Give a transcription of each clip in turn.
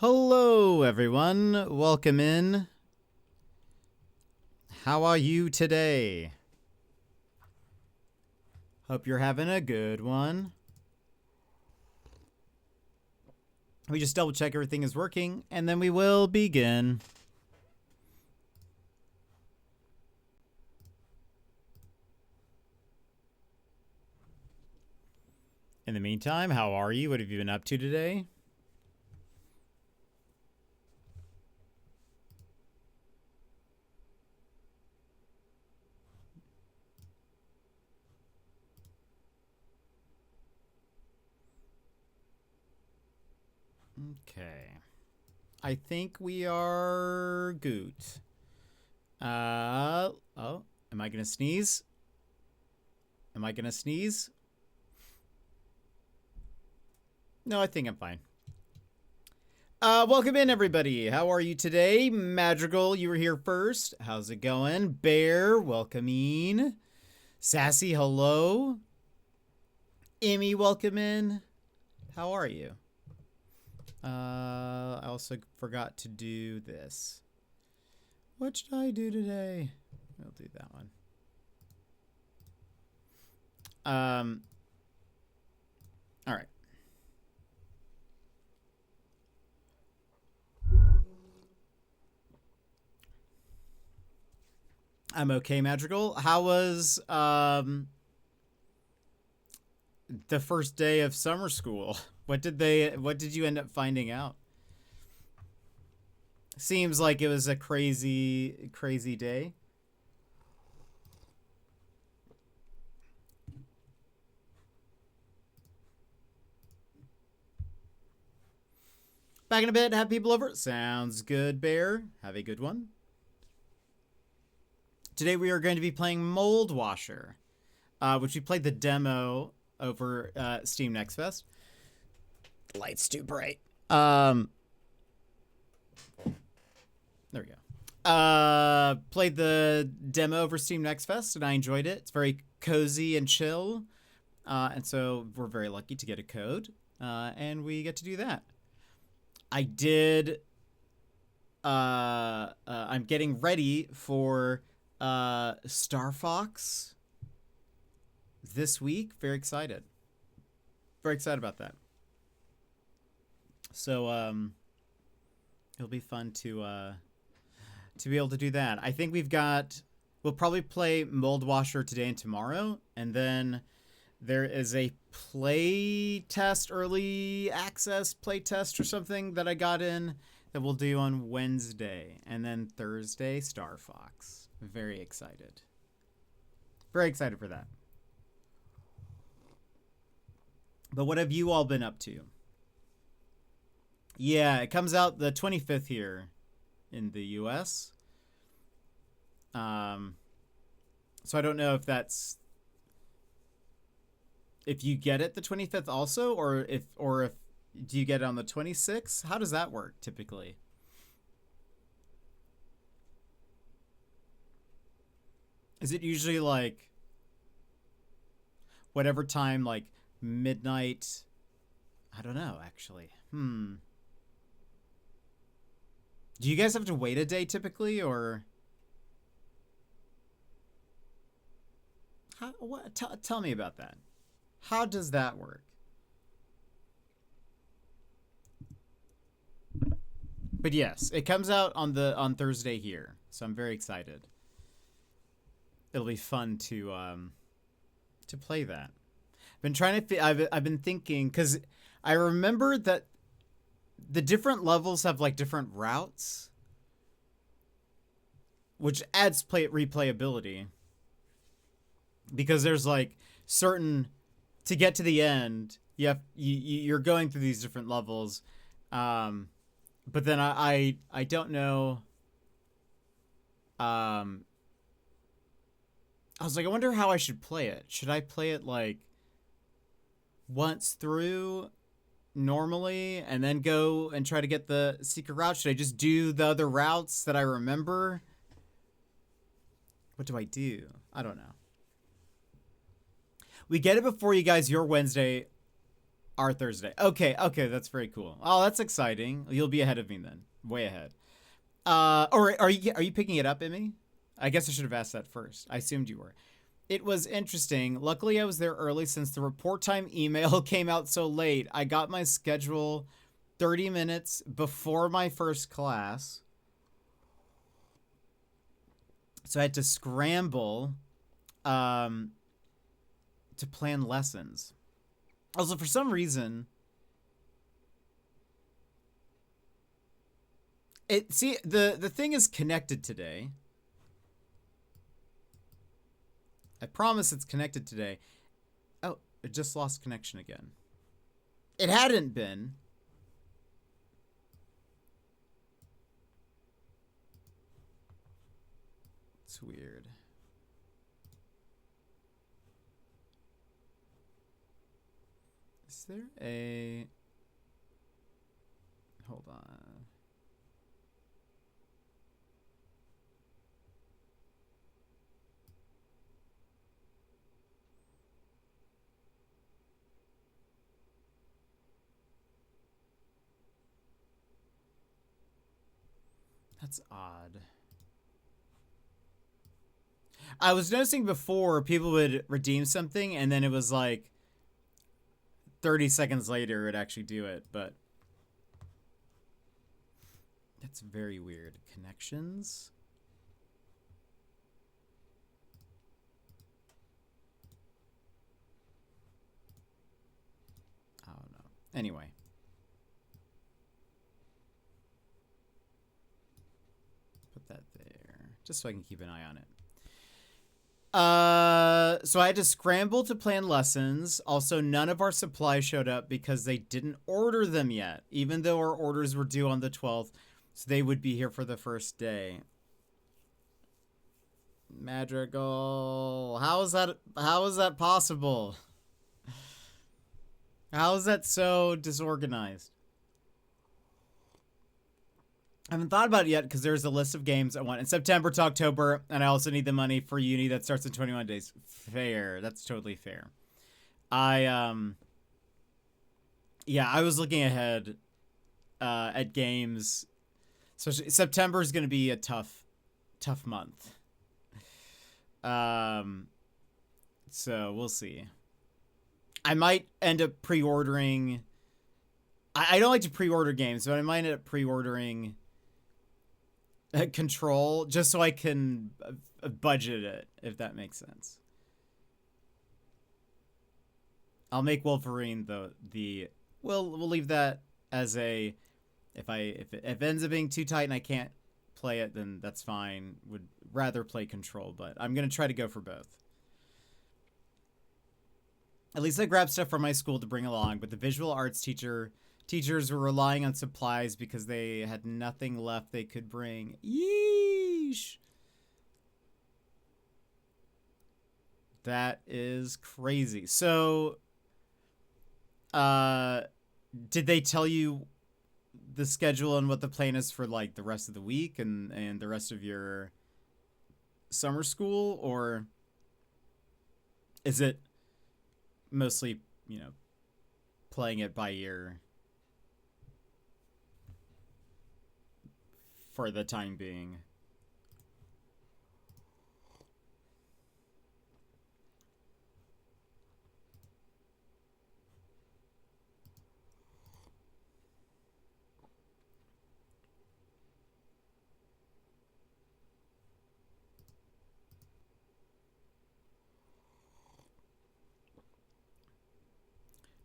Hello, everyone. Welcome in. How are you today? Hope you're having a good one. We just double check everything is working, and then we will begin. In the meantime, how are you? What have you been up to today? Okay. I think we are good. Oh, am I gonna sneeze? Am I gonna sneeze? No, I think I'm fine. Welcome in, everybody. How are you today? Madrigal, you were here first. How's it going? Bear, welcome in. Sassy, hello. Emmy, welcome in. How are you? I also forgot to do this. What should I do today? I'll do that one. All right. I'm okay, Madrigal. How was the first day of summer school? What did you end up finding out? Seems like it was a crazy day. Back in a bit, have people over. Sounds good, Bear. Have a good one. Today we are going to be playing Moldwasher, which we played the demo over Steam Next Fest. Light's too bright. There we go. Played the demo over Steam Next Fest, and I enjoyed it. It's very cozy and chill, and so we're very lucky to get a code, and we get to do that. I did. I'm getting ready for Star Fox this week. Very excited. Very excited about that. So it'll be fun to be able to do that. I think we'll probably play Moldwasher today and tomorrow, and then there is a play test, early access play test or something that I got in that we'll do on Wednesday, and then Thursday Star Fox. Very excited. Very excited for that. But what have you all been up to? Yeah, it comes out the 25th here in the US. So I don't know if you get it the 25th also, or if do you get it on the 26th? How does that work typically? Is it usually like whatever time, like midnight? I don't know, actually. Do you guys have to wait a day typically, or tell me about that. How does that work? But yes, it comes out on Thursday here, so I'm very excited. It'll be fun to play that. I've been thinking, because I remember that the different levels have like different routes, which adds replayability, because there's like certain, to get to the end, you're going through these different levels, but then I don't know. I was like, I wonder how I should play it. Should I play it like once through normally and then go and try to get the secret route? Should I just do the other routes that I remember? What do I do? I don't know. We get it before you guys your Wednesday. Our Thursday. Okay, okay, that's very cool. Oh, that's exciting. You'll be ahead of me then. Way ahead. Or are you picking it up, Emmy? I guess I should have asked that first. I assumed you were. It was interesting. Luckily, I was there early since the report time email came out so late. I got my schedule 30 minutes before my first class. So I had to scramble to plan lessons. Also, for some reason, the thing is connected today. I promise it's connected today. Oh, it just lost connection again. It hadn't been. It's weird. Is there a... Hold on. That's odd. I was noticing before people would redeem something and then it was like 30 seconds later it'd actually do it, but that's very weird. Connections? I don't know. Anyway. Put that there. Just so I can keep an eye on it. So I had to scramble to plan lessons. Also, none of our supplies showed up because they didn't order them yet, even though our orders were due on the 12th, so they would be here for the first day. Madrigal, how is that possible? How is that so disorganized? I haven't thought about it yet because there's a list of games I want in September to October, and I also need the money for uni that starts in 21 days. Fair. That's totally fair. Yeah, I was looking ahead at games. Especially September is going to be a tough month. So we'll see. I might end up pre-ordering. I don't like to pre-order games, but I might end up pre-ordering Control just so I can budget it, if that makes sense. I'll make Wolverine we'll leave that as a if it ends up being too tight and I can't play it, then that's fine. Would rather play Control, but I'm gonna try to go for both. At least I grabbed stuff from my school to bring along, but the visual arts teachers were relying on supplies because they had nothing left they could bring. Yeesh. That is crazy. So, did they tell you the schedule and what the plan is for like the rest of the week and the rest of your summer school, or is it mostly, playing it by ear for the time being?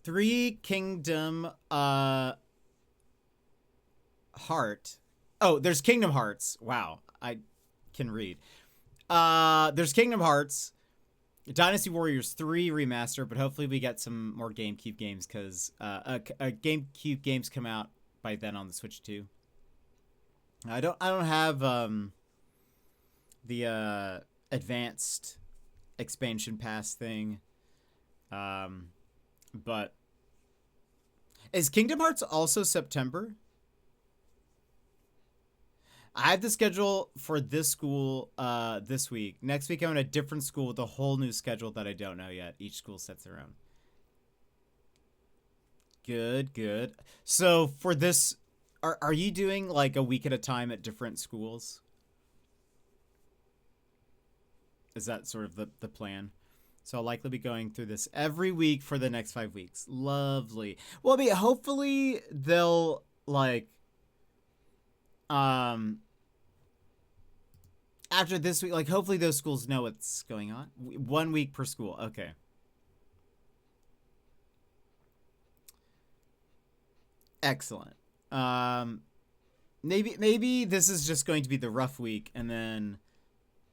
Three Kingdom Heart. Oh, there's Kingdom Hearts. Wow, I can read. There's Kingdom Hearts, Dynasty Warriors 3 remaster, but hopefully we get some more GameCube games because GameCube games come out by then on the Switch too. I don't have the advanced expansion pass thing. But is Kingdom Hearts also September? I have the schedule for this school this week. Next week I'm in a different school with a whole new schedule that I don't know yet. Each school sets their own. Good, good. So for this, are you doing like a week at a time at different schools? Is that sort of the plan? So I'll likely be going through this every week for the next 5 weeks. Lovely. Well, I mean, hopefully they'll like um after this week, like hopefully those schools know what's going on. 1 week per school. Okay. Excellent. Maybe this is just going to be the rough week, and then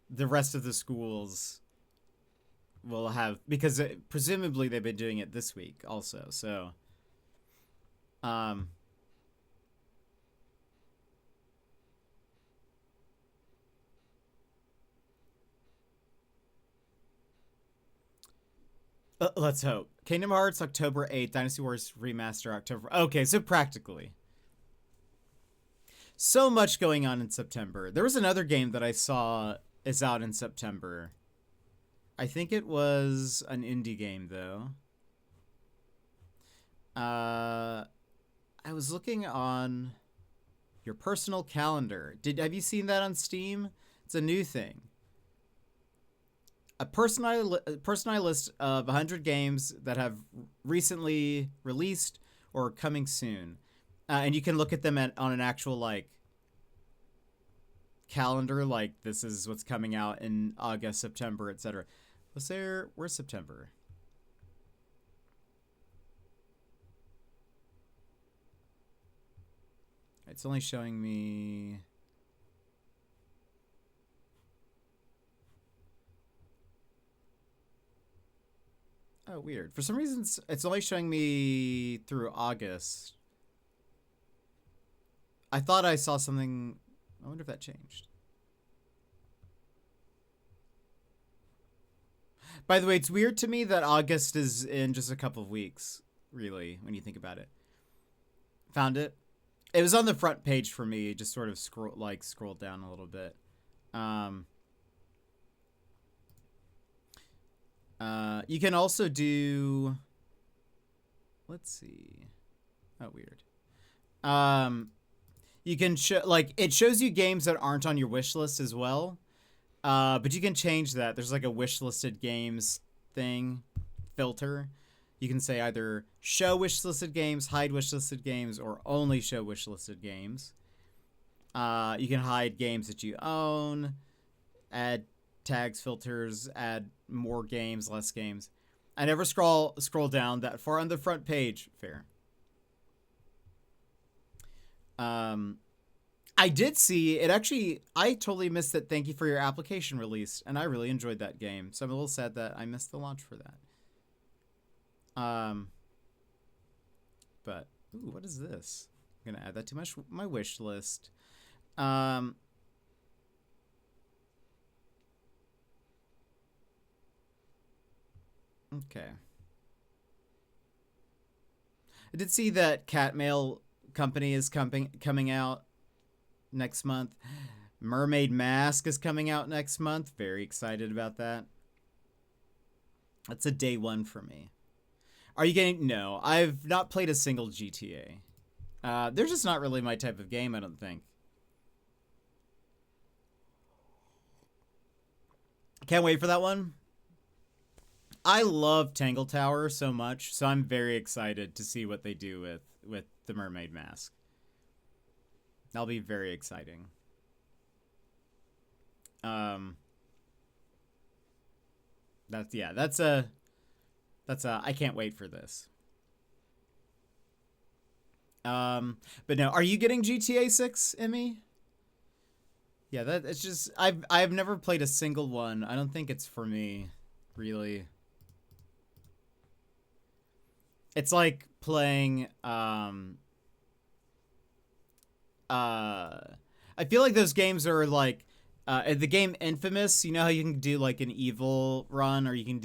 the rest of the schools will have, because presumably they've been doing it this week also. So, um, let's hope. Kingdom Hearts October 8th, Dynasty Wars Remaster October. Okay, so practically. So much going on in September. There was another game that I saw is out in September. I think it was an indie game though. I was looking on your personal calendar. Have you seen that on Steam? It's a new thing. A personalized list of 100 games that have recently released or coming soon, and you can look at them on an actual like calendar. Like this is what's coming out in August, September, etc. Where's September? It's only showing me. Oh, weird. For some reason, it's only showing me through August. I thought I saw something. I wonder if that changed. By the way, it's weird to me that August is in just a couple of weeks, really, when you think about it. Found it? It was on the front page for me, just sort of scrolled down a little bit. You can also do, let's see. Oh, weird. You can it shows you games that aren't on your wish list as well. But you can change that. There's like a wish listed games thing filter. You can say either show wish listed games, hide wish listed games, or only show wish listed games. You can hide games that you own, add tags, filters, add more games, less games. I never scroll down that far on the front page. Fair. I did see it actually. I totally missed that. Thank you for your application release, and I really enjoyed that game. So I'm a little sad that I missed the launch for that. But ooh, what is this? I'm gonna add that to my wish list. Okay. I did see that Cat Mail Company is coming out next month. Mermaid Mask is coming out next month. Very excited about that. That's a day one for me. Are you getting? No, I've not played a single GTA. They're just not really my type of game, I don't think. Can't wait for that one. I love Tangle Tower so much, so I'm very excited to see what they do with the Mermaid Mask. That'll be very exciting. That's a I can't wait for this. But no, are you getting GTA 6, Emmy? Yeah, it's just I've never played a single one. I don't think it's for me, really. It's like playing I feel like those games are like the game Infamous. You know how you can do like an evil run, or you can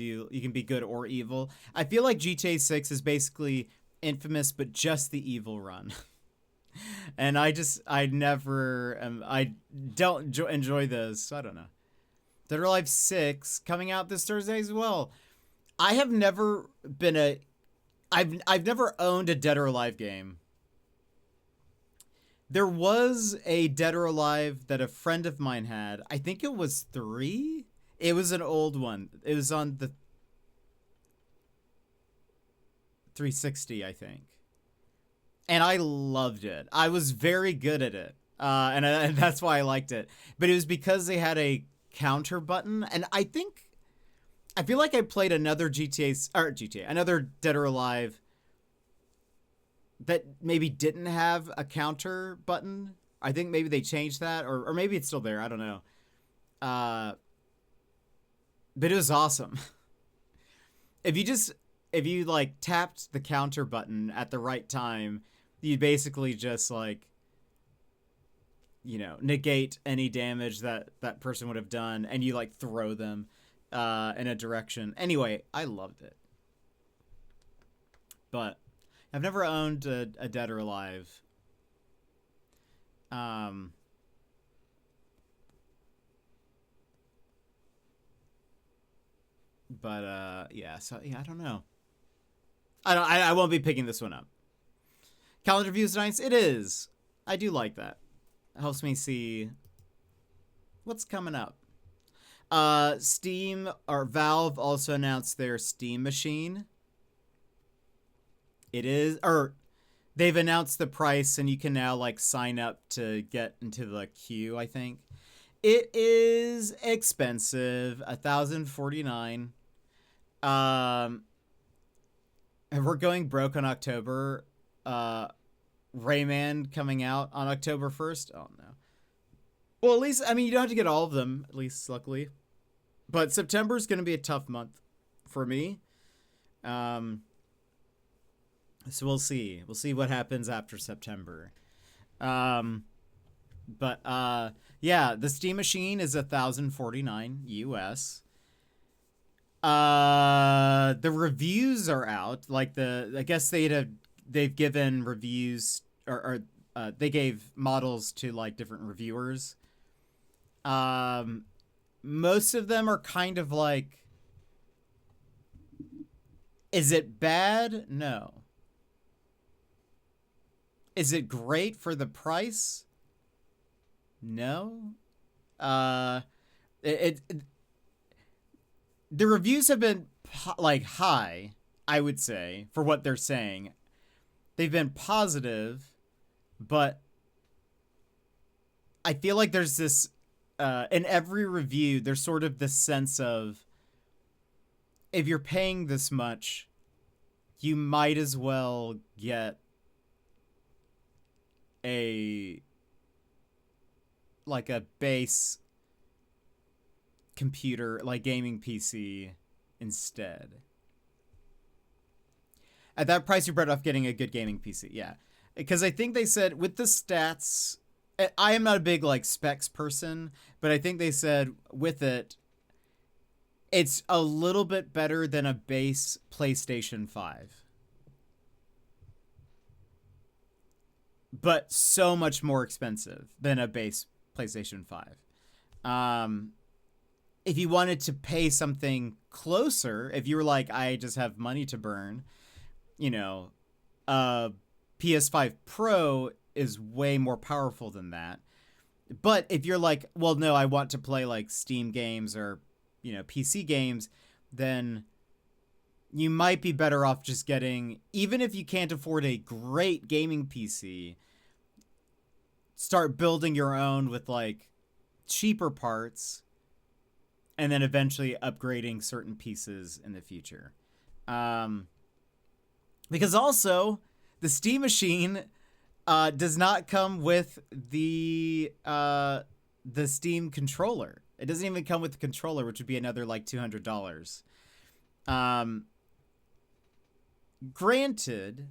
be good or evil. I feel like GTA 6 is basically Infamous, but just the evil run. And I don't enjoy those. So I don't know. Dead or Alive 6 coming out this Thursday as well. I have never been I've never owned a Dead or Alive game. There was a Dead or Alive that a friend of mine had. I think it was 3. It was an old one. It was on the 360, I think. And I loved it. I was very good at it. And that's why I liked it. But it was because they had a counter button. And I feel like I played another another Dead or Alive that maybe didn't have a counter button. I think maybe they changed that, or maybe it's still there. I don't know. But it was awesome. If you like tapped the counter button at the right time, you basically just like, you know, negate any damage that person would have done, and you like throw them in a direction. Anyway, I loved it. But I've never owned a Dead or Alive. Yeah, so yeah, I don't know. I won't be picking this one up. Calendar views nice. It is. I do like that. It helps me see what's coming up. Steam or Valve also announced their Steam machine. They've announced the price, and you can now like sign up to get into the queue, I think. It is expensive, $1,049. And we're going broke on October. Rayman coming out on October 1st. Oh no. Well, at least, I mean, you don't have to get all of them, at least luckily. But September is going to be a tough month for me. So we'll see. We'll see what happens after September. Yeah, the Steam machine is $1,049 US. The reviews are out. Like I guess they've given reviews or they gave models to like different reviewers. Most of them are kind of like, is it bad? No. Is it great for the price? No. The reviews have been like high, I would say, for what they're saying. They've been positive, but I feel like there's this in every review, there's sort of this sense of, if you're paying this much, you might as well get a base computer, like gaming PC instead. At that price, you're better off getting a good gaming PC. Yeah. Because I think they said with the stats, I am not a big like specs person, but I think they said with it, it's a little bit better than a base PlayStation 5. But so much more expensive than a base PlayStation 5. If you wanted to pay something closer, if you were like, I just have money to burn, you know, PS5 Pro is way more powerful than that. But if you're like, well, no, I want to play like Steam games or, you know, PC games, then you might be better off just getting, even if you can't afford a great gaming PC, start building your own with like cheaper parts and then eventually upgrading certain pieces in the future. Because also the Steam machine does not come with the Steam controller. It doesn't even come with the controller, which would be another like $200. Granted,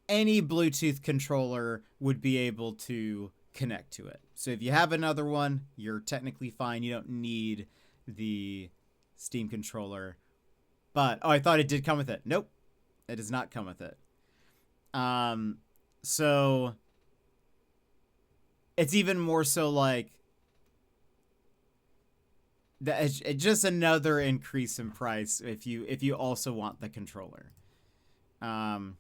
any Bluetooth controller would be able to connect to it. So if you have another one, you're technically fine. You don't need the Steam controller. But, oh, I thought it did come with it. Nope. It does not come with it. So it's even more so like it's just another increase in price if you also want the controller. But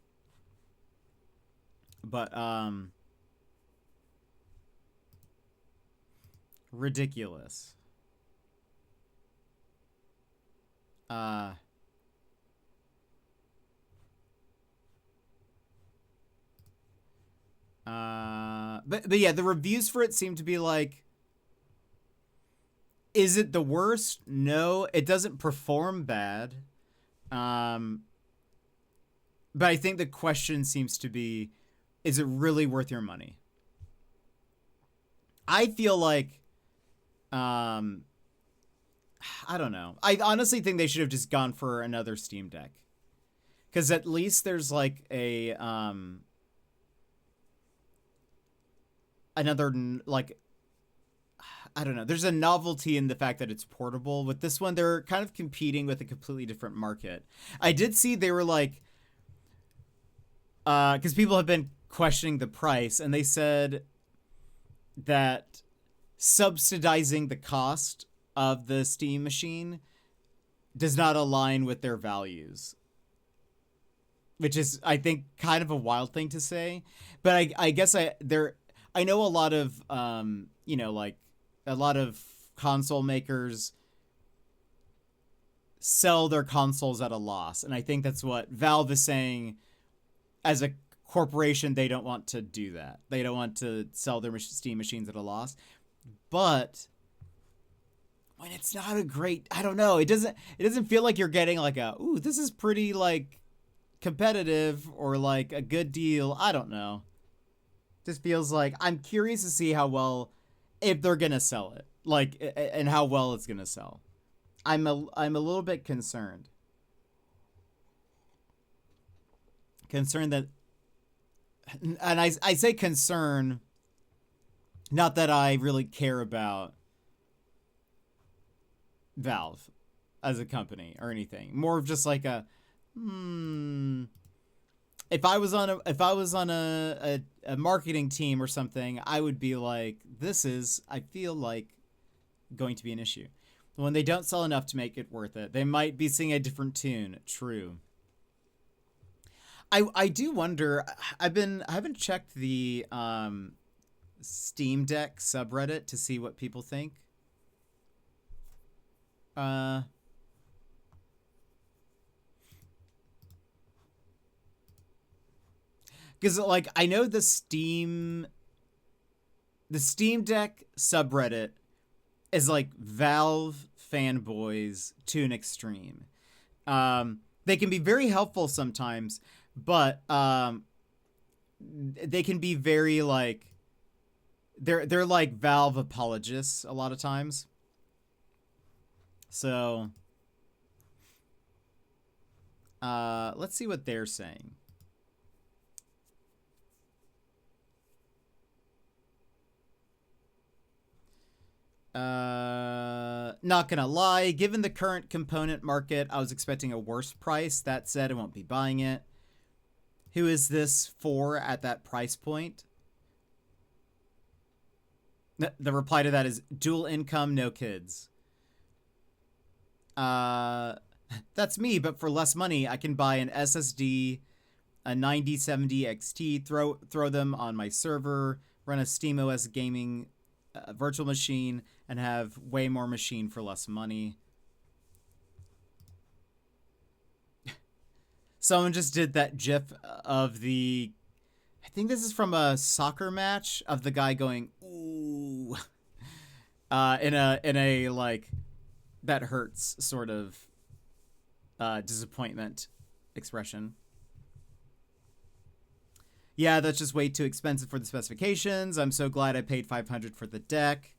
ridiculous. But yeah, the reviews for it seem to be like, is it the worst? No, it doesn't perform bad. But I think the question seems to be, is it really worth your money? I feel like, I don't know. I honestly think they should have just gone for another Steam Deck. Because at least there's like a, another, like, I don't know. There's a novelty in the fact that it's portable. With this one, they're kind of competing with a completely different market. I did see they were like, because people have been questioning the price, and they said that subsidizing the cost of the Steam machine does not align with their values, which is, I think, kind of a wild thing to say. But I guess I know a lot of like a lot of console makers sell their consoles at a loss, and I think that's what Valve is saying. As a corporation, they don't want to do that. They don't want to sell their Steam machines at a loss. But when it's not a great, I don't know, it doesn't feel like you're getting like a, ooh, this is pretty like competitive or like a good deal. I don't know. Just feels like I'm curious to see how well, if they're gonna sell it, like, and how well it's gonna sell. I'm a little bit concerned. Concerned that, and I say concern, not that I really care about Valve as a company or anything. More of just like a, if I was on a marketing team or something, I would be like, this is, I feel like, going to be an issue. When they don't sell enough to make it worth it, they might be singing a different tune. True. I do wonder. I haven't checked the Steam Deck subreddit to see what people think. Because like I know the Steam Deck subreddit is like Valve fanboys to an extreme. They can be very helpful sometimes, but they can be very like, they're like Valve apologists a lot of times. So let's see what they're saying. Not gonna lie, given the current component market, I was expecting a worse price. That said, I won't be buying it. Who is this for at that price point? The reply to that is dual income, no kids. That's me, but for less money, I can buy an SSD, a 9070 XT, throw them on my server, run a SteamOS gaming virtual machine, and have way more machine for less money. Someone just did that GIF of the, I think this is from a soccer match, of the guy going ooh, in a like, that hurts sort of disappointment expression. Yeah, that's just way too expensive for the specifications. I'm so glad I paid $500 for the deck.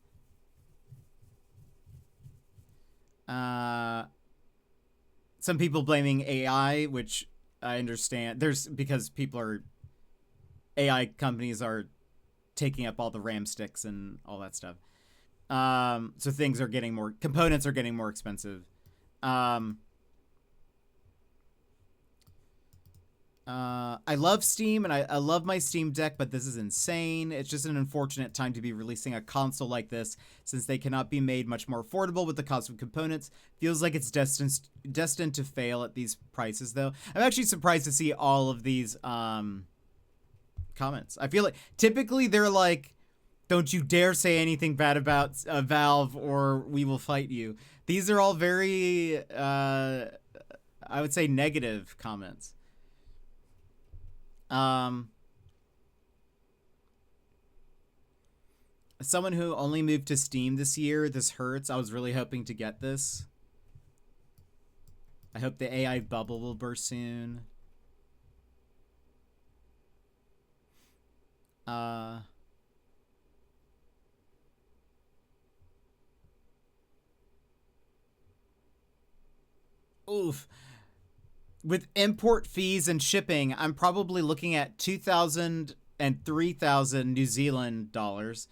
Some people blaming AI, which I understand. Because AI companies are taking up all the RAM sticks and all that stuff. So components are getting more expensive. I love Steam and I love my Steam Deck, but this is insane. It's just an unfortunate time to be releasing a console like this, since they cannot be made much more affordable with the cost of components. Feels like it's destined to fail at these prices, though. I'm actually surprised to see all of these comments. I feel like typically they're like, don't you dare say anything bad about Valve or we will fight you. These are all very, I would say, negative comments. Someone who only moved to Steam this year, this hurts. I was really hoping to get this. I hope the AI bubble will burst soon. Oof. With import fees and shipping, I'm probably looking at 2,000 and 3,000 New Zealand dollars.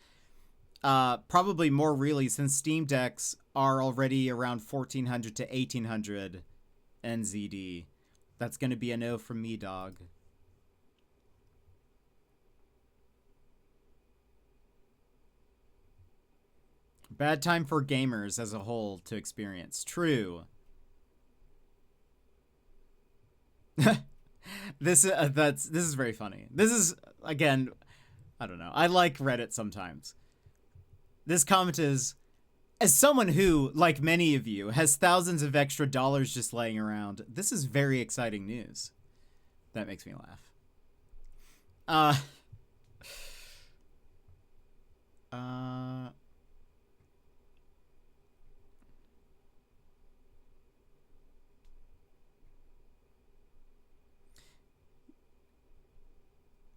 Probably more really, since Steam Decks are already around 1,400 to 1,800 NZD. That's gonna be a no from me, dog. Bad time for gamers as a whole to experience. True. This is very funny. This is, again, I don't know. I like Reddit sometimes. This comment is, as someone who, like many of you, has thousands of extra dollars just laying around, this is very exciting news. That makes me laugh.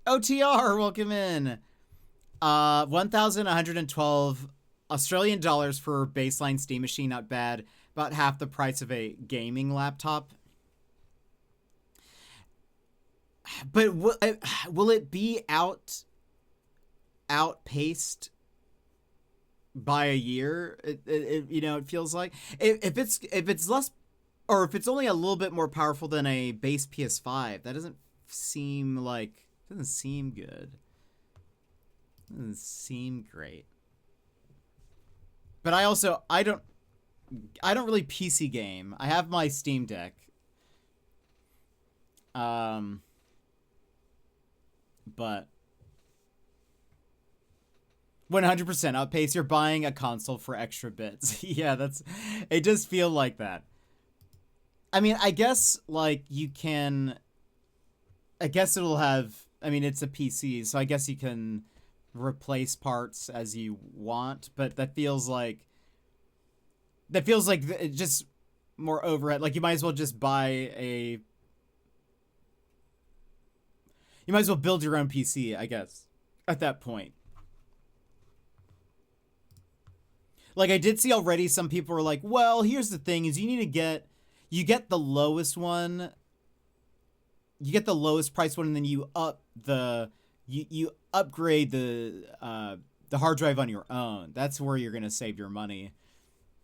OTR, welcome in. 1,112 Australian dollars for a baseline Steam machine, not bad. About half the price of a gaming laptop. But will it be outpaced by a year? It feels like if it's less, or if it's only a little bit more powerful than a base PS5, that doesn't seem good. Doesn't seem great. But I don't really PC game. I have my Steam Deck. But 100% outpace. You're buying a console for extra bits. Yeah, it does feel like that. I mean, I guess like it'll have, I mean, it's a PC, so I guess you can replace parts as you want, but that feels like just more overhead. Like you might as well build your own PC, I guess, at that point. Like I did see already some people were like, well, here's the thing is you get the lowest one. You get the lowest price one, and then you upgrade the hard drive on your own. That's where you're gonna save your money.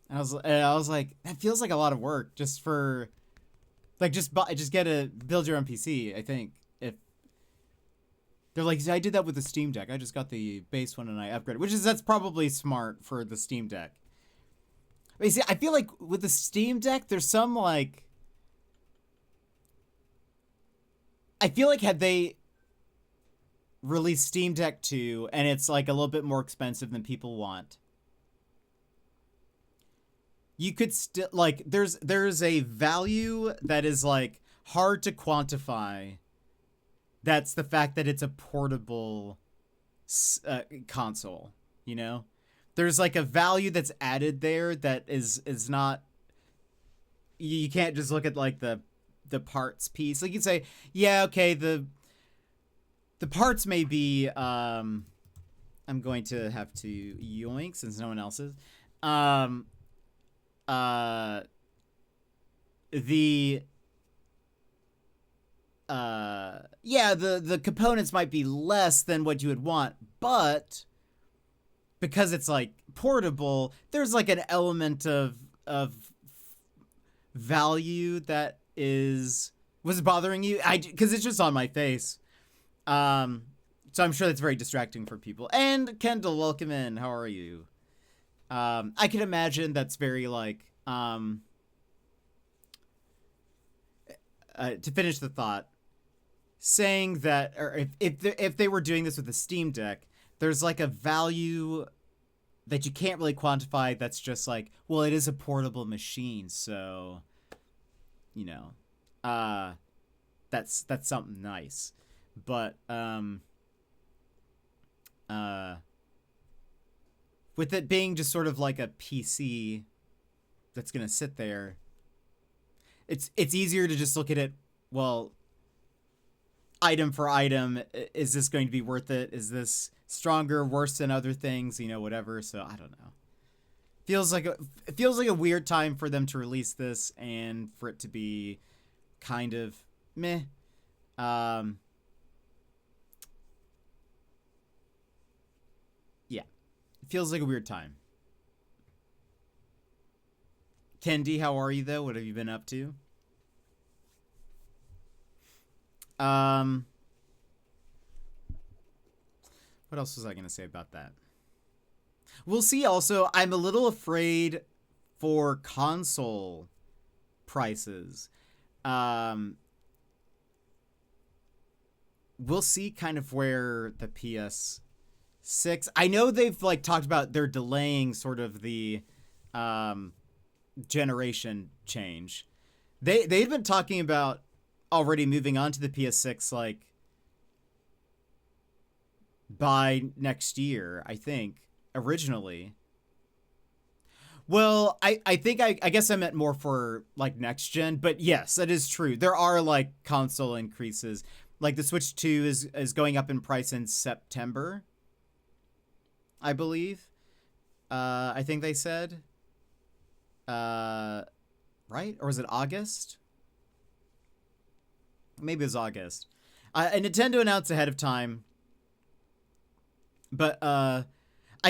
And I was like, that feels like a lot of work just for, like, just build your own PC. I think if they're like, I did that with the Steam Deck. I just got the base one and I upgraded, that's probably smart for the Steam Deck. But you see, I feel like with the Steam Deck, there's some like. I feel like had they released Steam Deck 2 and it's like a little bit more expensive than people want, you could still like there's a value that is like hard to quantify. That's the fact that it's a portable console, you know? There's like a value that's added there that is not, you can't just look at like the parts piece. Like you'd say, yeah, okay, the parts may be, I'm going to have to yoink since no one else is. The components might be less than what you would want, but because it's like portable, there's like an element of value that is Was it bothering you? Because it's just on my face. So I'm sure that's very distracting for people. And Kendall, welcome in. How are you? I can imagine that's very like, to finish the thought, saying that, or if they were doing this with a Steam Deck, there's like a value that you can't really quantify. That's just like, well, it is a portable machine, so, you know, that's something nice. But with it being just sort of like a PC that's gonna sit there, it's easier to just look at it, well, item for item. Is this going to be worth it? Is this stronger, worse than other things? You know, whatever. So I don't know. It feels like a weird time for them to release this and for it to be kind of meh. Yeah, it feels like a weird time. Kendi, how are you though? What have you been up to? What else was I gonna say about that? We'll see. Also, I'm a little afraid for console prices. We'll see kind of where the PS6. I know they've like talked about they're delaying sort of the generation change. They've been talking about already moving on to the PS6 like by next year, I think, originally. Well, I think I guess I meant more for like next gen, but yes, that is true. There are like console increases. Like the Switch 2 is going up in price in September, I believe. I think they said. Right? Or was it August? Maybe it was August. And Nintendo announced ahead of time. But I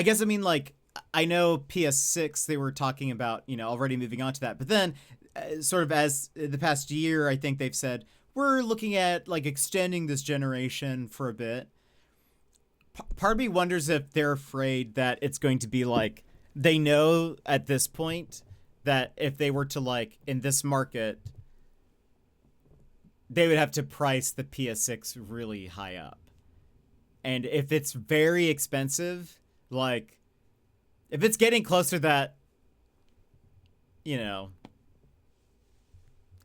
guess I mean like I know PS6 they were talking about, you know, already moving on to that. But then sort of as the past year, I think they've said we're looking at like extending this generation for a bit. Part of me wonders if they're afraid that it's going to be like they know at this point that if they were to like in this market, they would have to price the PS6 really high up. And if it's very expensive, like if it's getting closer to that, you know,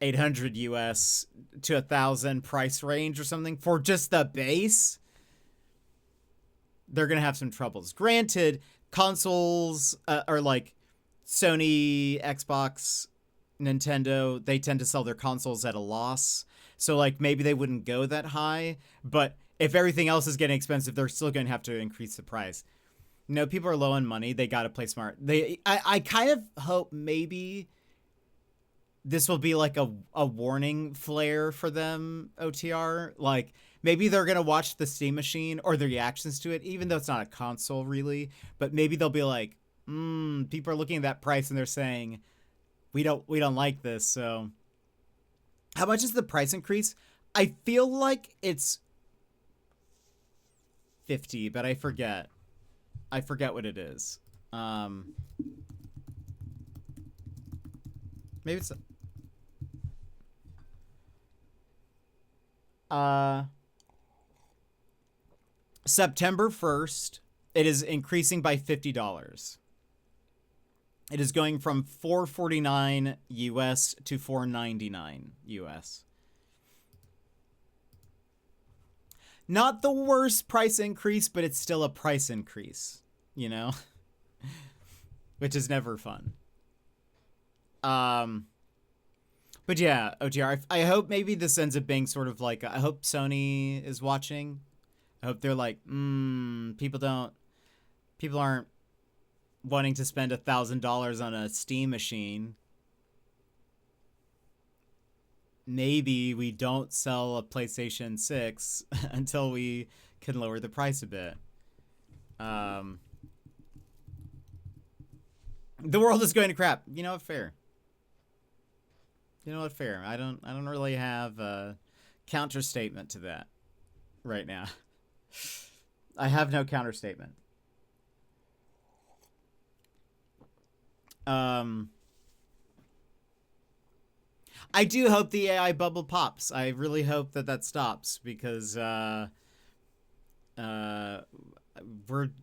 800 US to 1,000 price range or something for just the base, they're going to have some troubles. Granted, consoles are like Sony, Xbox, Nintendo, they tend to sell their consoles at a loss. So like maybe they wouldn't go that high, but if everything else is getting expensive, they're still going to have to increase the price. You know, people are low on money. They got to play smart. I kind of hope maybe this will be like a warning flare for them, OTR. Like maybe they're going to watch the Steam Machine or the reactions to it, even though it's not a console really, but maybe they'll be like, people are looking at that price and they're saying, we don't like this. So how much is the price increase? I feel like it's 50, but I forget what it is. Maybe it's September 1st, it is increasing by $50. It is going from $449 US to $499 US. Not the worst price increase, but it's still a price increase, you know? Which is never fun. But yeah, OTR, I hope maybe this ends up being sort of like, I hope Sony is watching. I hope they're like, people aren't wanting to spend $1,000 on a Steam machine. Maybe we don't sell a PlayStation 6 until we can lower the price a bit. The world is going to crap. You know, fair. You know what? Fair. I don't really have a counter statement to that right now. I have no counter statement. I do hope the AI bubble pops. I really hope that stops because we're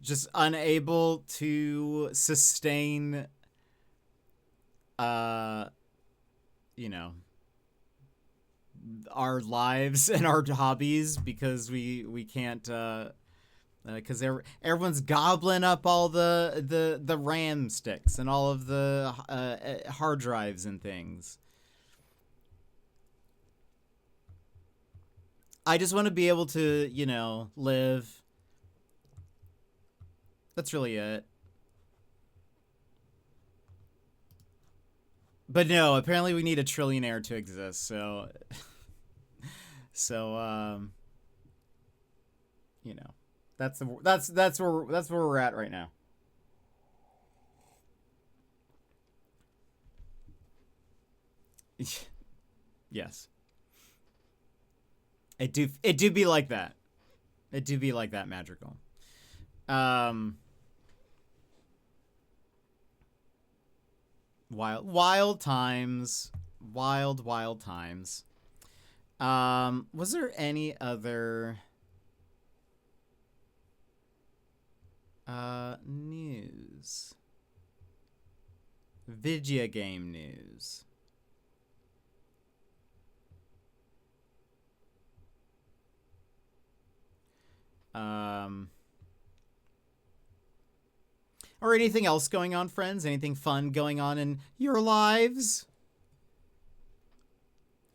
just unable to sustain you know, our lives and our hobbies because we can't because everyone's gobbling up all the RAM sticks and all of the hard drives and things. I just want to be able to, you know, live. That's really it. But no, apparently we need a trillionaire to exist, so you know, that's where we're at right now. Yes. It do be like that. It do be like that, magical. Wild times. Wild times. Was there any other news? Video game news. Or anything else going on, friends? Anything fun going on in your lives?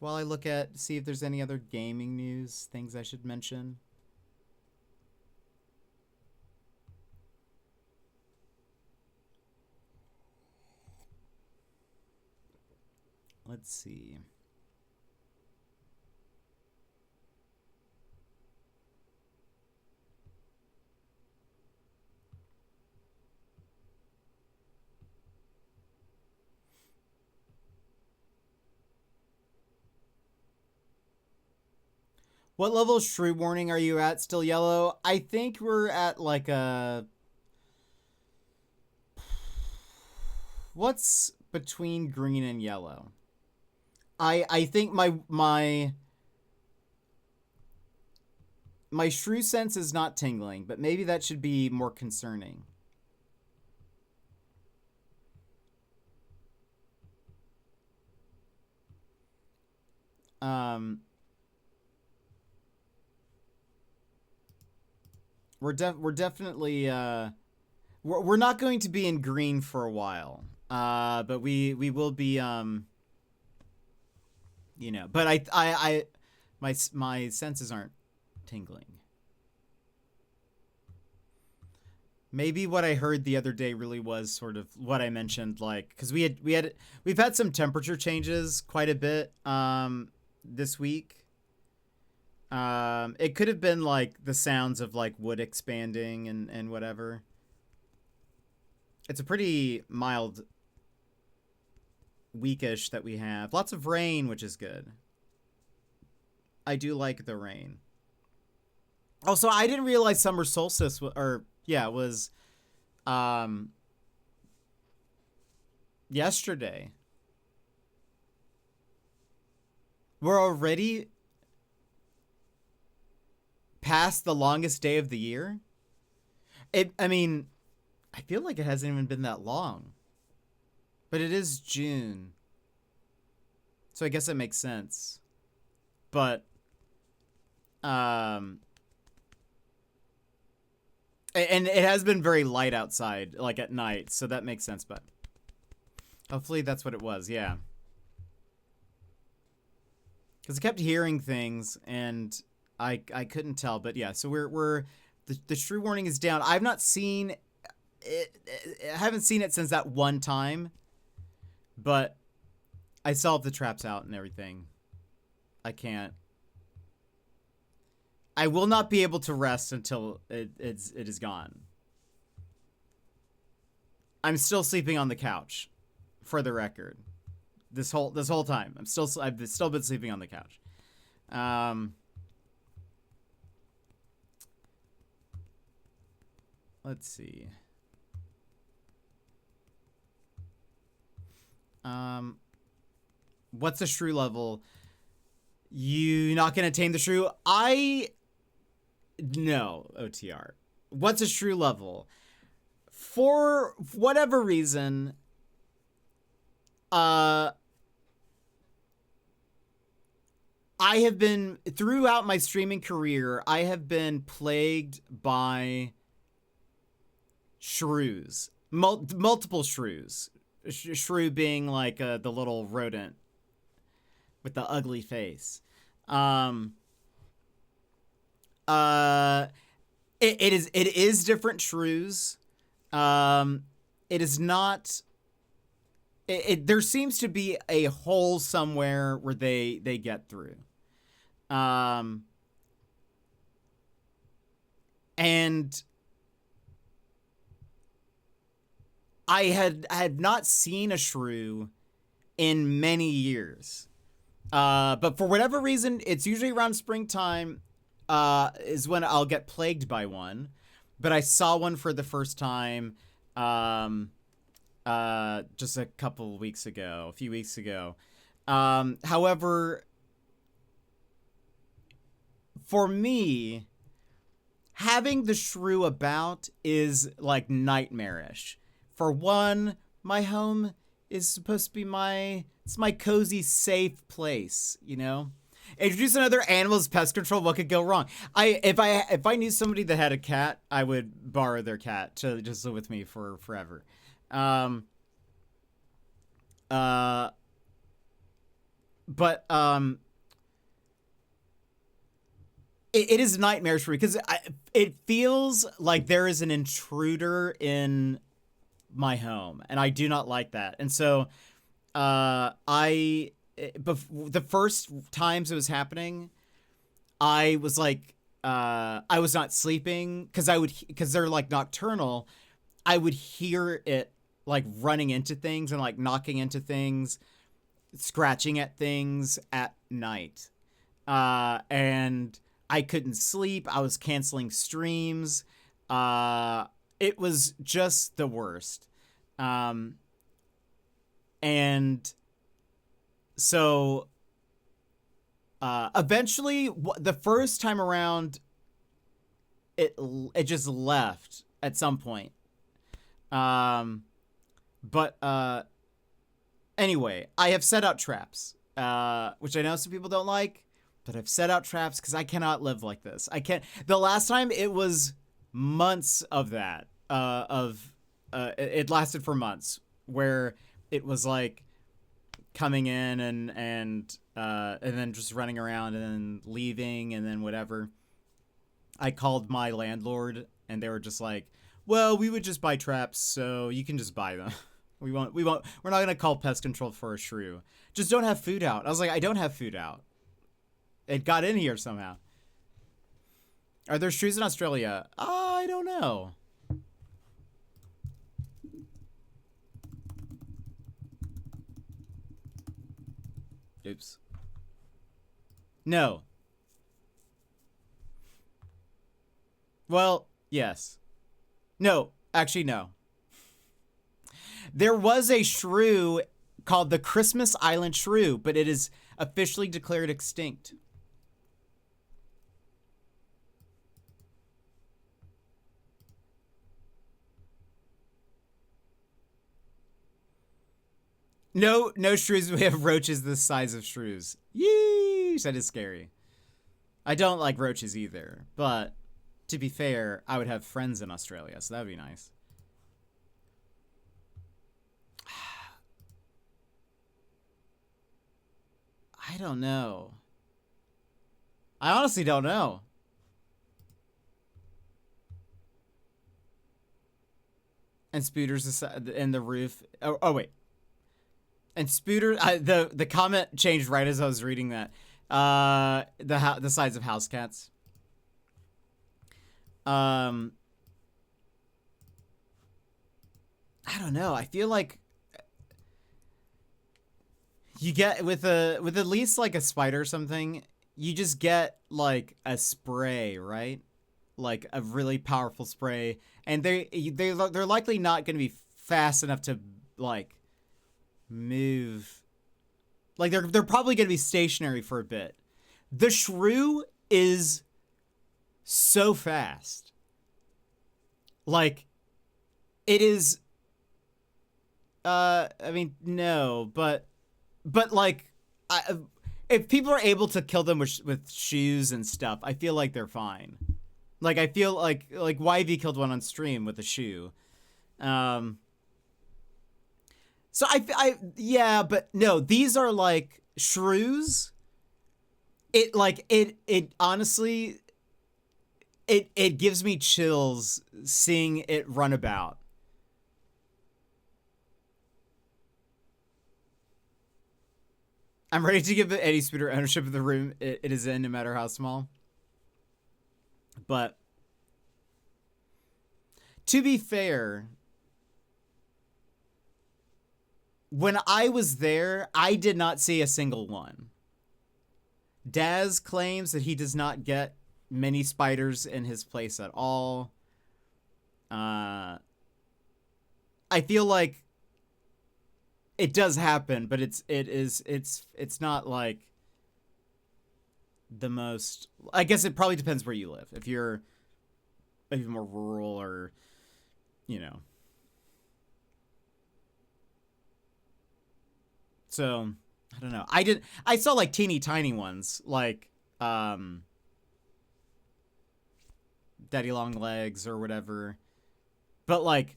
While I look at, see if there's any other gaming news, things I should mention. Let's see. What level of shrew warning are you at? Still yellow? I think we're at like a... What's between green and yellow? I think my shrew sense is not tingling, but maybe that should be more concerning. We're definitely we're not going to be in green for a while. But we will be you know, but I my senses aren't tingling. Maybe what I heard the other day really was sort of what I mentioned, like, because we've had some temperature changes quite a bit this week. It could have been like the sounds of like wood expanding and whatever. It's a pretty mild weekish that we have. Lots of rain, which is good. I do like the rain. Also, I didn't realize summer solstice was yesterday. We're already past the longest day of the year. I mean, I feel like it hasn't even been that long. But it is June. So I guess it makes sense. But and it has been very light outside, like at night, so that makes sense, but hopefully that's what it was, yeah. Because I kept hearing things and I couldn't tell, but yeah, so we're the shrew warning is down. I've not seen it, I haven't seen it since that one time, but I saw the traps out and everything. I will not be able to rest until it is gone. I'm still sleeping on the couch, for the record. this whole time. I've still been sleeping on the couch. Let's see. What's a shrew level? You not gonna tame the shrew? No, OTR. What's a shrew level? For whatever reason, I have been, throughout my streaming career, I have been plagued by shrews. Multiple shrews. Shrew being like the little rodent with the ugly face. It is different shrews. It is not. There seems to be a hole somewhere where they get through. And I had not seen a shrew in many years. But for whatever reason, it's usually around springtime, is when I'll get plagued by one. But I saw one for the first time, just a few weeks ago. However, for me, having the shrew about is like nightmarish. For one, my home is supposed to be my cozy, safe place, you know? Introduce another animal's pest control. What could go wrong? If I knew somebody that had a cat, I would borrow their cat to just live with me for forever. It is nightmarish for me because it feels like there is an intruder in my home, and I do not like that. And so, the first times it was happening, I was like, I was not sleeping because they're like nocturnal. I would hear it like running into things and like knocking into things, scratching at things at night. And I couldn't sleep. I was canceling streams. It was just the worst. And so, eventually the first time around, it just left at some point. Anyway, I have set out traps, which I know some people don't like, but I've set out traps because I cannot live like this. I can't. The last time it was months of that, it lasted for months where it was like coming in and then just running around and then leaving and then whatever. I called my landlord and they were just like, well, we would just buy traps, so you can just buy them. We're not going to call pest control for a shrew. Just don't have food out. I was like, I don't have food out. It got in here somehow. Are there shrews in Australia? I don't know. Oops. No. Well, yes. No, actually, no. There was a shrew called the Christmas Island shrew, but it is officially declared extinct. No shrews. We have roaches the size of shrews. Yeesh, that is scary. I don't like roaches either, but to be fair, I would have friends in Australia, so that would be nice. I don't know. I honestly don't know. And Spooters in the roof. Oh wait. And Spooter, the comment changed right as I was reading that. The size of house cats. I don't know. I feel like You get with at least like a spider or something, you just get like a spray, right? Like a really powerful spray, and they're likely not going to be fast enough to like move. Like they're probably going to be stationary for a bit. The shrew is so fast. Like it is I mean no, but like if people are able to kill them with shoes and stuff, I feel like they're fine. Like I feel like YV killed one on stream with a shoe. So yeah, but no, these are like shrews. It honestly it gives me chills seeing it run about. I'm ready to give Eddie Spooter ownership of the room it is in, no matter how small. But to be fair, when I was there, I did not see a single one. Daz claims that he does not get many spiders in his place at all. I feel like it does happen, but it's not like the most. I guess it probably depends where you live. If you're maybe more rural or, you know. So I don't know. I saw like teeny tiny ones, like Daddy Long Legs or whatever. But like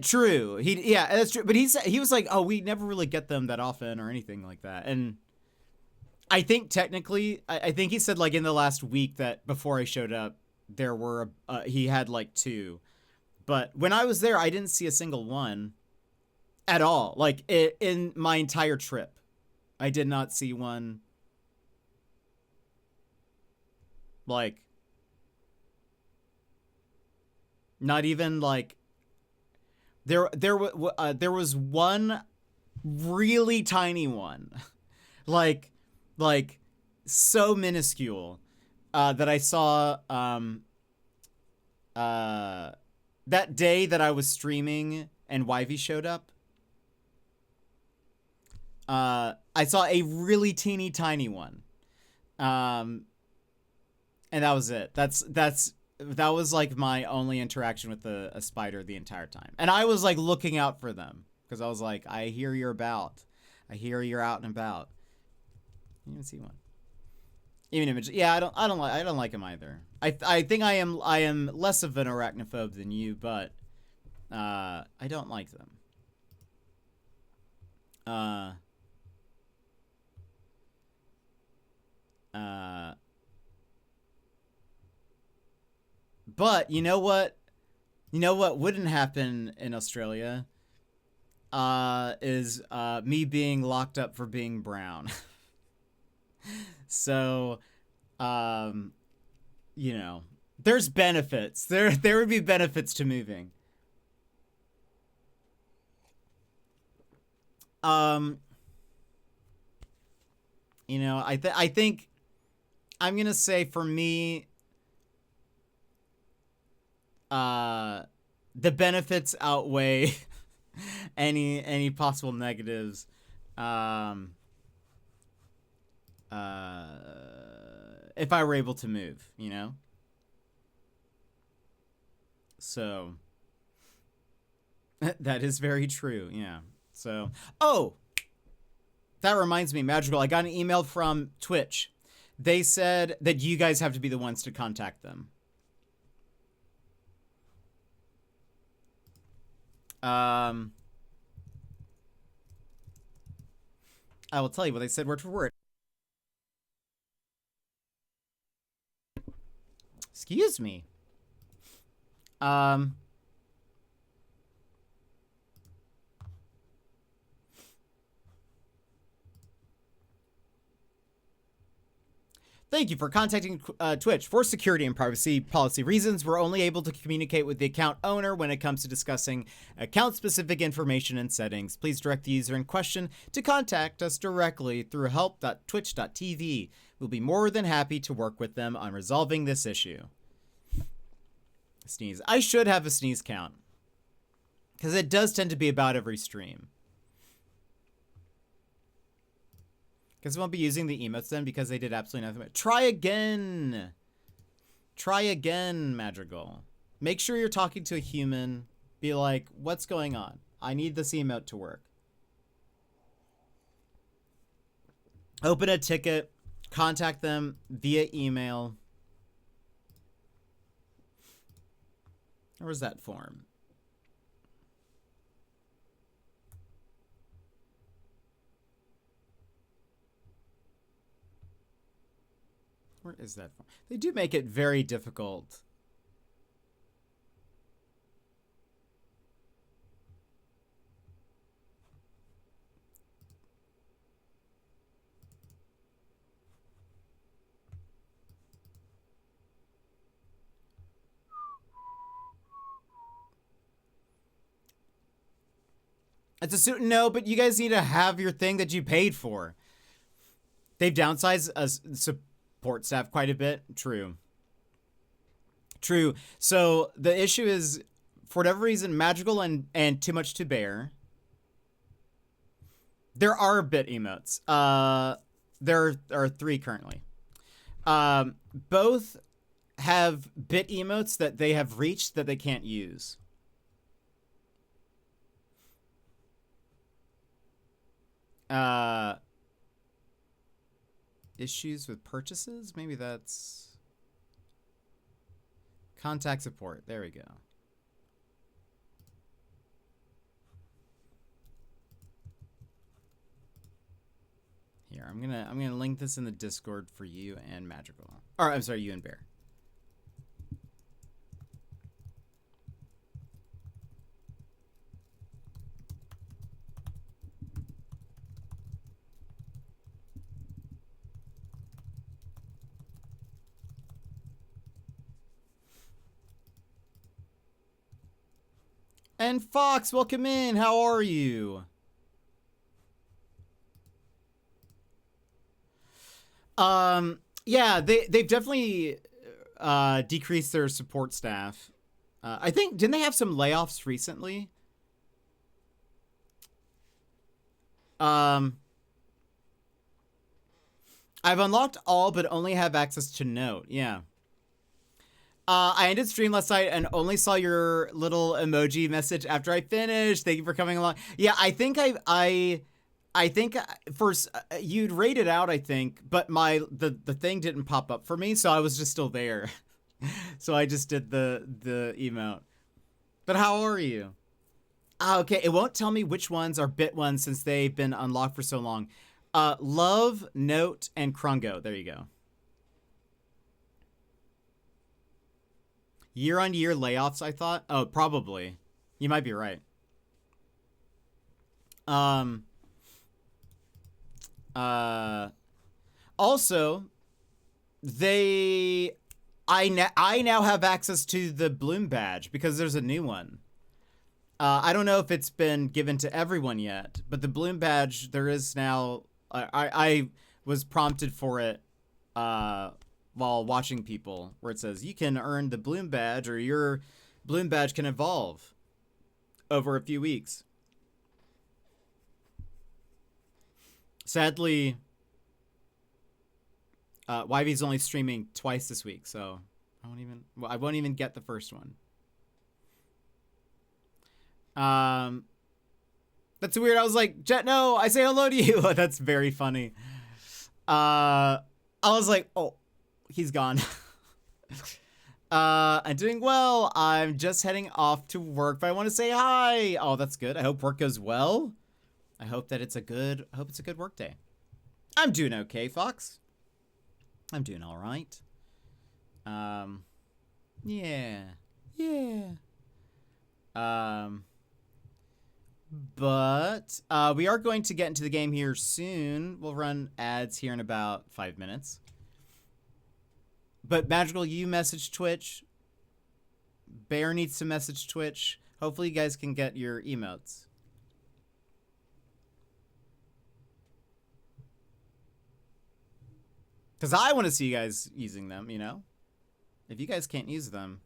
true. Yeah, that's true. But he was like, "Oh, we never really get them that often or anything like that." And I think technically, I think he said like in the last week that before I showed up, there were he had like 2. But when I was there, I didn't see a single one at all. Like in my entire trip, I did not see one. Like not even like there was one really tiny one. like so minuscule that I saw that day that I was streaming and YV showed up. I saw a really teeny tiny one. And that was it. That was like my only interaction with a spider the entire time. And I was like looking out for them because I was like, I hear you're about. I hear you're out and about. You didn't see one. Even image. Yeah, I don't like him either. I think I am less of an arachnophobe than you, but I don't like them. But you know what? You know what wouldn't happen in Australia? Is me being locked up for being brown. So, you know, there's benefits. There would be benefits to moving. You know, I think I'm gonna say for me, the benefits outweigh any possible negatives. If I were able to move, you know? So that is very true, yeah. So, oh, that reminds me, Magical, I got an email from Twitch. They said that you guys have to be the ones to contact them. I will tell you what they said word for word. Excuse me. Thank you for contacting Twitch. For security and privacy policy reasons, we're only able to communicate with the account owner when it comes to discussing account-specific information and settings. Please direct the user in question to contact us directly through help.twitch.tv. We'll be more than happy to work with them on resolving this issue. Sneeze. I should have a sneeze count, because it does tend to be about every stream. Guess we won't be using the emotes then because they did absolutely nothing. Try again. Try again, Madrigal. Make sure you're talking to a human. Be like, what's going on? I need this emote to work. Open a ticket. Contact them via email. Where's that form? Where is that form? They do make it very difficult. It's a suit. No, but you guys need to have your thing that you paid for. They've downsized support staff quite a bit. True. True. So the issue is, for whatever reason, Magical and Too Much to Bear. There are bit emotes. There are 3 currently. Both have bit emotes that they have reached that they can't use. Issues with purchases? Maybe that's contact support. There we go. Here, I'm gonna link this in the Discord for you and Magical. Or I'm sorry, you and Bear. And Fox, welcome in. How are you? Yeah, they've definitely decreased their support staff. I think, didn't they have some layoffs recently? I've unlocked all, but only have access to Note. Yeah. I ended stream last night and only saw your little emoji message after I finished. Thank you for coming along. Yeah, I think I think first you'd rated out, I think, but the thing didn't pop up for me, so I was just still there. So I just did the emote. But how are you? Okay, it won't tell me which ones are bit ones since they've been unlocked for so long. Love, Note, and Krungo. There you go. Year-on-year layoffs, I thought. Oh, probably. You might be right. Also, I now have access to the Bloom badge because there's a new one. I don't know if it's been given to everyone yet, but the Bloom badge, there is now. I was prompted for it while watching people, where it says you can earn the Bloom badge, or your Bloom badge can evolve over a few weeks. Sadly, YV's only streaming twice this week, so I won't even get the first one. That's weird. I was like, Jet, no, I say hello to you. That's very funny. I was like, oh, he's gone. I'm doing well. I'm just heading off to work, but I want to say hi. Oh, that's good. I hope work goes well. I hope that it's a good work day. I'm doing okay, Fox. I'm doing all right. Yeah. But we are going to get into the game here soon. We'll run ads here in about 5 minutes. But Magical, you message Twitch. Bear needs to message Twitch. Hopefully you guys can get your emotes. Because I want to see you guys using them, you know? If you guys can't use them.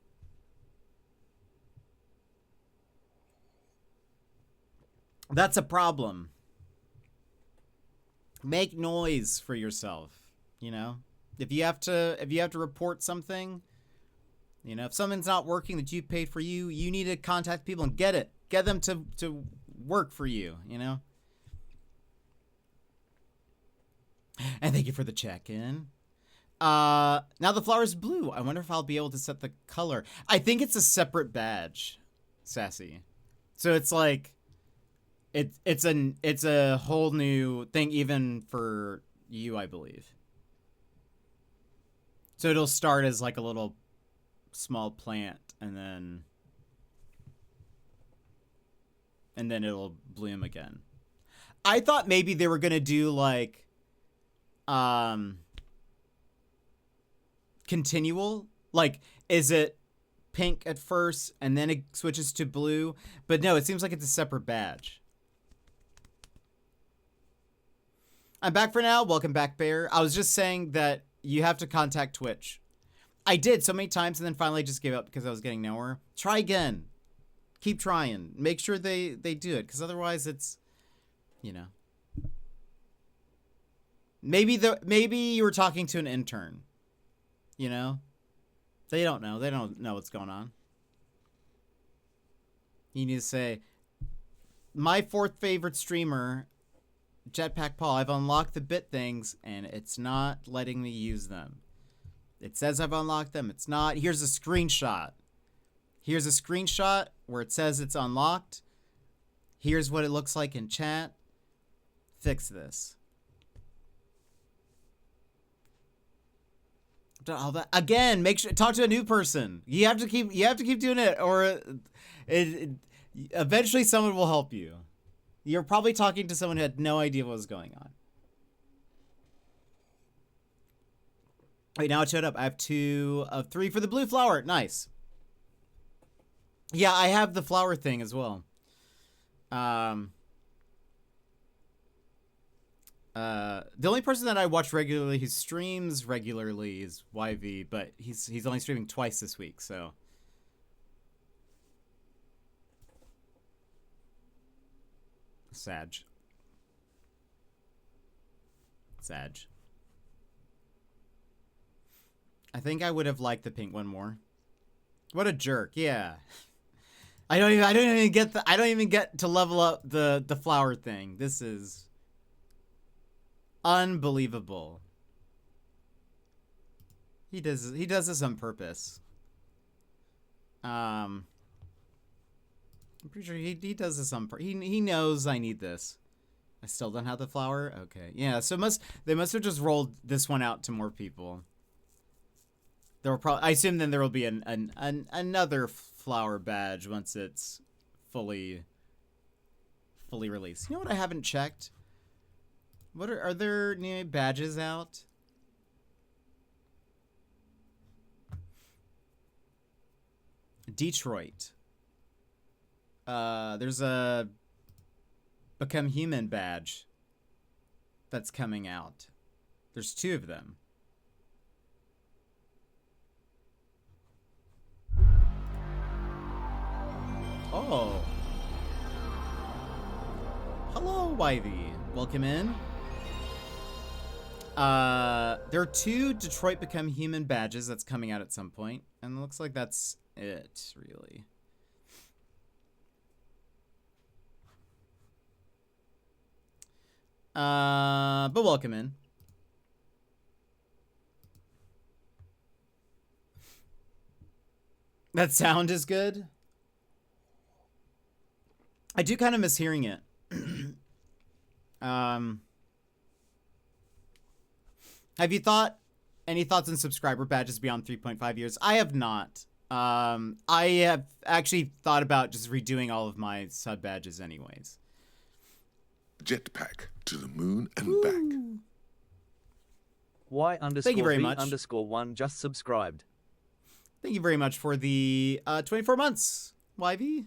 That's a problem. Make noise for yourself, you know? If you have to report something, you know, if something's not working that you paid for, you need to contact people and get it. Get them to work for you, you know? And thank you for the check-in. Now the flower's blue. I wonder if I'll be able to set the color. I think it's a separate badge, Sassy. So it's like it's a whole new thing even for you, I believe. So it'll start as like a little small plant and then it'll bloom again. I thought maybe they were going to do like continual, like is it pink at first and then it switches to blue, but no, it seems like it's a separate badge. I'm back for now. Welcome back, Bear. I was just saying that you have to contact Twitch. I did so many times and then finally just gave up because I was getting nowhere. Try again. Keep trying. Make sure they do it, because otherwise it's, you know. Maybe you were talking to an intern. You know? They don't know. They don't know what's going on. You need to say, my fourth favorite streamer, jetpackpaul, I've unlocked the bit things and it's not letting me use them. It says I've unlocked them. It's not. Here's a screenshot. Here's a screenshot where it says it's unlocked. Here's what it looks like in chat. Fix this. Again, make sure, talk to a new person. You have to keep doing it, or eventually someone will help you. You're probably talking to someone who had no idea what was going on. Wait, now it showed up. I have 2 of 3 for the blue flower. Nice. Yeah, I have the flower thing as well. The only person that I watch regularly who streams regularly is YV, but he's only streaming twice this week, so. Sag. I think I would have liked the pink one more. What a jerk! Yeah, I don't even get to level up the flower thing. This is unbelievable. He does this on purpose. I'm pretty sure he does this on purpose. He knows I need this. I still don't have the flower. Okay, yeah. So they must have just rolled this one out to more people. There will probably, I assume then there will be another flower badge once it's fully released. You know what I haven't checked? What are there new badges out? Detroit. There's a Become Human badge that's coming out. There's 2 of them. Oh. Hello, Wivey. Welcome in. There are 2 Detroit Become Human badges that's coming out at some point, and it looks like that's it, really. But welcome in. That sound is good. I do kind of miss hearing it. Have you any thoughts on subscriber badges beyond 3.5 years? I have not. I have actually thought about just redoing all of my sub badges anyways. Jetpack to the moon and back. Y Thank you very V much. _1 just subscribed. Thank you very much for the 24 months, YV.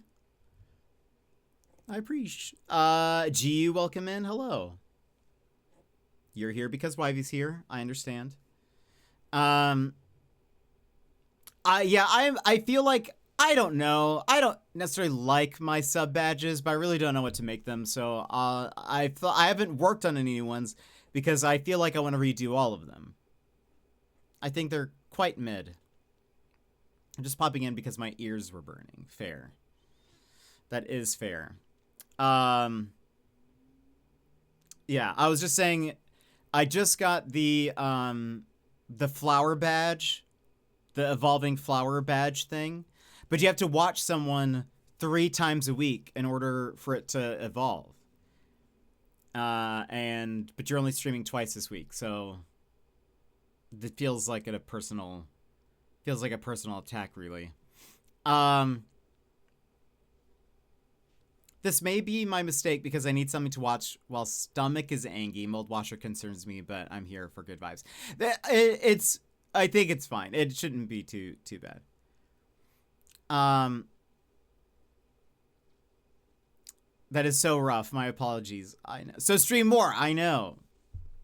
I appreciate. G, welcome in. Hello. You're here because YV's here. I understand. I feel like I don't know. I don't necessarily like my sub badges, but I really don't know what to make them. So I haven't worked on any new ones because I feel like I want to redo all of them. I think they're quite mid. I'm just popping in because my ears were burning. Fair. That is fair. Yeah, I was just saying, I just got the flower badge, the evolving flower badge thing, but you have to watch someone 3 times a week in order for it to evolve. But you're only streaming twice this week, so it feels like a personal attack, really. This may be my mistake because I need something to watch while stomach is angy. Moldwasher concerns me, but I'm here for good vibes. I think it's fine. It shouldn't be too bad. That is so rough. My apologies. I know. So stream more. I know.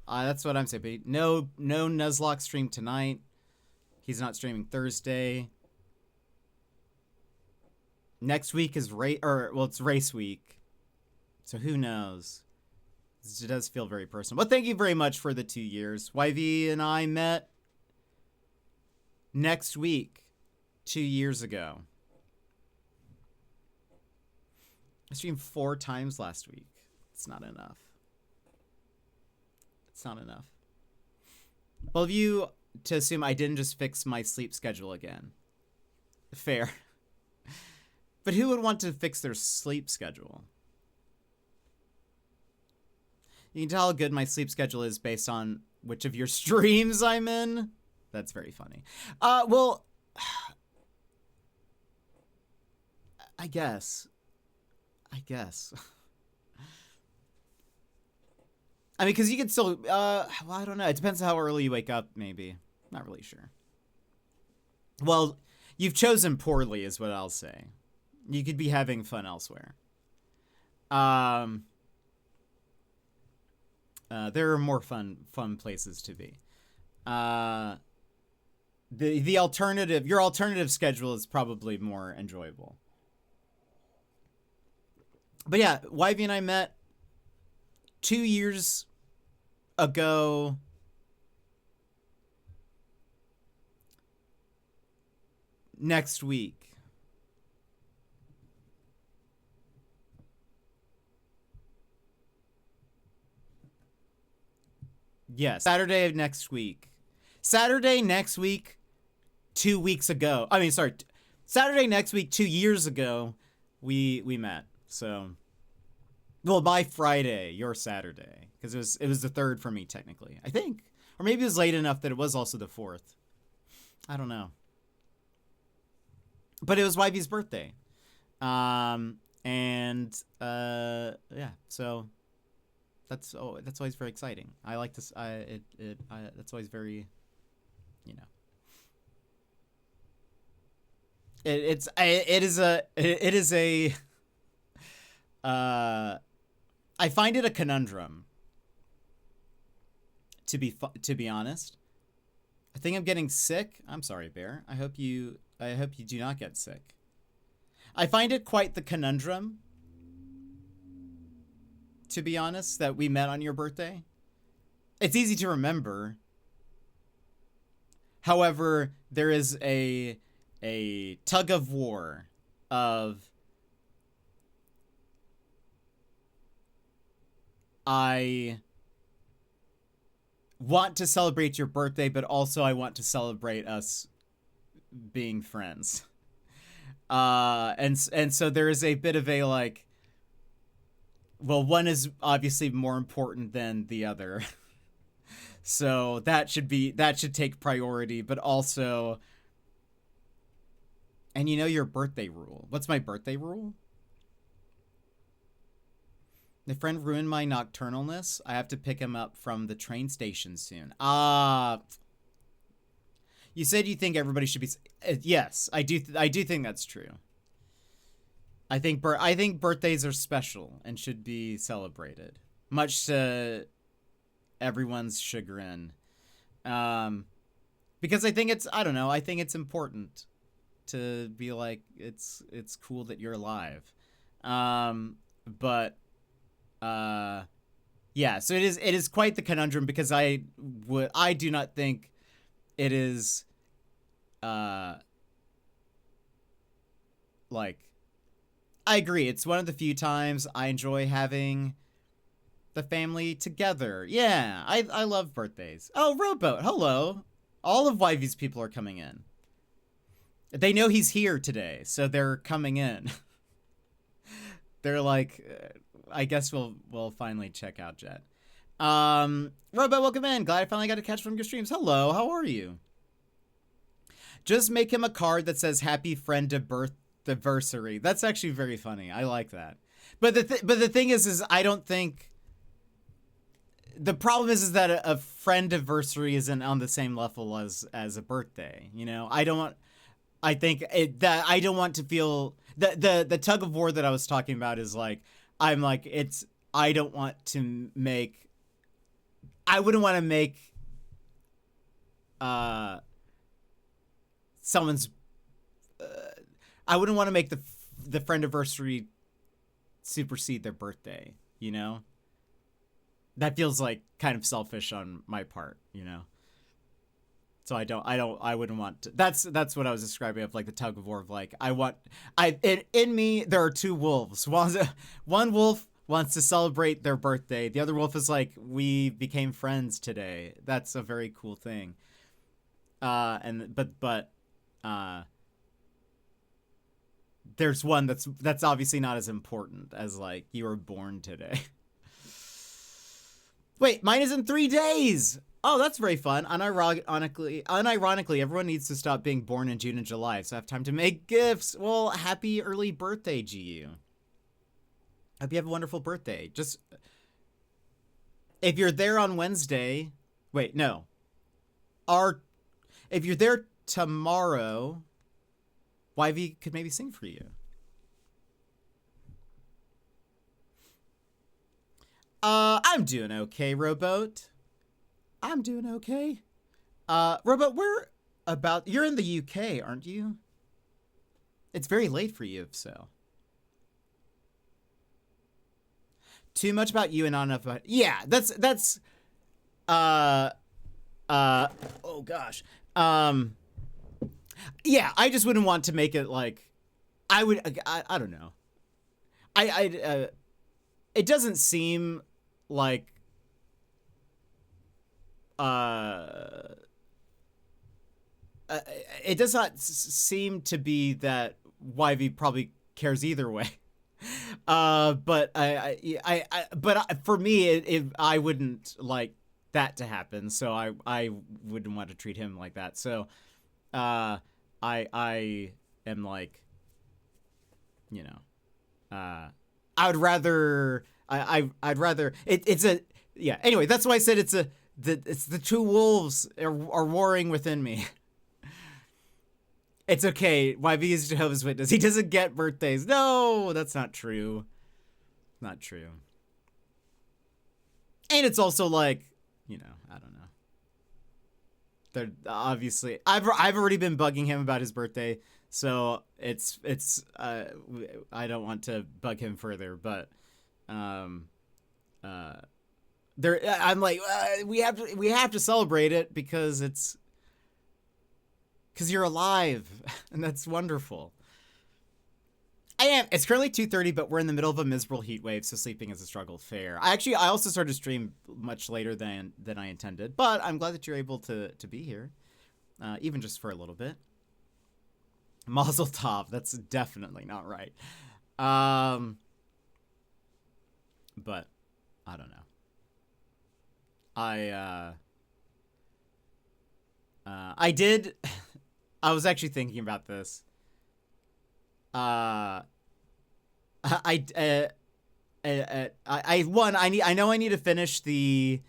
That's what I'm saying. But no Nuzlocke stream tonight. He's not streaming Thursday. Next week is it's race week. So who knows? It does feel very personal. But thank you very much for the 2 years. YV and I met next week 2 years ago. I streamed 4 times last week. It's not enough. It's not enough. Well, of you to assume I didn't just fix my sleep schedule again. Fair. But who would want to fix their sleep schedule? You can tell how good my sleep schedule is based on which of your streams I'm in. That's very funny. Well, I guess. I mean, because you could still, well, I don't know. It depends on how early you wake up, maybe. Not really sure. Well, you've chosen poorly is what I'll say. You could be having fun elsewhere. There are more fun places to be. The alternative, your alternative schedule is probably more enjoyable. But yeah, YV and I met 2 years ago. Next week. Yes, Saturday of next week. Saturday next week, 2 weeks ago. I mean, sorry. Saturday next week, 2 years ago, we met. So, well, by Friday, your Saturday, because it was the 3rd for me technically, I think, or maybe it was late enough that it was also the 4th. I don't know. But it was YV's birthday, yeah. So that's always very exciting. I like this. That's always very, you know. It is a. I find it a conundrum. To be honest, I think I'm getting sick. I'm sorry, Bear. I hope you do not get sick. I find it quite the conundrum, to be honest, that we met on your birthday. It's easy to remember. However, there is a tug of war of I want to celebrate your birthday, but also I want to celebrate us being friends. And so there is a bit of a like, well, one is obviously more important than the other. So that should take priority, but also, and you know your birthday rule. What's my birthday rule? The friend ruined my nocturnalness. I have to pick him up from the train station soon. You said you think everybody should be. Yes, I do. I do think that's true. I think birthdays are special and should be celebrated, much to everyone's chagrin. Because I think it's, I don't know, I think it's important to be like, it's cool that you're alive. But yeah, so it is quite the conundrum, because I do not think it is like, I agree, it's one of the few times I enjoy having the family together. Yeah, I love birthdays. Oh, Rowboat, hello. All of Yvy's people are coming in. They know he's here today, so they're coming in. They're like, I guess we'll finally check out Jet. Rowboat, welcome in. Glad I finally got to catch from your streams. Hello, how are you? Just make him a card that says "Happy Friend to Birthday." That's actually very funny. I like that. But the thing is I don't think. The problem is that a friend anniversary isn't on the same level as a birthday. You know, I don't want to feel the tug of war that I was talking about is like, I wouldn't want to make someone's I wouldn't want to make the friend anniversary supersede their birthday, you know? That feels like kind of selfish on my part, you know? So I wouldn't want to. That's what I was describing of like the tug of war of like, in me, there are two wolves. One wolf wants to celebrate their birthday. The other wolf is like, we became friends today. That's a very cool thing. But there's one that's obviously not as important as like, you were born today. Wait, mine is in 3 days. Oh, that's very fun. Unironically, everyone needs to stop being born in June and July, so I have time to make gifts. Well, happy early birthday, GU. Hope you have a wonderful birthday. Just, if you're there on Wednesday, wait, no. If you're there tomorrow, YV could maybe sing for you. I'm doing okay, Rowboat. I'm doing okay. Rowboat, you're in the UK, aren't you? It's very late for you, if so. Too much about you and not enough about... Yeah, that's... oh gosh. Yeah, I just wouldn't want to make it like... I don't know. It doesn't seem like... it does not seem to be that YV probably cares either way. But for me, I wouldn't like that to happen. So I wouldn't want to treat him like that. So, I am like, you know, I would rather, I'd rather, yeah. Anyway, that's why I said it's the two wolves are warring within me. It's okay. YV is Jehovah's Witness. He doesn't get birthdays. No, that's not true. Not true. And it's also like, you know, I don't know. They're obviously, I've already been bugging him about his birthday, so it's I don't want to bug him further, but there, I'm like, we have to celebrate it because you're alive, and that's wonderful. I am. It's currently 2:30, but we're in the middle of a miserable heat wave, so sleeping is a struggle. Fair. I also started to stream much later than I intended, but I'm glad that you're able to be here, even just for a little bit. Mazel tov. That's definitely not right. But I don't know. I did. I was actually thinking about this. I know I need to finish the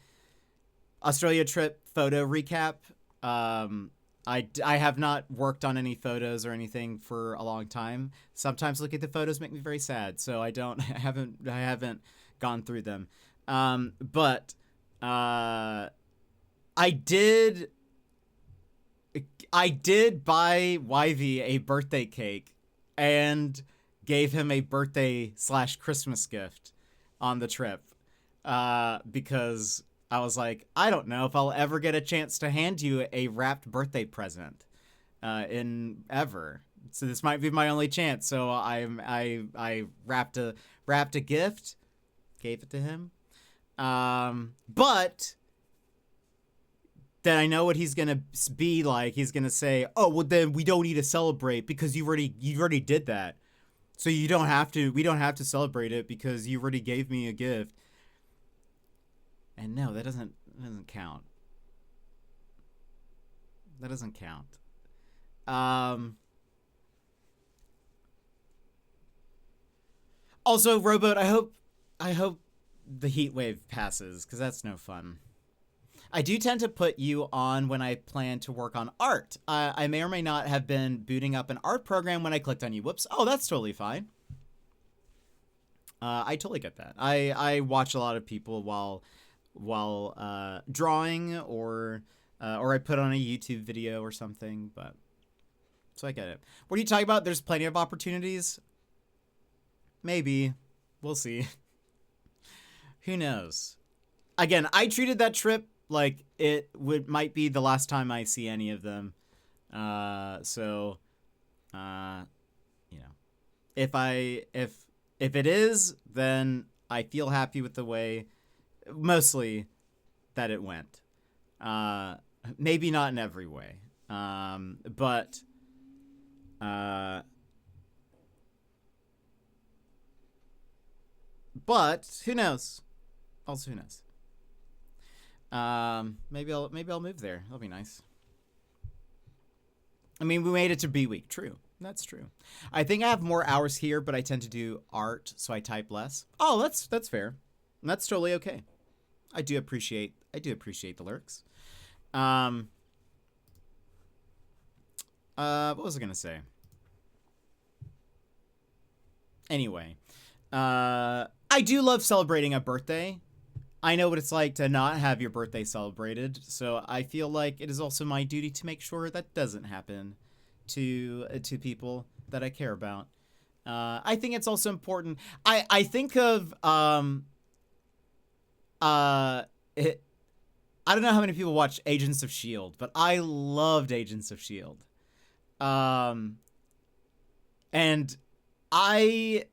Australia trip photo recap. I have not worked on any photos or anything for a long time. Sometimes looking at the photos make me very sad, so I haven't gone through them. But I did buy Yvy a birthday cake and gave him a birthday / Christmas gift on the trip because I was like, I don't know if I'll ever get a chance to hand you a wrapped birthday present in ever. So this might be my only chance. So I wrapped a gift, gave it to him. But then I know what he's gonna be like. He's gonna say, "Oh, well, then we don't need to celebrate because you already did that. So we don't have to celebrate it because you already gave me a gift." And no, that doesn't count. That doesn't count. Also, Rowboat, I hope the heat wave passes, because that's no fun. I do tend to put you on when I plan to work on art. I may or may not have been booting up an art program when I clicked on you. Whoops. Oh, that's totally fine. I totally get that. I watch a lot of people while drawing or I put on a YouTube video or something, but so I get it. What are you talking about? There's plenty of opportunities. Maybe. We'll see. Who knows? Again, I treated that trip like it might be the last time I see any of them. So you know, if it is, then I feel happy with the way mostly that it went. Maybe not in every way. But who knows? Also, who knows? Maybe I'll move there. That'll be nice. I mean, we made it to B week. True. That's true. I think I have more hours here, but I tend to do art, so I type less. Oh, that's fair. That's totally okay. I do appreciate the lurks. What was I gonna say? Anyway, I do love celebrating a birthday. I know what it's like to not have your birthday celebrated, so I feel like it is also my duty to make sure that doesn't happen to people that I care about. I think it's also important. I think of I don't know how many people watch Agents of S.H.I.E.L.D., but I loved Agents of S.H.I.E.L.D. And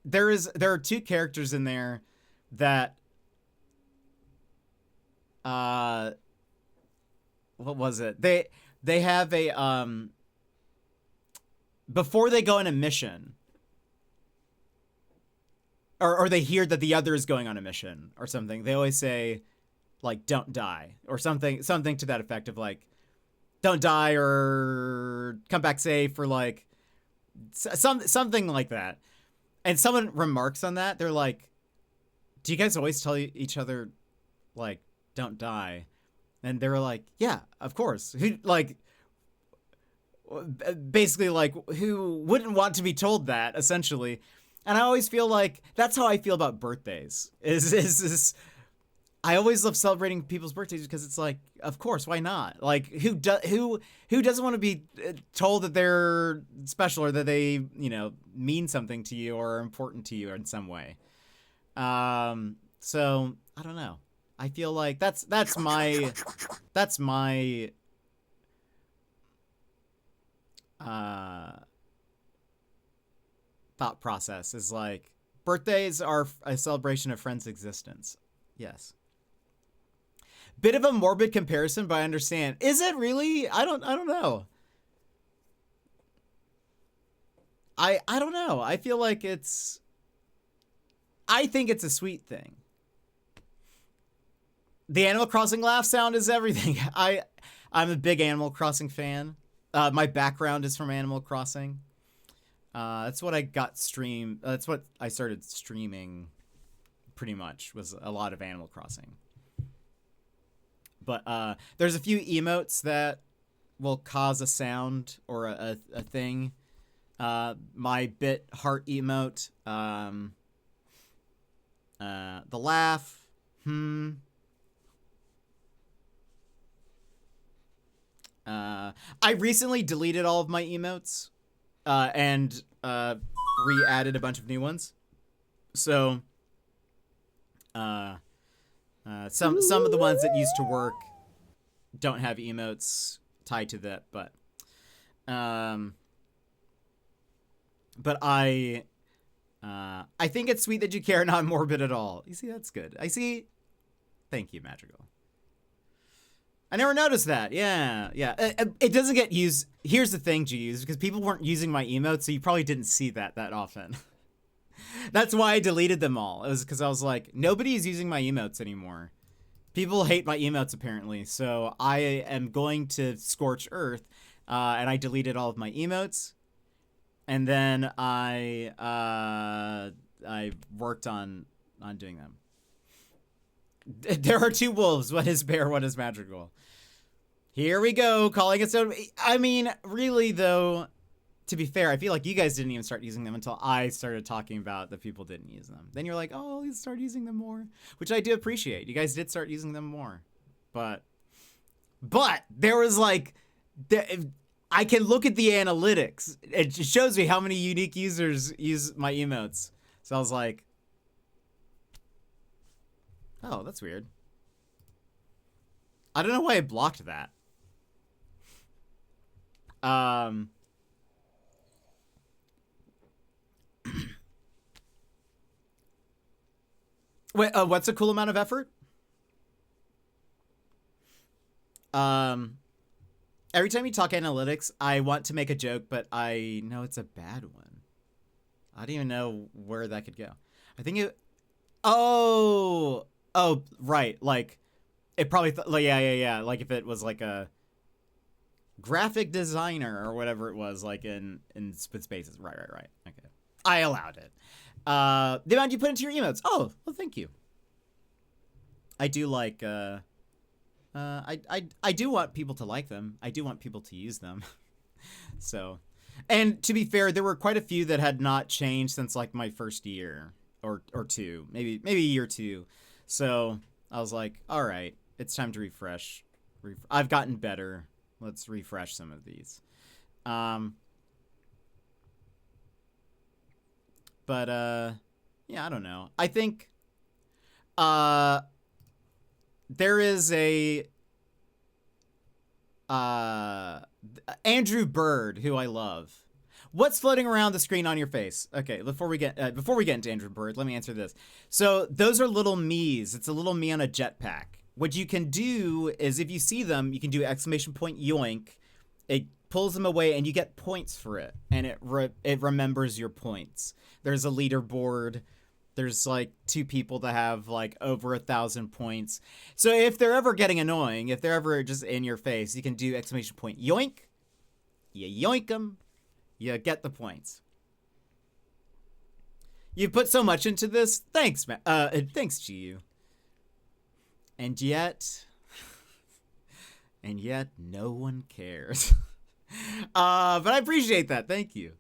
there are two characters in there that what was it? They have a before they go on a mission, or they hear that the other is going on a mission or something, they always say, like, don't die, or something to that effect of, like, don't die or come back safe, or like something like that. And someone remarks on that. They're like, do you guys always tell each other, like, don't die? And they were like, yeah, of course. Who, like, basically, like, who wouldn't want to be told that, essentially? And I always feel like that's how I feel about birthdays. Is I always love celebrating people's birthdays because it's like, of course, why not? Like, who doesn't want to be told that they're special, or that they, you know, mean something to you or are important to you in some way? So I don't know. I feel like that's my thought process, is like, birthdays are a celebration of friends' existence. Yes. Bit of a morbid comparison, but I understand. Is it really? I don't know. I don't know. I feel like I think it's a sweet thing. The Animal Crossing laugh sound is everything. I'm a big Animal Crossing fan. My background is from Animal Crossing. That's what I got that's what I started streaming pretty much, was a lot of Animal Crossing. But there's a few emotes that will cause a sound or a thing. My bit heart emote, the laugh, I recently deleted all of my emotes and re-added a bunch of new ones. So some of the ones that used to work don't have emotes tied to that, but I think it's sweet that you care, not morbid at all. You see, that's good. I see. Thank you, Magical. I never noticed that. Yeah. It doesn't get used. Here's the thing, G's, because people weren't using my emotes, so you probably didn't see that often. That's why I deleted them all. It was because I was like, nobody's using my emotes anymore. People hate my emotes, apparently, so I am going to scorch earth, and I deleted all of my emotes, and then I worked on doing them. There are two wolves. One is bear, one is magical. Here we go, calling it so. I mean, really, though, to be fair, I feel like you guys didn't even start using them until I started talking about the people didn't use them. Then you're like, oh, let's start using them more, which I do appreciate. You guys did start using them more. But there was like, I can look at the analytics. It shows me how many unique users use my emotes. So I was like, oh, that's weird. I don't know why I blocked that. Wait, what's a cool amount of effort? Every time you talk analytics, I want to make a joke, but I know it's a bad one. I don't even know where that could go. I think it... Oh, right. Like, it probably... yeah. Like, if it was like a graphic designer or whatever it was, like in Split Spaces. Right. Okay. I allowed it. The amount you put into your emotes. Oh, well, thank you. I do like... I do want people to like them. I do want people to use them. So... And to be fair, there were quite a few that had not changed since like my first year or two, maybe a year or two. So I was like, all right, it's time to refresh. I've gotten better. Let's refresh some of these. But yeah, I don't know. I think there is a Andrew Bird, who I love. What's floating around the screen on your face? Okay, before we get into Andrew Bird, let me answer this. So those are little me's. It's a little me on a jetpack. What you can do is, if you see them, you can do exclamation point yoink. It pulls them away, and you get points for it, and it remembers your points. There's a leaderboard. There's like 2 people that have like over 1,000 points. So if they're ever getting annoying, if they're ever just in your face, you can do exclamation point yoink. You yoink them. You get the points. You put so much into this. Thanks, man. Thanks to you. And yet no one cares. But I appreciate that. Thank you.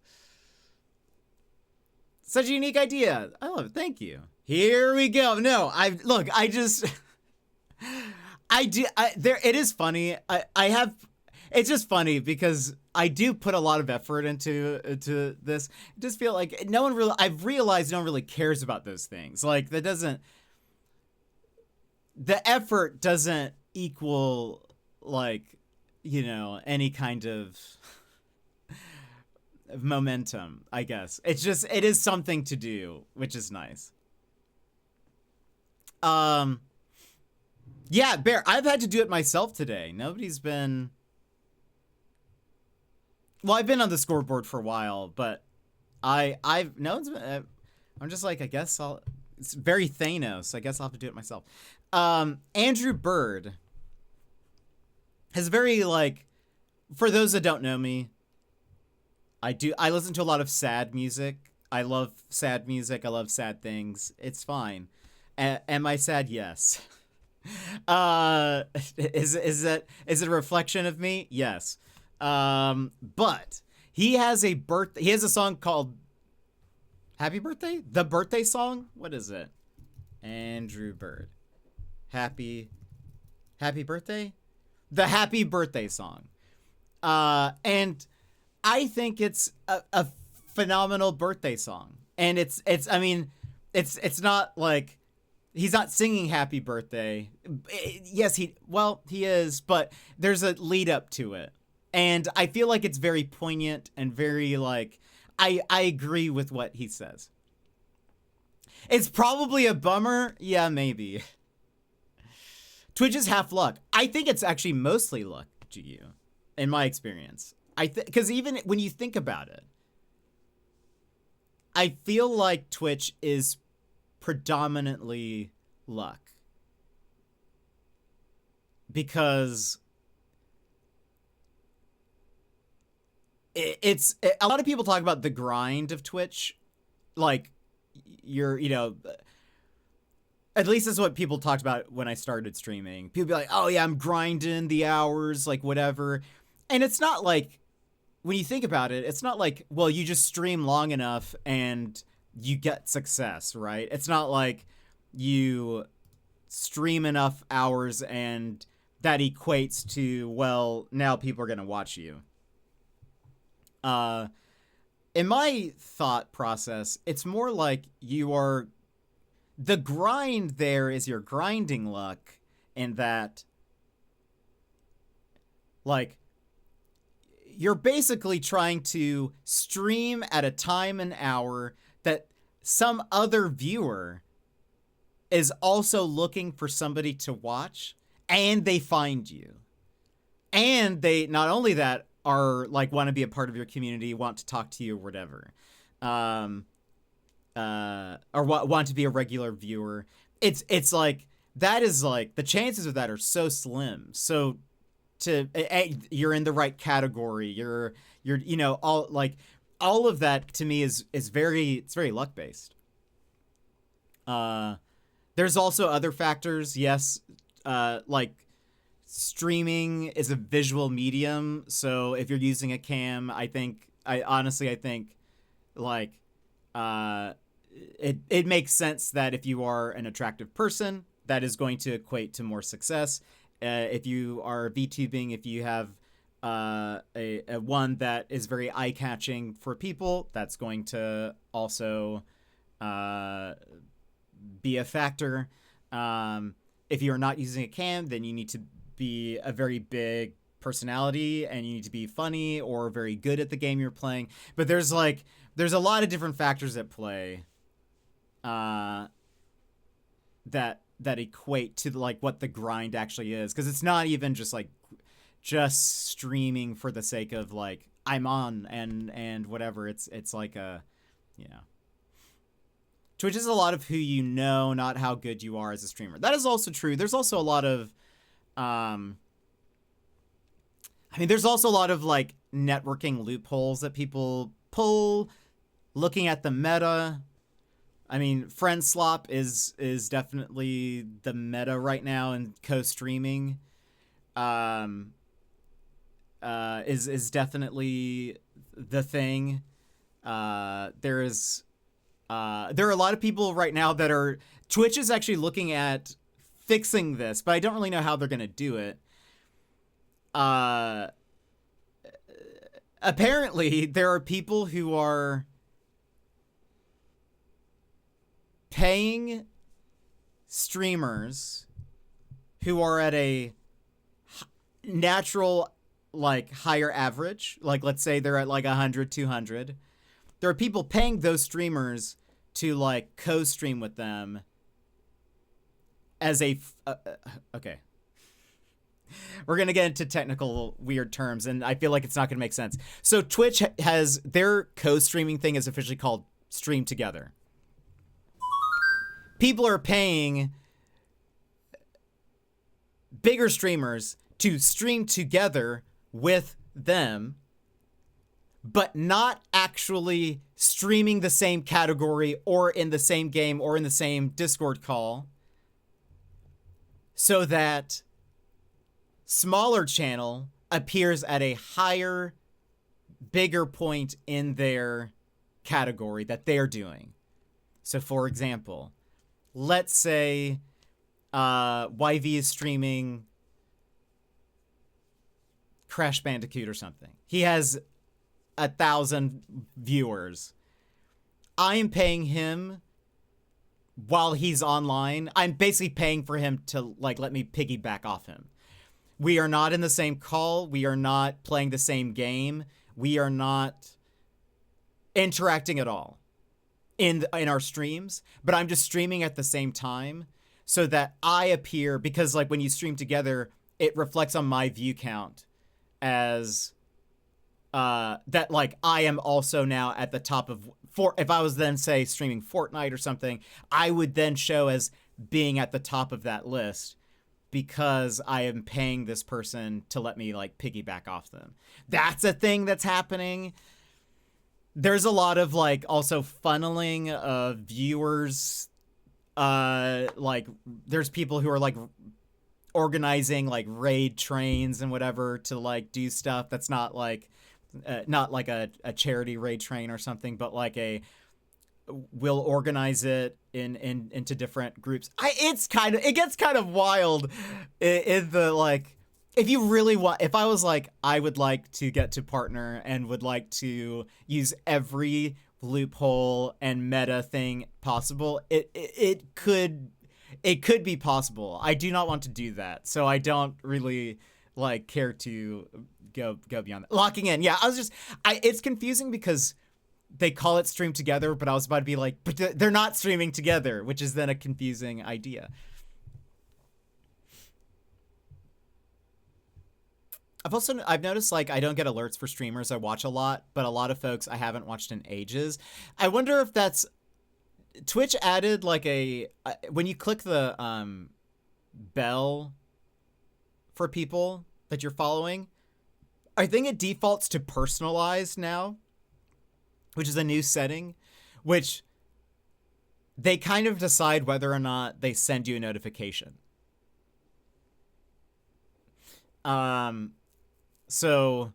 Such a unique idea. I love it. Thank you. Here we go. No, it is funny. It's just funny because I do put a lot of effort into this. I just feel like I've realized no one really cares about those things. Like the effort doesn't equal like, any kind of momentum, I guess. It is something to do, which is nice. Yeah, Bear, I've had to do it myself today. Nobody's been... Well, I've been on the scoreboard for a while, but I'm just like, I guess it's very Thanos. I guess I'll have to do it myself. Andrew Bird has very, like, for those that don't know me, I listen to a lot of sad music. I love sad music. I love sad things. It's fine. Am I sad? Yes. Is it a reflection of me? Yes. But he has a song called Happy Birthday? The birthday song? What is it? Andrew Bird. Happy Birthday? The Happy Birthday song. And I think it's a phenomenal birthday song. And it's not like he's not singing Happy Birthday. Yes, he is, but there's a lead up to it. And I feel like it's very poignant and very like, I agree with what he says. It's probably a bummer. Yeah, maybe. Twitch is half luck. I think it's actually mostly luck, GU, in my experience. Because even when you think about it, I feel like Twitch is predominantly luck. Because it's a lot of people talk about the grind of Twitch. Like, at least that's what people talked about when I started streaming. People be like, oh yeah, I'm grinding the hours, like whatever. And it's not like, when you think about it, it's not like, well, you just stream long enough and you get success, right? It's not like you stream enough hours and that equates to, well, now people are going to watch you. In my thought process, it's more like the grind there is your grinding luck, in that, like, you're basically trying to stream at a time and hour that some other viewer is also looking for somebody to watch, and they find you. And they, not only that, are like, want to be a part of your community, want to talk to you or whatever. Or want to be a regular viewer. It's like, that is like, the chances of that are so slim. So you're in the right category. You're all of that to me is very luck based. There's also other factors. Yes. Like, streaming is a visual medium. So if you're using a cam, I honestly think like, it makes sense that if you are an attractive person, that is going to equate to more success. If you are VTubing, if you have a one that is very eye-catching for people, that's going to also be a factor. If you're not using a cam, then you need to be a very big personality and you need to be funny or very good at the game you're playing. But there's a lot of different factors at play that equate to like what the grind actually is, because it's not even just streaming for the sake of like, I'm on and whatever. It's like a, Twitch is a lot of who you know, not how good you are as a streamer. That is also true. There's also a lot of there's also a lot of like networking loopholes that people pull looking at the meta. I mean, friend slop is definitely the meta right now, and co-streaming is definitely the thing. There are a lot of people right now that are, Twitch is actually looking at fixing this, but I don't really know how they're going to do it. Apparently there are people who are paying streamers who are at a natural, like, higher average. Like, let's say they're at like 100, 200. There are people paying those streamers to like co-stream with them as a okay. We're going to get into technical weird terms, and I feel like it's not going to make sense. So Twitch has their co-streaming thing is officially called Stream Together. People are paying bigger streamers to stream together with them, but not actually streaming the same category or in the same game or in the same Discord call, so that smaller channel appears at a higher, bigger point in their category that they're doing. So for example, let's say YV is streaming Crash Bandicoot or something. He has 1,000 viewers. I am paying him while he's online. I'm basically paying for him to like let me piggyback off him. We are not in the same call. We are not playing the same game. We are not interacting at all in our streams, but I'm just streaming at the same time so that I appear, because like when you stream together, it reflects on my view count as that like I am also now at the top of if I was then say streaming Fortnite or something, I would then show as being at the top of that list because I am paying this person to let me like piggyback off them. That's a thing that's happening. There's a lot of like also funneling of viewers. Like there's people who are like organizing like raid trains and whatever to like do stuff that's not like a charity raid train or something, but like we'll organize it into different groups. It gets kind of wild in the like, if you really want, if I was like, I would like to get to partner and would like to use every loophole and meta thing possible, it could be possible. I do not want to do that, so I don't really like care to go beyond that. Locking in, yeah. It's confusing because they call it stream together, but I was about to be like, but they're not streaming together, which is then a confusing idea. I've noticed like I don't get alerts for streamers I watch a lot, but a lot of folks I haven't watched in ages. I wonder if that's Twitch added like when you click the bell for people that you're following, I think it defaults to personalized now, which is a new setting, which they kind of decide whether or not they send you a notification. So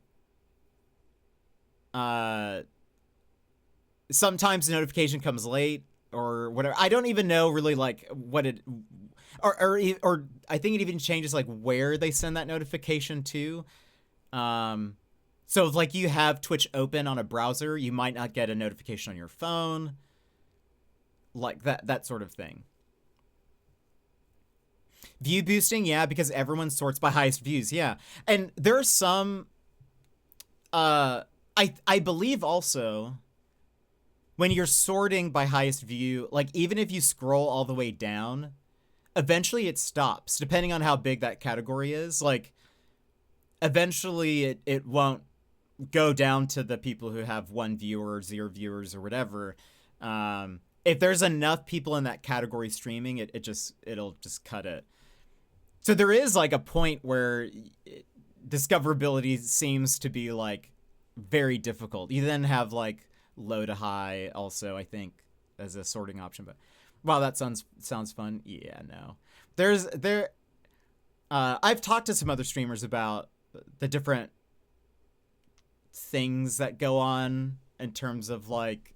sometimes the notification comes late or whatever. I don't even know really like what it or I think it even changes like where they send that notification to. So if like you have Twitch open on a browser, you might not get a notification on your phone. Like that sort of thing. View boosting, yeah, because everyone sorts by highest views, yeah. And there are some I believe also when you're sorting by highest view, like even if you scroll all the way down, eventually it stops, depending on how big that category is. Like eventually it won't go down to the people who have 1 viewer or 0 viewers or whatever. If there's enough people in that category streaming, it'll just cut it. So there is like a point where discoverability seems to be like very difficult. You then have like low to high also, I think, as a sorting option. But wow, that sounds fun. Yeah, no. I've talked to some other streamers about the different things that go on in terms of like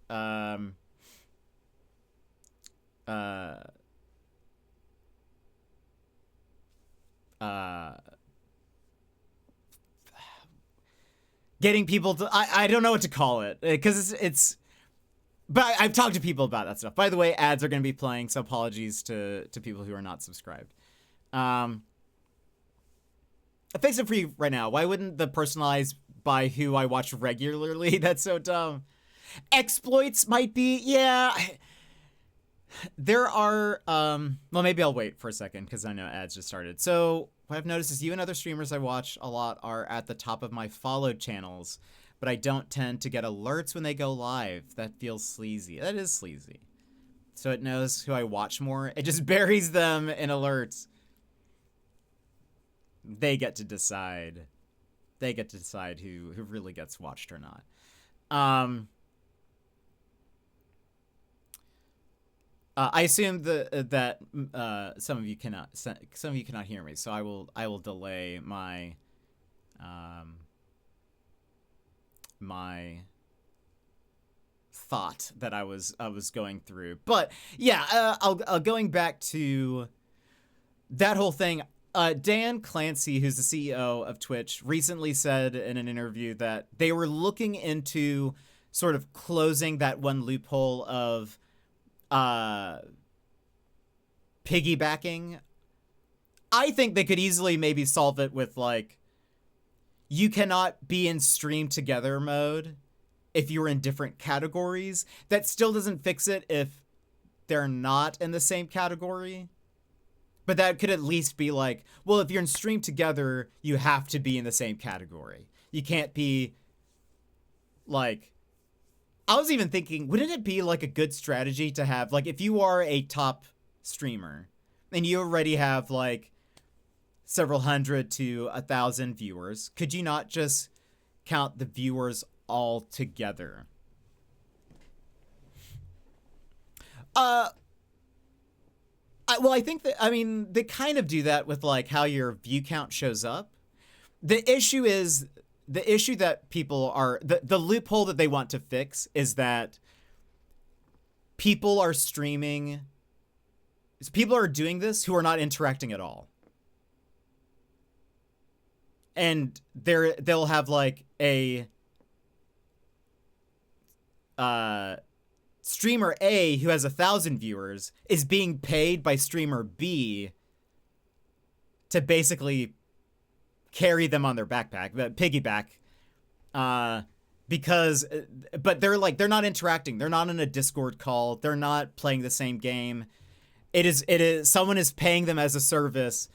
getting people to I don't know what to call it because it's but I've talked to people about that stuff. By the way, ads are going to be playing, so apologies to people who are not subscribed. I fix it for you right now. Why wouldn't the personalize by who I watch regularly? That's so dumb. Exploits might be, yeah. There are, well, maybe I'll wait for a second because I know ads just started. So what I've noticed is you and other streamers I watch a lot are at the top of my followed channels, but I don't tend to get alerts when they go live. That feels sleazy. That is sleazy. So it knows who I watch more. It just buries them in alerts. They get to decide. They get to decide who really gets watched or not. I assume that some of you cannot hear me, so I will delay my my thought that I was going through. But yeah, I'll going back to that whole thing. Dan Clancy, who's the CEO of Twitch, recently said in an interview that they were looking into sort of closing that one loophole of piggybacking. I think they could easily maybe solve it with, like, you cannot be in stream together mode if you're in different categories. That still doesn't fix it if they're not in the same category. But that could at least be like, well, if you're in stream together, you have to be in the same category. You can't be, like, I was even thinking, wouldn't it be like a good strategy to have, like, if you are a top streamer and you already have like several hundred to 1,000 viewers, could you not just count the viewers all together? Well, I think that, I mean, they kind of do that with, like, how your view count shows up. The issue that people are, the loophole that they want to fix is that people are doing this who are not interacting at all. And they'll have, like, a streamer A who has 1,000 viewers is being paid by streamer B to basically carry them on their backpack, piggyback, because, but they're not interacting. They're not in a Discord call. They're not playing the same game. It is someone is paying them as a service.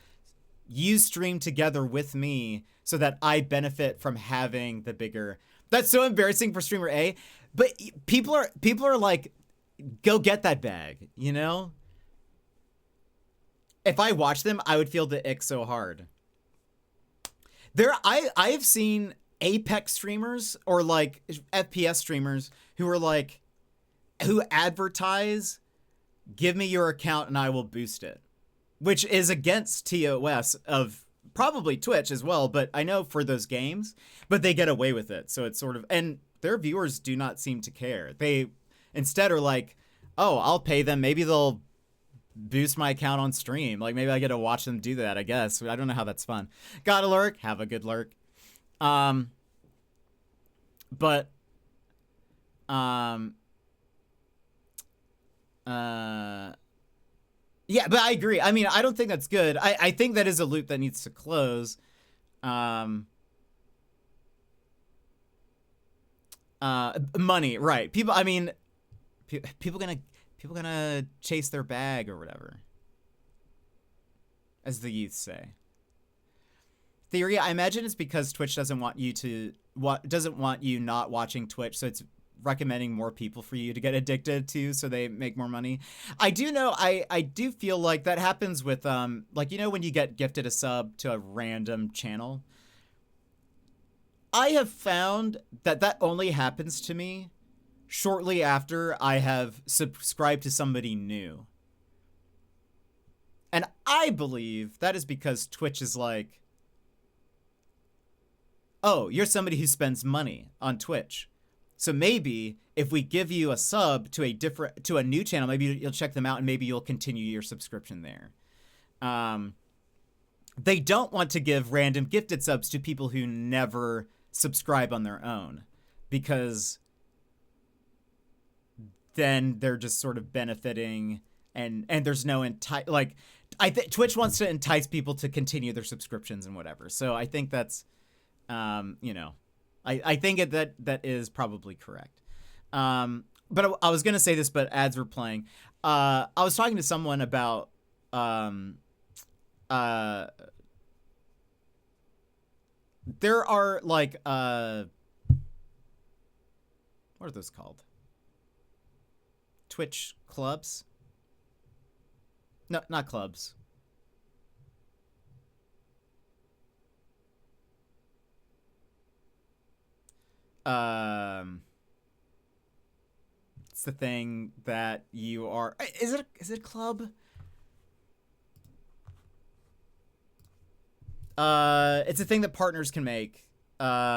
You stream together with me so that I benefit from having the bigger. That's so embarrassing for streamer A. But people are like, go get that bag, you know? If I watch them, I would feel the ick so hard. I've seen Apex streamers or, like, FPS streamers who are like, who advertise, give me your account and I will boost it, which is against TOS of probably Twitch as well, but I know for those games, but they get away with it. So it's sort of, and their viewers do not seem to care. They instead are like, oh, I'll pay them. Maybe they'll boost my account on stream. Like, maybe I get to watch them do that, I guess. I don't know how that's fun. Gotta lurk. Have a good lurk. Yeah, but I agree. I mean, I don't think that's good. I think that is a loop that needs to close. Money, right? People, I mean, people gonna chase their bag or whatever, as the youth say. Theory, I imagine it's because Twitch doesn't want you not watching Twitch, so it's recommending more people for you to get addicted to, so they make more money. I do know, I do feel like that happens with, like, you know, when you get gifted a sub to a random channel. I have found that only happens to me shortly after I have subscribed to somebody new. And I believe that is because Twitch is like, oh, you're somebody who spends money on Twitch. So maybe if we give you a sub to a new channel, maybe you'll check them out and maybe you'll continue your subscription there. They don't want to give random gifted subs to people who never subscribe on their own, because then they're just sort of benefiting, and there's no like, Twitch wants to entice people to continue their subscriptions and whatever. So I think that's, you know, I think that is probably correct. But I was gonna say this, but ads were playing. I was talking to someone about there are, like, what are those called? Twitch clubs? No, not clubs. It's the thing that you are. Is it a club? It's a thing that partners can make. That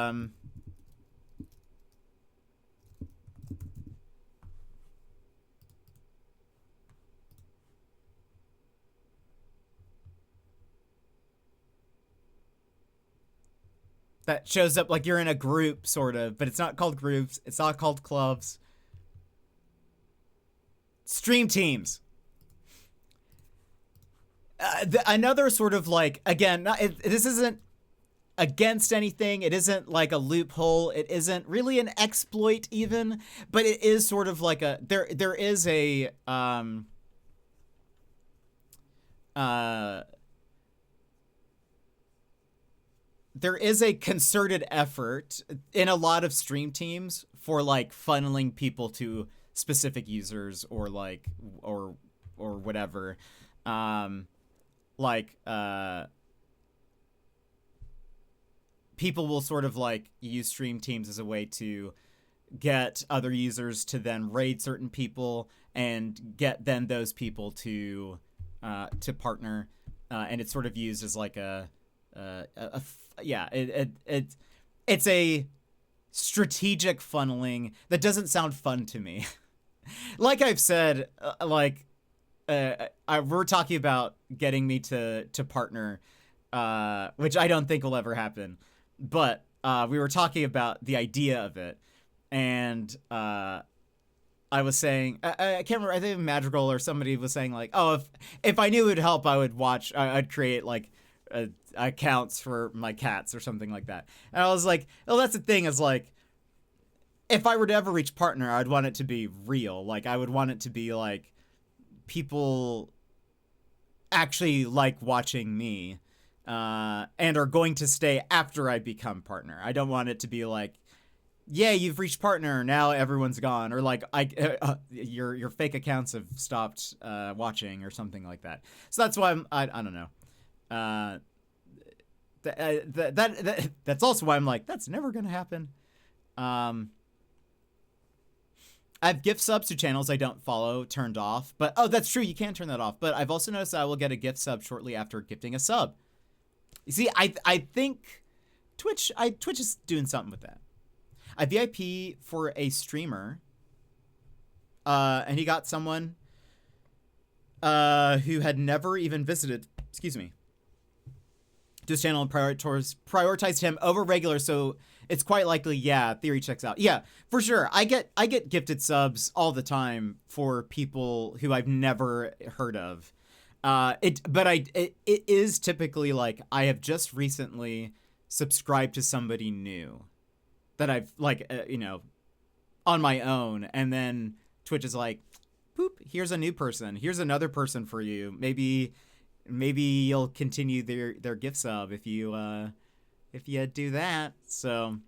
shows up like you're in a group, sort of, but it's not called groups. It's not called clubs. Stream teams. Another sort of like, again, this isn't against anything. It isn't like a loophole. It isn't really an exploit even, but it is sort of like a, there is a, there is a concerted effort in a lot of stream teams for like funneling people to specific users or like or whatever. People will sort of like use stream teams as a way to get other users to then raid certain people and get then those people to partner, and it's sort of used as like it's a strategic funneling that doesn't sound fun to me. Like I've said, we're talking about getting me to partner, which I don't think will ever happen. But we were talking about the idea of it, and I was saying, I can't remember, I think Madrigal or somebody was saying like, oh, if I knew it would help, I'd create like accounts for my cats or something like that. And I was like, oh, that's the thing, is like, if I were to ever reach partner, I'd want it to be real. Like, I would want it to be like people actually like watching me, and are going to stay after I become partner. I don't want it to be like, yeah, you've reached partner, now everyone's gone, or like your fake accounts have stopped watching or something like that. So that's why I don't know. That's also why I'm like, that's never gonna happen. I have gift subs to channels I don't follow turned off, but oh, that's true, you can turn that off. But I've also noticed that I will get a gift sub shortly after gifting a sub. You see, I think Twitch is doing something with that. I VIP for a streamer, and he got someone who had never even visited, excuse me, to his channel and prioritized him over regular, so it's quite likely, yeah, theory checks out. Yeah, for sure. I get gifted subs all the time for people who I've never heard of. It is typically like, I have just recently subscribed to somebody new that I've like, on my own, and then Twitch is like, boop, here's a new person. Here's another person for you. Maybe you'll continue their gift sub if you do that. So,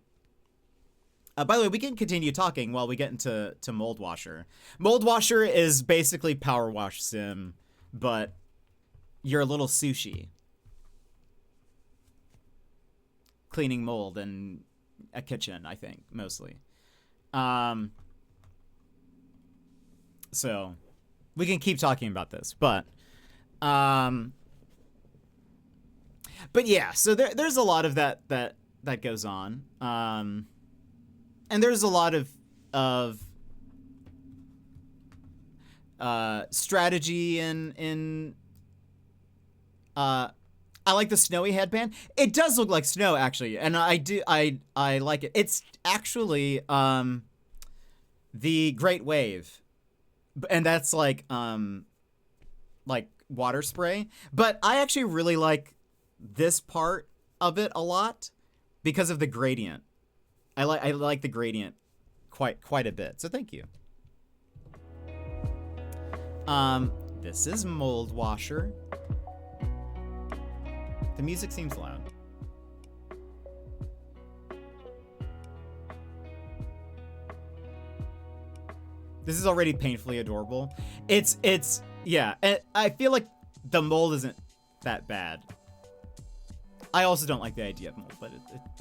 by the way, we can continue talking while we get into Moldwasher. Moldwasher is basically Power Wash Sim, but you're a little sushi. Cleaning mold in a kitchen, I think, mostly. So, we can keep talking about this, but yeah, so there's a lot of that goes on, and there's a lot of strategy in I like the snowy headband. It does look like snow, actually, and I like it. It's actually the Great Wave, and that's like water spray. But I actually really like this part of it a lot because of the gradient. I like the gradient quite a bit. So thank you. This is Moldwasher. The music seems loud. This is already painfully adorable. It's yeah, I feel like the mold isn't that bad. I also don't like the idea of mold, but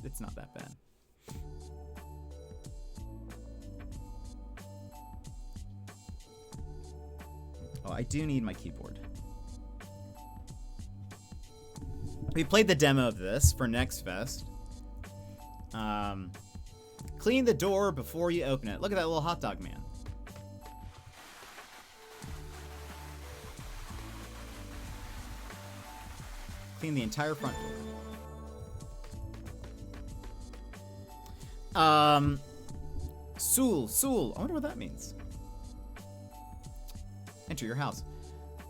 it's not that bad. Oh, I do need my keyboard. We played the demo of this for Next Fest. Clean the door before you open it. Look at that little hot dog man. Clean the entire front door. Sul. I wonder what that means. Enter your house.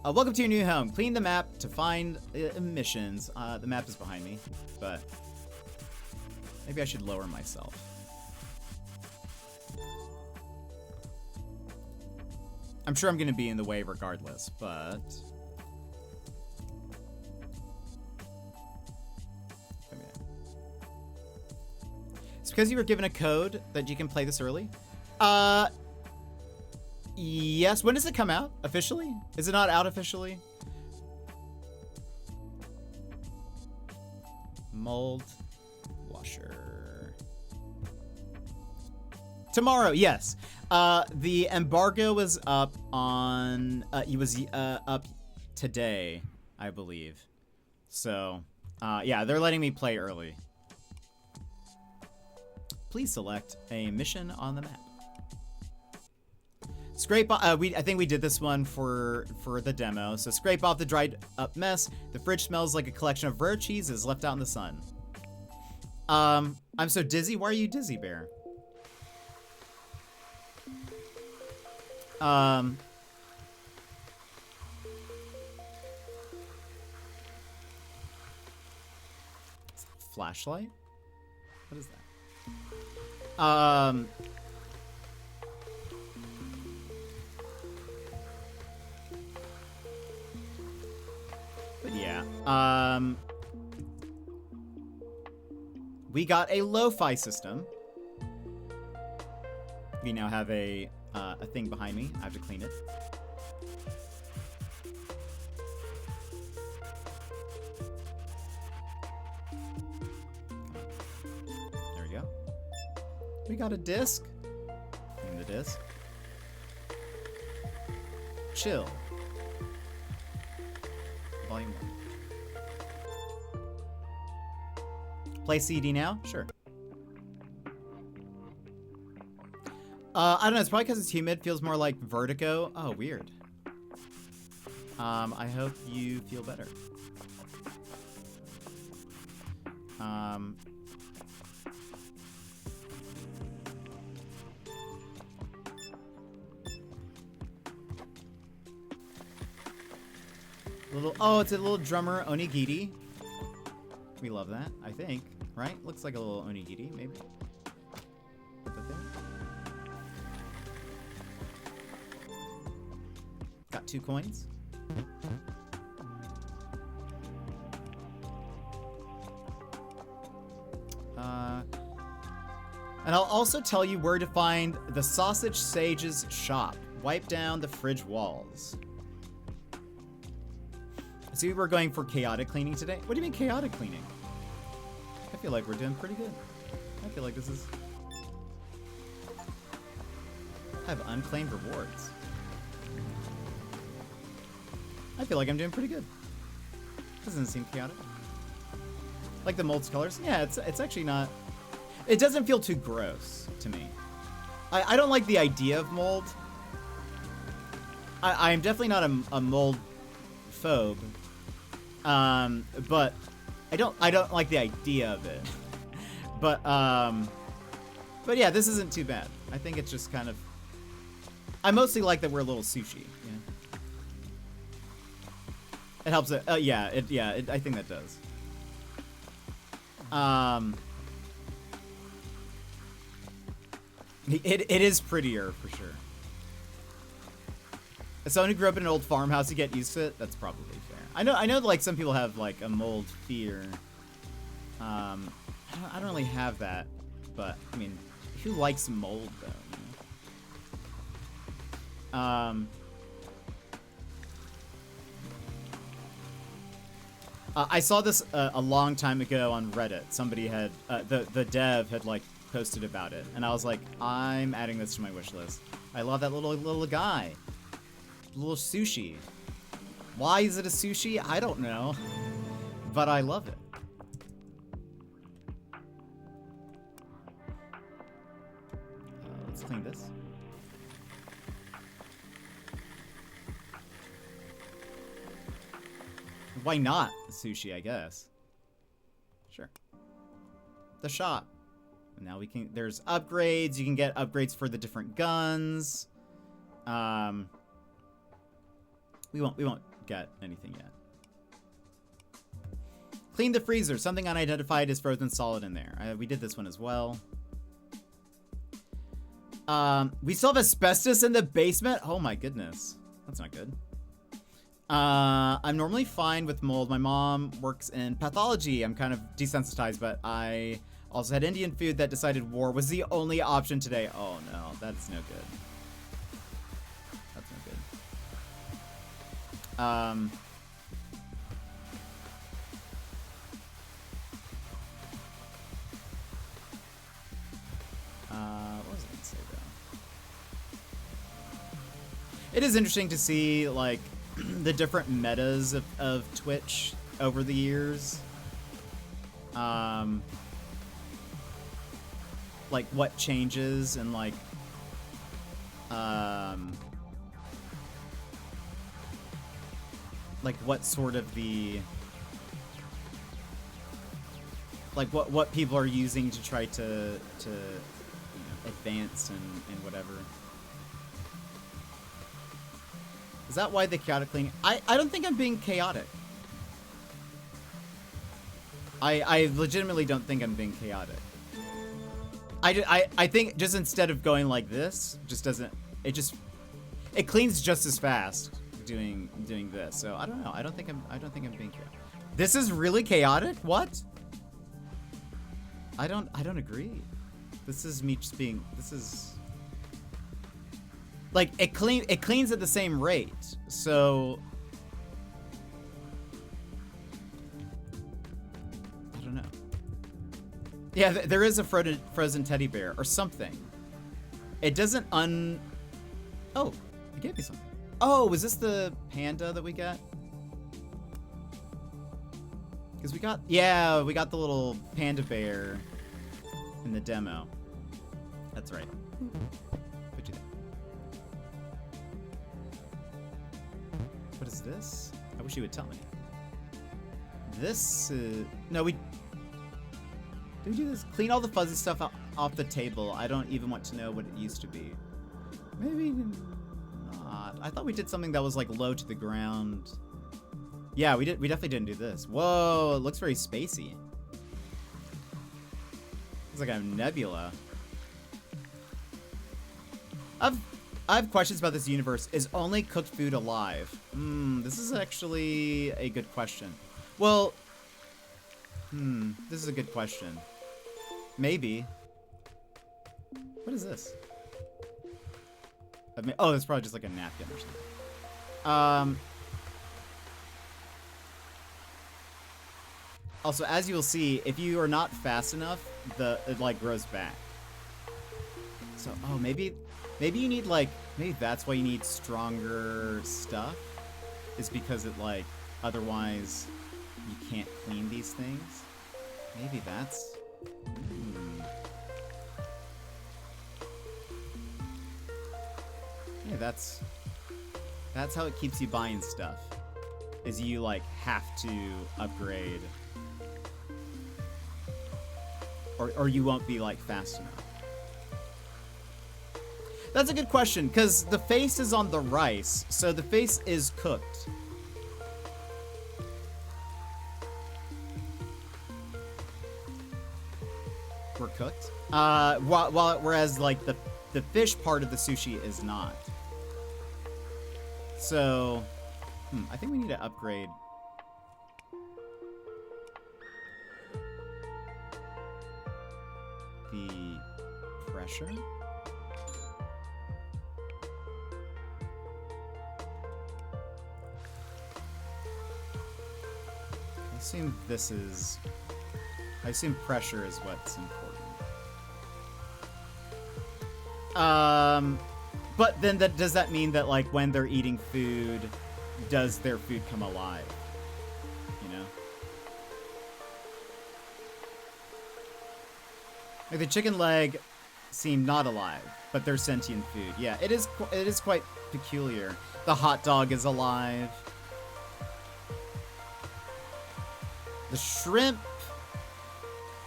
Welcome to your new home. Clean the map to find missions. The map is behind me, but maybe I should lower myself. I'm sure I'm going to be in the way regardless, but... It's because you were given a code that you can play this early? Yes. When does it come out officially? Is it not out officially? Moldwasher. Tomorrow, yes. The embargo was up on. It was up today, I believe. So, yeah, they're letting me play early. Please select a mission on the map. Scrape. I think we did this one for the demo. So scrape off the dried up mess. The fridge smells like a collection of rare cheeses left out in the sun. I'm so dizzy. Why are you dizzy, Bear? Flashlight? What is that? But yeah, we got a lo-fi system. We now have a thing behind me. I have to clean it. There we go. We got a disc. Clean the disc. Chill. Volume 1. Play CD now? Sure. I don't know. It's probably because it's humid. Feels more like Vertigo. Oh, weird. I hope you feel better. Oh, it's a little drummer onigiri. We love that, I think. Right? Looks like a little onigiri, maybe. Put that there. Got 2 coins. And I'll also tell you where to find the Sausage Sage's shop. Wipe down the fridge walls. So we're going for chaotic cleaning today. What do you mean chaotic cleaning? I feel like we're doing pretty good. I feel like this is... I have unclaimed rewards. I feel like I'm doing pretty good. Doesn't seem chaotic. Like the mold's colors? Yeah, it's actually not... It doesn't feel too gross to me. I don't like the idea of mold. I'm definitely not a mold phobe. But I don't like the idea of it. But yeah, this isn't too bad. I think it's just kind of... I mostly like that we're a little sushi. Yeah. It helps it. Yeah, I think that does. It is prettier for sure. As someone who grew up in an old farmhouse, you get used to it. That's probably fair. I know like some people have like a mold fear. I don't really have that, but I mean, who likes mold though? You know? I saw this a long time ago on Reddit. Somebody had the dev had like posted about it, and I was like, I'm adding this to my wish list. I love that little guy. little sushi. Why is it a sushi? I don't know. But I love it. Let's clean this. Why not sushi, I guess? Sure. The shop. Now we can, there's upgrades. You can get upgrades for the different guns. We won't get anything yet. Clean the freezer. Something unidentified is frozen solid in there. We did this one as well. We still have asbestos in the basement. Oh my goodness. That's not good. I'm normally fine with mold. My mom works in pathology. I'm kind of desensitized, but I also had Indian food that decided war was the only option today. Oh no, that's no good. That's no good. What was I gonna say though? It is interesting to see like the different metas of Twitch over the years. Like what changes and like what sort of the like what people are using to try to you know, advance and whatever. Is that why the chaotic cleaning? I don't think I'm being chaotic. I legitimately don't think I'm being chaotic. I think just instead of going like this, it cleans just as fast doing this. So I don't know. I don't think I'm being chaotic. This is really chaotic? What? I don't agree. This is me just being, this is like it cleans at the same rate. So I don't know. Yeah, there is a frozen teddy bear or something. It doesn't Oh, it gave me something. Oh, was this the panda that we got? Because we got the little panda bear in the demo. That's right. Put you there. What is this? I wish you would tell me. This no, did we do this? Clean all the fuzzy stuff off the table. I don't even want to know what it used to be. Maybe not. I thought we did something that was like low to the ground. Yeah, we definitely didn't do this. Whoa, it looks very spacey. It's like a nebula. I have questions about this universe. Is only cooked food alive? This is actually a good question. Well, this is a good question. Maybe. What is this? I mean, oh, it's probably just like a napkin or something. Also, as you will see, if you are not fast enough, it like grows back. So, oh, maybe you need like, maybe that's why you need stronger stuff, is because it like, otherwise you can't clean these things. Maybe that's, yeah, that's how it keeps you buying stuff, is you like have to upgrade, or you won't be like fast enough. That's a good question, because the face is on the rice, so the face is cooked. We're cooked? Whereas like the fish part of the sushi is not. So, I think we need to upgrade. The pressure? I assume pressure is what's important. But then does that mean that, like, when they're eating food, does their food come alive? You know? Like, the chicken leg seemed not alive, but they're sentient food. Yeah, it is quite peculiar. The hot dog is alive. The shrimp,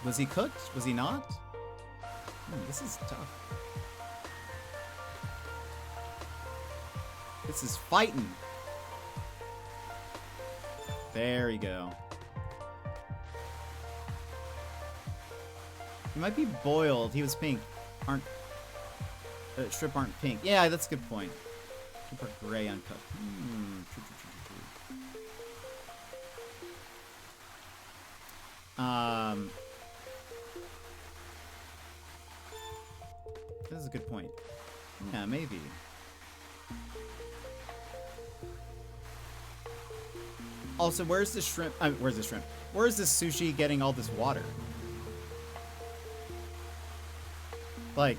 was he cooked? Was he not? This is tough. This is fighting. There you go. He might be boiled. He was pink. Shrimp aren't pink. Yeah, that's a good point. Shrimp are gray uncooked. True. This is a good point. Yeah, maybe. Also, where's the shrimp? Where's the shrimp? Where's this sushi getting all this water? Like,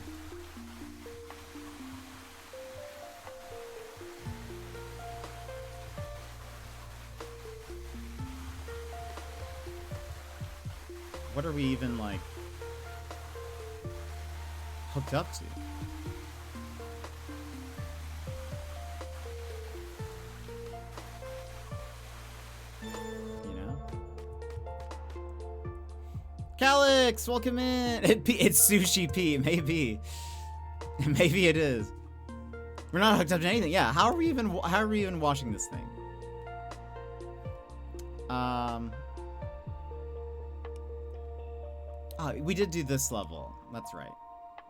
what are we even, like, hooked up to? Calix, welcome in. It's Sushi P, maybe. Maybe it is. We're not hooked up to anything. Yeah, how are we even washing this thing? Oh, we did do this level. That's right.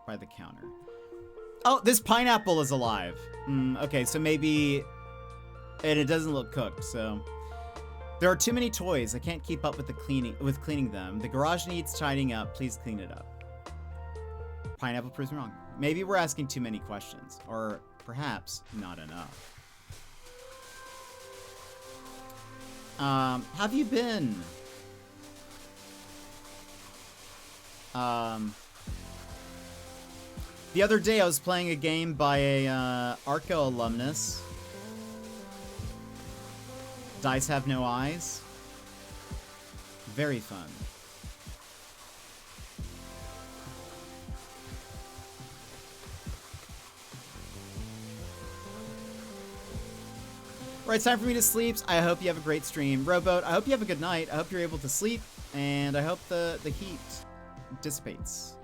By the counter. Oh, this pineapple is alive. Okay, so maybe, and it doesn't look cooked, so there are too many toys. I can't keep up with cleaning them. The garage needs tidying up. Please clean it up. Pineapple proves me wrong. Maybe we're asking too many questions, or perhaps not enough. Have you been? The other day I was playing a game by a Arco alumnus. Dice Have No Eyes. Very fun. Right, it's time for me to sleep. I hope you have a great stream. Rowboat, I hope you have a good night. I hope you're able to sleep, and I hope the heat dissipates.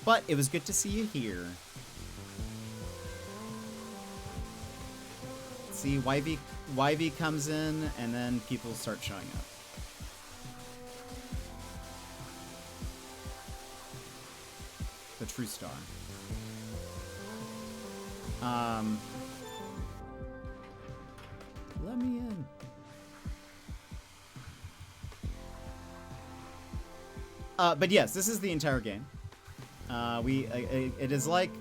But it was good to see you here. See, YV comes in, and then people start showing up. The true star. Let me in. But yes, this is the entire game. It is like, I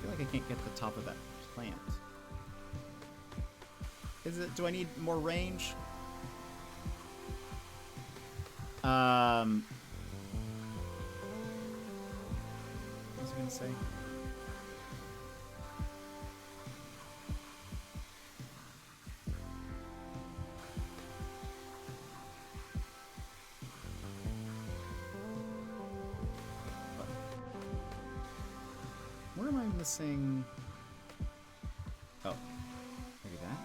feel like I can't get the top of that plant. Do I need more range? What was I gonna say? Where am I missing? Oh, maybe that?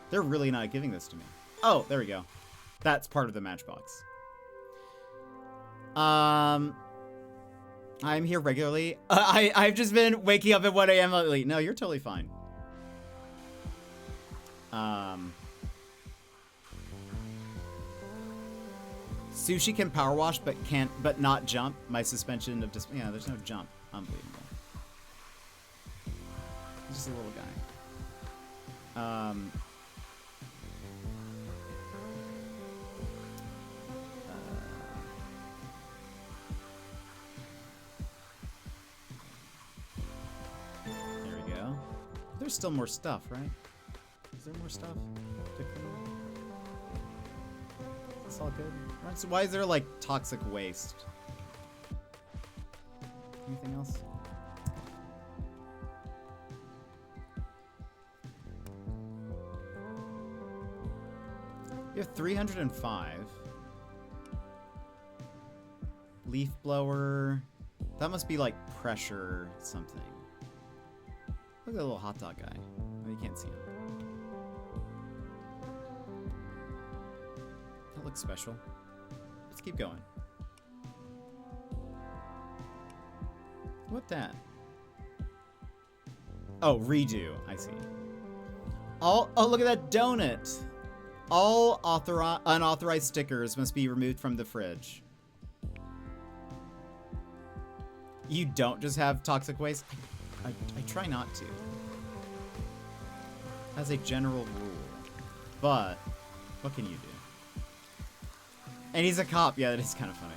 They're really not giving this to me. Oh, there we go. That's part of the matchbox. I'm here regularly. I've just been waking up at 1 a.m. lately. No, you're totally fine. Sushi can power wash, but not jump. My suspension of yeah, there's no jump. Unbelievable. He's just a little guy. There we go. There's still more stuff, right? Is there more stuff to clean? It's all good. Right, so why is there like toxic waste? Anything else? You have 305. Leaf blower. That must be like pressure something. Look at that little hot dog guy. Oh, you can't see him. That looks special. Let's keep going. What that? Oh, redo. I see. Oh, look at that donut. All unauthorized stickers must be removed from the fridge. You don't just have toxic waste? I try not to. As a general rule. But, what can you do? And he's a cop. Yeah, that is kind of funny.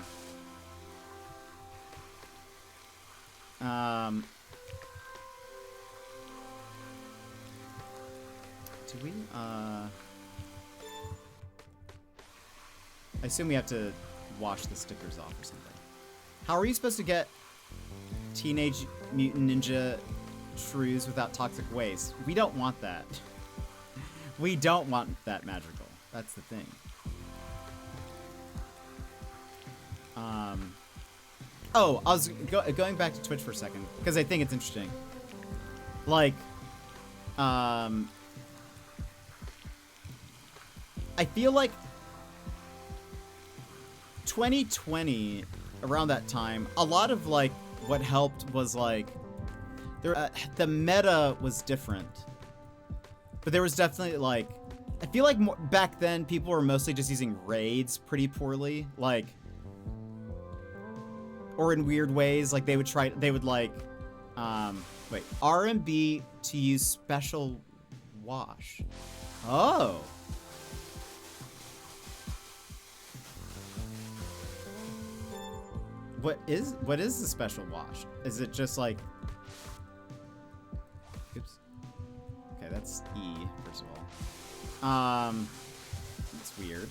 Do we, I assume we have to wash the stickers off or something. How are you supposed to get Teenage Mutant Ninja shrews without toxic waste? We don't want that. We don't want that magical. That's the thing. Oh, I was going back to Twitch for a second because I think it's interesting. Like, I feel like 2020, around that time, a lot of like what helped was like the meta was different, but there was definitely like, I feel like more, back then people were mostly just using raids pretty poorly, like, or in weird ways. Like they would like, wait, RMB to use special wash. Oh. What is the special wash? Is it just like, oops. Okay, that's E, first of all. That's weird.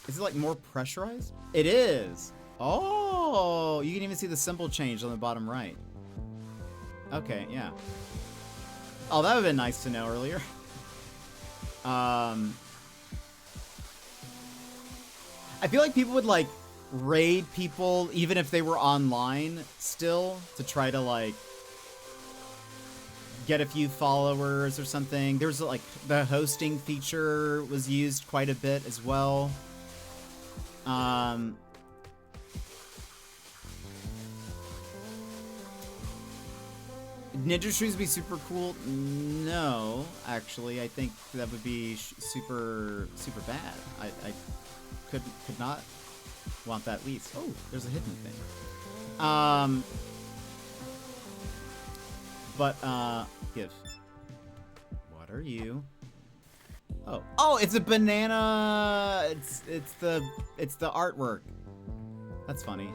Is it like more pressurized? It is. Oh, you can even see the symbol change on the bottom right. Okay, yeah. Oh, that would have been nice to know earlier. I feel like people would like raid people even if they were online still to try to like get a few followers or something. There was like the hosting feature was used quite a bit as well. Ninja shoes would be super cool. No, actually, I think that would be super bad. I could not want that least. Oh, there's a hidden thing. Give. What are you? Oh, it's a banana. It's the artwork. That's funny.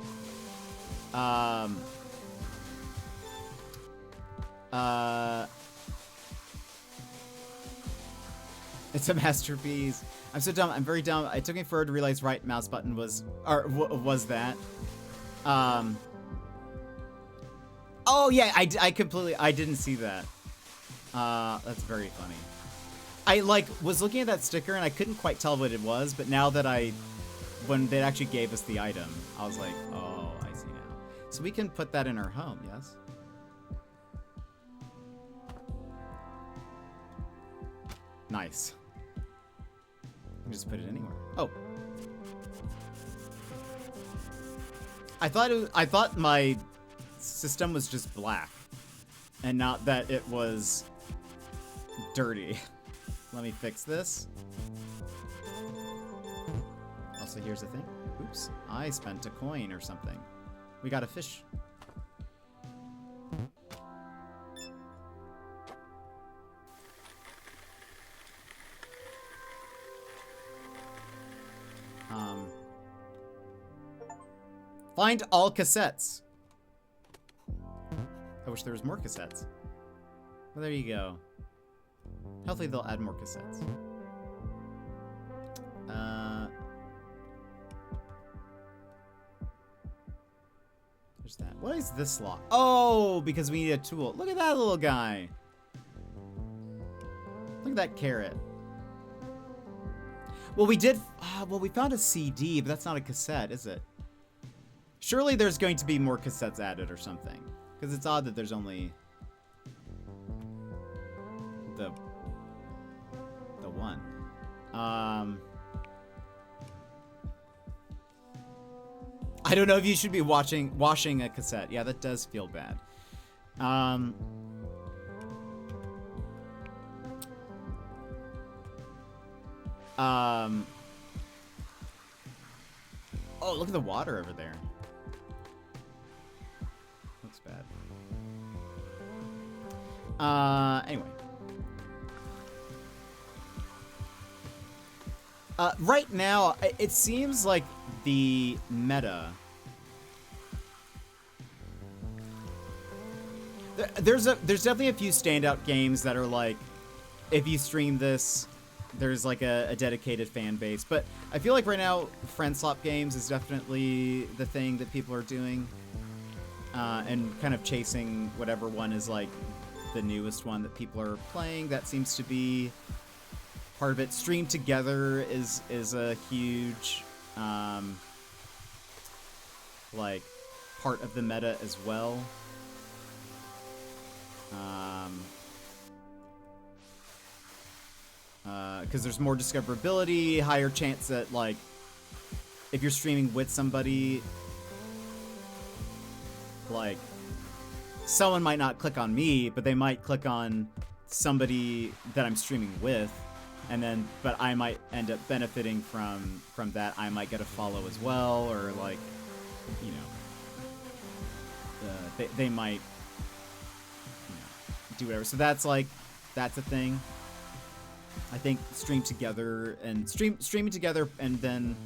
It's a masterpiece. I'm so dumb. I'm very dumb. It took me forever to realize right mouse button was that. Oh yeah, I didn't see that. That's very funny. I like was looking at that sticker and I couldn't quite tell what it was, but now that when they actually gave us the item, I was like, oh, I see now. So we can put that in our home, yes? Nice. You can just put it anywhere. Oh. I thought my system was just black and not that it was dirty. Let me fix this. Also, here's the thing. Oops. I spent a coin or something. We got a fish. Find all cassettes. I wish there was more cassettes. Well, there you go. Hopefully they'll add more cassettes. There's that. What is this lock? Oh, because we need a tool. Look at that little guy. Look at that carrot. Well, we did... well, we found a CD, but that's not a cassette, is it? Surely there's going to be more cassettes added or something. Because it's odd that there's only... the one. I don't know if you should be washing a cassette. Yeah, that does feel bad. Oh, look at the water over there. Looks bad. Anyway. Right now, it seems like the meta... There's definitely a few standout games that are like, if you stream this, there's like a dedicated fan base. But I feel like right now, friend swap games is definitely the thing that people are doing. And kind of chasing whatever one is like the newest one that people are playing. That seems to be part of it. Stream together is a huge like part of the meta as well. Because there's more discoverability, higher chance that like if you're streaming with somebody, like someone might not click on me, but they might click on somebody that I'm streaming with, and then but I might end up benefiting from that. I might get a follow as well, or like, you know, they might, you know, do whatever. So that's a thing. I think streaming together and then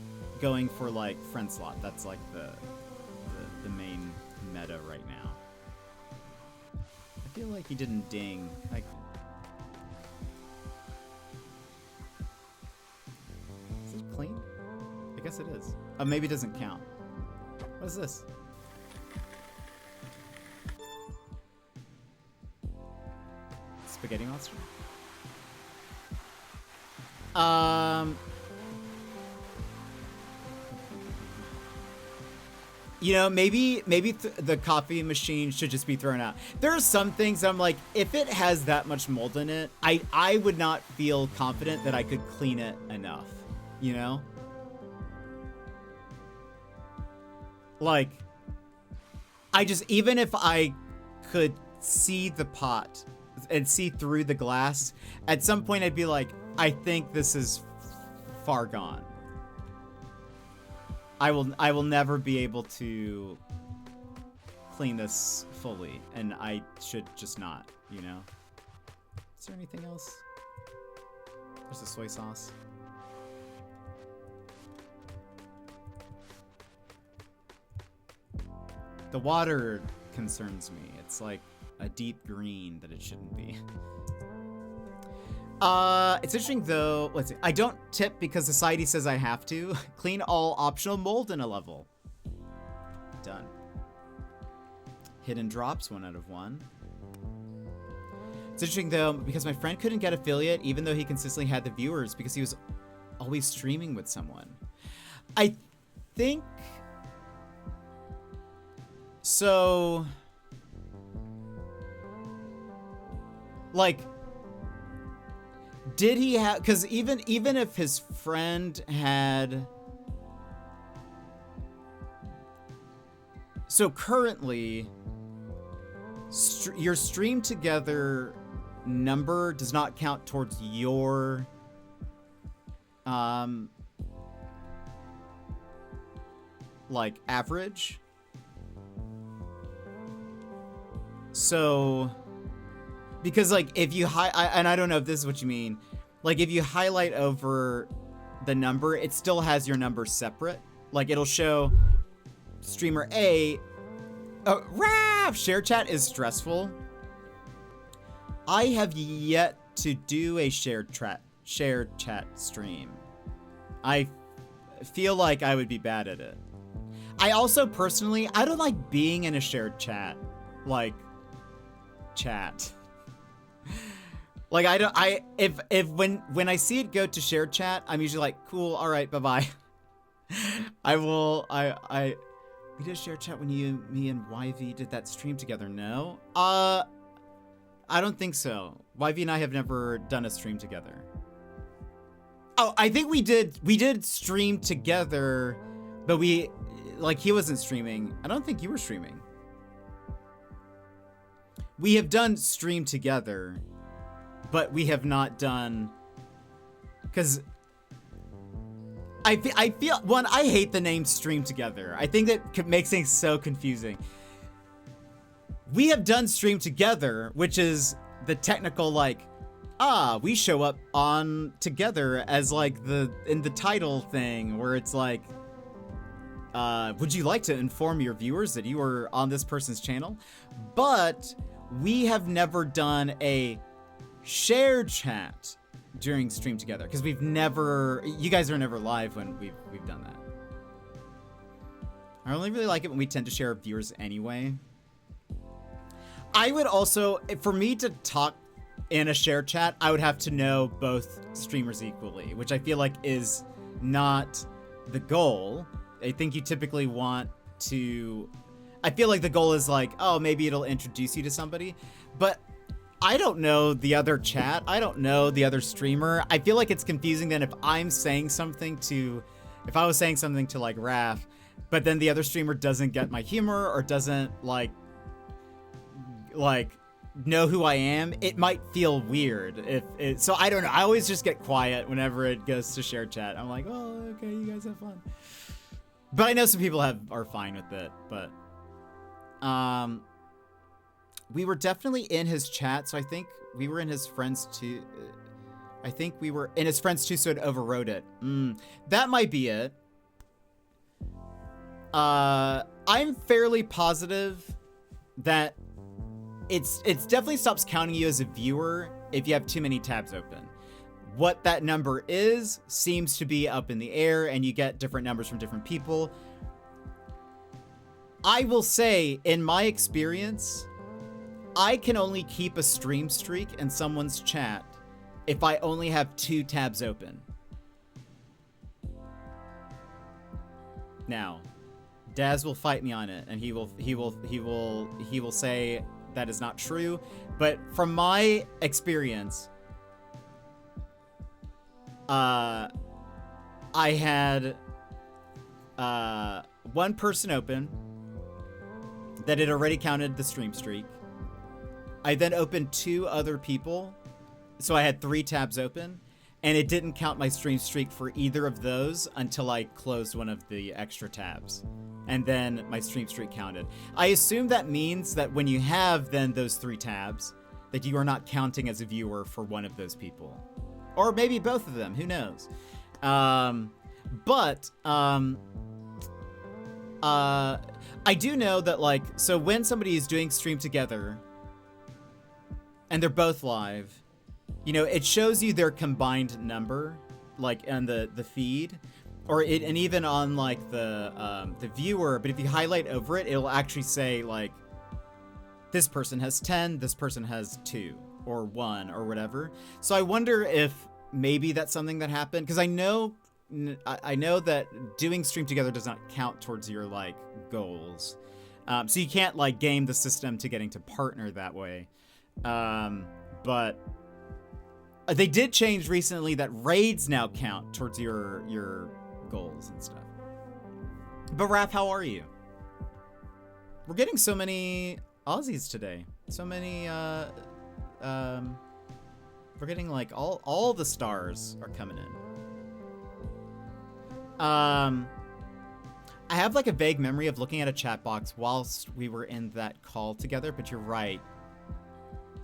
going for like friend slot. That's like the main meta right now. I feel like he didn't ding. Like, is it clean? I guess it is. Oh, maybe it doesn't count. What is this? Spaghetti monster? You know, maybe the coffee machine should just be thrown out. There are some things I'm like, if it has that much mold in it, I would not feel confident that I could clean it enough, you know? Like, even if I could see the pot and see through the glass, at some point I'd be like, I think this is far gone. I will never be able to clean this fully, and I should just not, you know? Is there anything else? There's the soy sauce. The water concerns me. It's like a deep green that it shouldn't be. It's interesting though. Let's see. I don't tip because society says I have to. Clean all optional mold in a level. Done. Hidden drops, 1 out of 1. It's interesting though because my friend couldn't get affiliate even though he consistently had the viewers because he was always streaming with someone. I think so. Like, did he have, because even if his friend had, so currently your stream together number does not count towards your like average. So because like if you and I don't know if this is what you mean, like if you highlight over the number, it still has your number separate. Like it'll show streamer A. Oh, Raph! Share chat is stressful. I have yet to do a shared chat stream. I feel like I would be bad at it. I also personally, I don't like being in a shared chat. Like, chat. Like, when I see it go to shared chat, I'm usually like, cool, all right, bye-bye. We did share chat when me and YV did that stream together, no? I don't think so. YV and I have never done a stream together. Oh, I think we did stream together, but he wasn't streaming. I don't think you were streaming. We have done stream together, but we have not done, because I feel, one, I hate the name stream together. I think that makes things so confusing. We have done stream together, which is the technical, like, we show up on together as like in the title thing where it's like, would you like to inform your viewers that you are on this person's channel? But we have never done a shared chat during stream together because you guys are never live when we've done that. I only really like it when we tend to share our viewers anyway. I would also, for me to talk in a shared chat, I would have to know both streamers equally, which I feel like is not the goal. I think you typically want to, I feel like the goal is like, oh, maybe it'll introduce you to somebody, but I don't know the other chat. I don't know the other streamer. I feel like it's confusing then if I was saying something to like Raph, but then the other streamer doesn't get my humor or doesn't like know who I am, it might feel weird so I don't know. I always just get quiet whenever it goes to share chat. I'm like, oh, okay, you guys have fun. But I know some people are fine with it, but we were definitely in his chat, so I think we were in his friends too. I think we were in his friends too, so it overrode it. That might be it. I'm fairly positive that it's definitely stops counting you as a viewer if you have too many tabs open. What that number is seems to be up in the air, and you get different numbers from different people. I will say, in my experience, I can only keep a stream streak in someone's chat if I only have 2 tabs open. Now, Daz will fight me on it, and he will say that is not true. But from my experience, I had one person open that had already counted the stream streak. I then opened 2 other people, so I had 3 tabs open, and it didn't count my stream streak for either of those until I closed one of the extra tabs. And then my stream streak counted. I assume that means that when you have then those 3 tabs, that you are not counting as a viewer for one of those people. Or maybe both of them, who knows? I do know that, like, so when somebody is doing stream together, and they're both live, you know, it shows you their combined number, like, on the feed. And even on like the viewer, but if you highlight over it, it'll actually say like, this person has 10, this person has 2 or 1 or whatever. So I wonder if maybe that's something that happened, because I know that doing stream together does not count towards your like goals. So you can't like game the system to getting to partner that way. But they did change recently that raids now count towards your goals and stuff. But Raph, how are you? We're getting so many Aussies today. So many we're getting like all the stars are coming in. I have like a vague memory of looking at a chat box whilst we were in that call together, but you're right.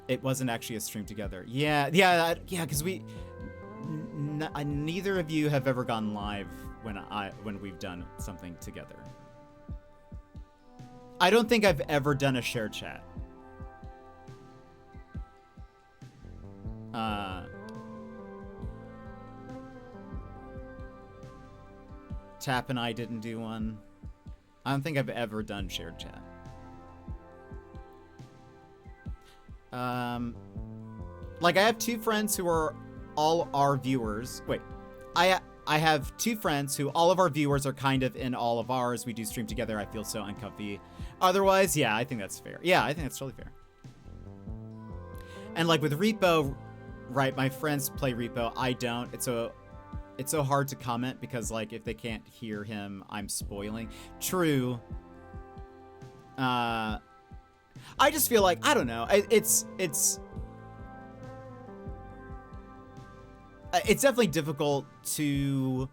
It wasn't actually a stream together. Yeah, because neither of you have ever gone live when we've done something together. I don't think I've ever done a share chat. Tap and I didn't do one. I don't think I've ever done shared chat. Like I have 2 friends who are all our viewers. Wait, I have 2 friends who all of our viewers are kind of in all of ours. We do stream together. I feel so uncomfy. Otherwise, yeah, I think that's fair. Yeah, I think that's totally fair. And like with Repo, right, my friends play Repo. I don't. It's so hard to comment because like if they can't hear him, I'm spoiling. True. I just feel like, I don't know. It's definitely difficult to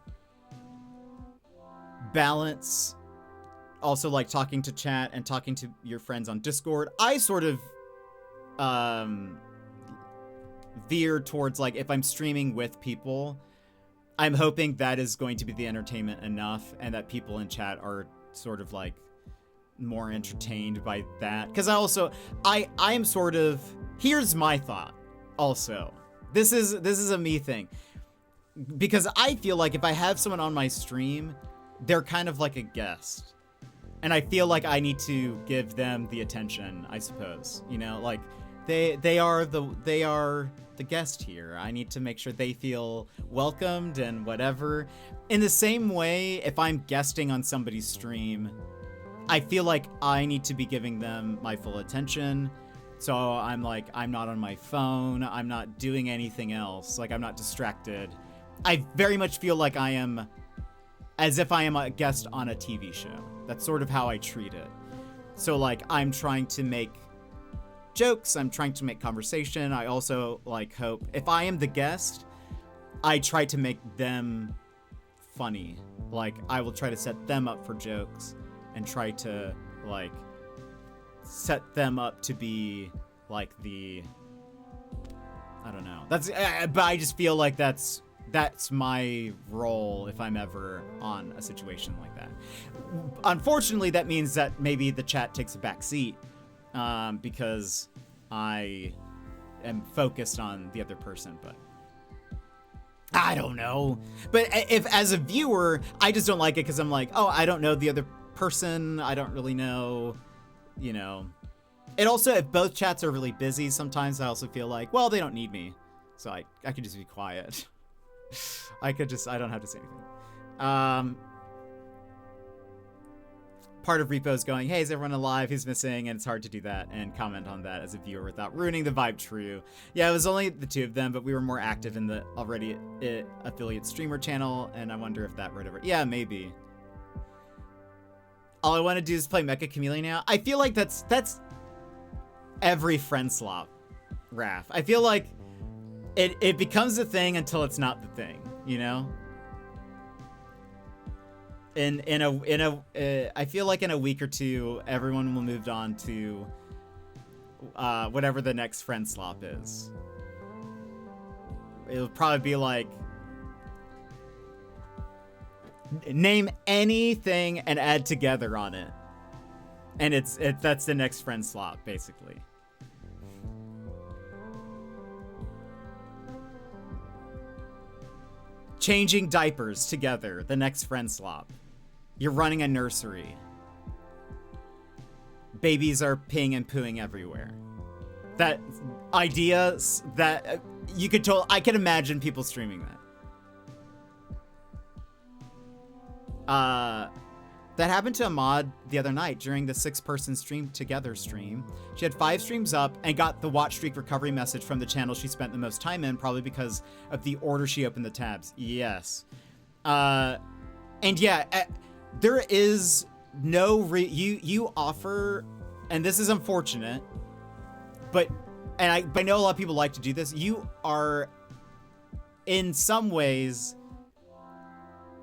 balance also like talking to chat and talking to your friends on Discord. I sort of veer towards like if I'm streaming with people, I'm hoping that is going to be the entertainment enough and that people in chat are sort of like more entertained by that. Because I am sort of, here's my thought also. This is a me thing. Because I feel like if I have someone on my stream, they're kind of like a guest. And I feel like I need to give them the attention, I suppose. You know, like they are the guest here. I need to make sure they feel welcomed and whatever. In the same way, if I'm guesting on somebody's stream, I feel like I need to be giving them my full attention. So I'm like, I'm not on my phone. I'm not doing anything else. Like, I'm not distracted. I very much feel like I am as if I am a guest on a TV show. That's sort of how I treat it. So like, I'm trying to make jokes. I'm trying to make conversation. I also like hope if I am the guest, I try to make them funny. Like, I will try to set them up for jokes and try to like set them up to be like the, I don't know. That's, but I just feel like that's my role if I'm ever on a situation like that. Unfortunately, that means that maybe the chat takes a back seat because I am focused on the other person, but I don't know. But if as a viewer, I just don't like it because I'm like, oh, I don't know the other person. I don't really know, you know. It also, if both chats are really busy, sometimes I also feel like, well, they don't need me. So I could just be quiet. I don't have to say anything. Part of Repo's going, hey, is everyone alive? Who's missing? And it's hard to do that and comment on that as a viewer without ruining the vibe. True. Yeah, it was only the 2 of them, but we were more active in the already affiliate streamer channel, and I wonder if that right over. Yeah, maybe. All I want to do is play Mecha Chameleon now. I feel like that's every friend slop, Raph. I feel like it becomes a thing until it's not the thing, you know? I feel like in a week or 2, everyone will move on to whatever the next friend slop is. It'll probably be like, name anything and add together on it, and that's the next friend slop basically. Changing diapers together, the next friend slop. You're running a nursery. Babies are peeing and pooing everywhere. That ideas that you could I can imagine people streaming that. That happened to Ahmad the other night during the 6-person stream together stream. She had 5 streams up and got the watch streak recovery message from the channel she spent the most time in, probably because of the order she opened the tabs. Yes. And yeah, there is no you offer, and this is unfortunate, but I know a lot of people like to do this. You are in some ways,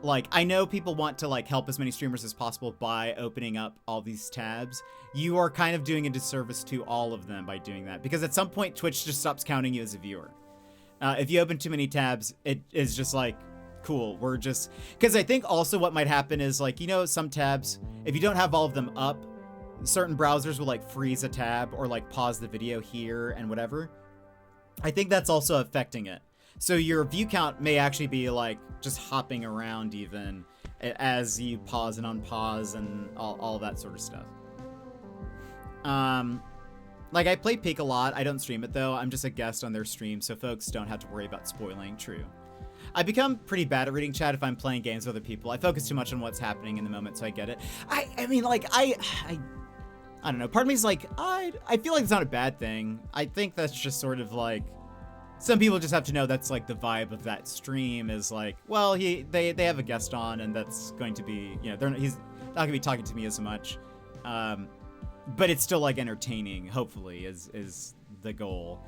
like, I know people want to like help as many streamers as possible by opening up all these tabs. You are kind of doing a disservice to all of them by doing that, because at some point Twitch just stops counting you as a viewer. If you open too many tabs, it is just like, cool, we're just, because I think also what might happen is like, you know, some tabs, if you don't have all of them up, certain browsers will like freeze a tab or like pause the video here and whatever. I think that's also affecting it. So your view count may actually be like just hopping around even, as you pause and unpause and all that sort of stuff. Like, I play Peak a lot. I don't stream it, though. I'm just a guest on their stream, so folks don't have to worry about spoiling. True. I become pretty bad at reading chat if I'm playing games with other people. I focus too much on what's happening in the moment, so I get it. I mean, like, I don't know. Part of me is like, I feel like it's not a bad thing. I think that's just sort of like, some people just have to know that's like the vibe of that stream is like, well, they have a guest on, and that's going to be, you know, he's not gonna be talking to me as much. But it's still like entertaining, hopefully, is the goal.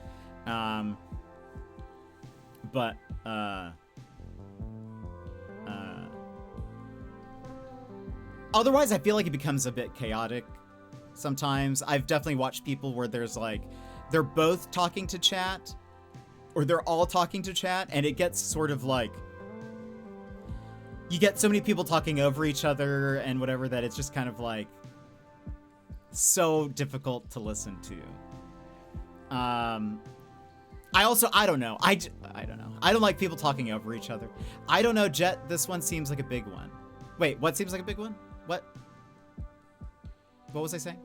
Otherwise, I feel like it becomes a bit chaotic sometimes. I've definitely watched people where there's like, they're both talking to chat, or they're all talking to chat, and it gets sort of like, you get so many people talking over each other and whatever that it's just kind of like so difficult to listen to. I don't know. I don't know. I don't like people talking over each other. I don't know, Jet, this one seems like a big one. Wait, what seems like a big one? What was I saying?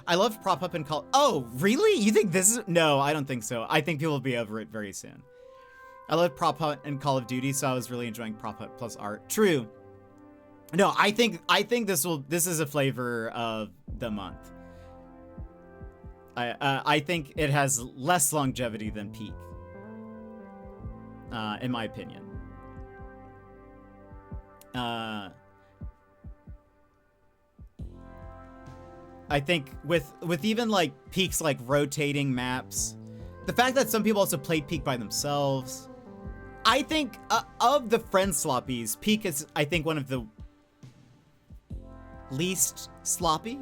I love prop up and call. Oh, really? You think this is? No, I don't think so. I think people will be over it very soon. I love prop hunt and Call of Duty, so I was really enjoying prop hunt plus art. True. No, I think this is a flavor of the month. I think it has less longevity than Peak, in my opinion. I think with even like Peak's like rotating maps, the fact that some people also played Peak by themselves, I think of the friend sloppies, Peak is, I think, one of the least sloppy,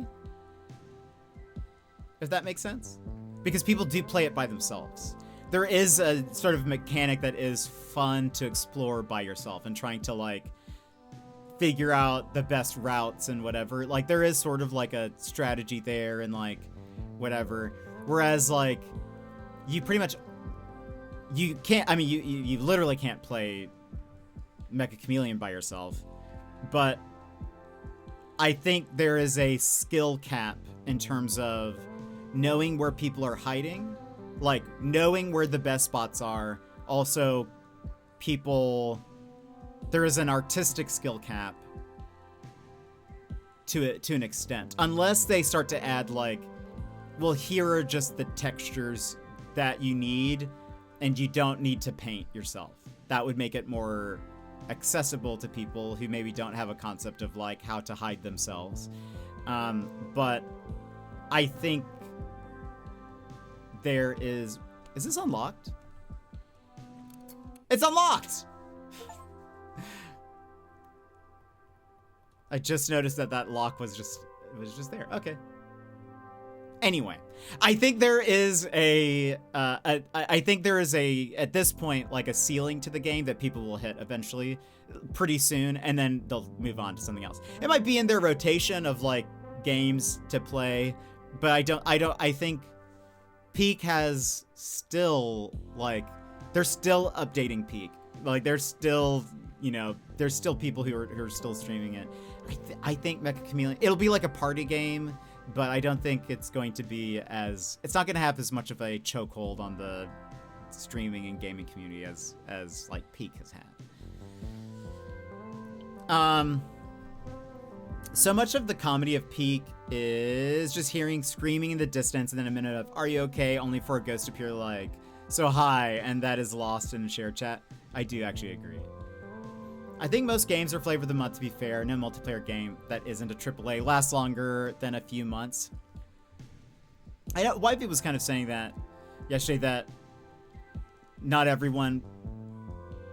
if that makes sense, because people do play it by themselves. There is a sort of mechanic that is fun to explore by yourself and trying to like figure out the best routes and whatever. Like, there is sort of like a strategy there and like whatever, whereas like you pretty much, you can't, I mean, you literally can't play Mecha Chameleon by yourself, but I think there is a skill cap in terms of knowing where people are hiding, like knowing where the best spots are. Also, there is an artistic skill cap to an extent, unless they start to add like, well, here are just the textures that you need, and you don't need to paint yourself. That would make it more accessible to people who maybe don't have a concept of like how to hide themselves. But I think there is this unlocked? It's unlocked! I just noticed that lock was just there. Okay. Anyway, I think there is at this point, like a ceiling to the game that people will hit eventually, pretty soon, and then they'll move on to something else. It might be in their rotation of like games to play, but I think Peak has still, like, they're still updating Peak. Like, there's still, you know, there's still people who are still streaming it. I think Mecha Chameleon, it'll be like a party game, but I don't think it's going to be it's not going to have as much of a chokehold on the streaming and gaming community as like Peak has had. So much of the comedy of Peak is just hearing screaming in the distance and then a minute of, "Are you okay?" only for a ghost to appear like, "So hi," and that is lost in a shared chat. I do actually agree. I think most games are flavor of the month, to be fair. No multiplayer game that isn't a AAA lasts longer than a few months. I know Wifey was kind of saying that yesterday, that not everyone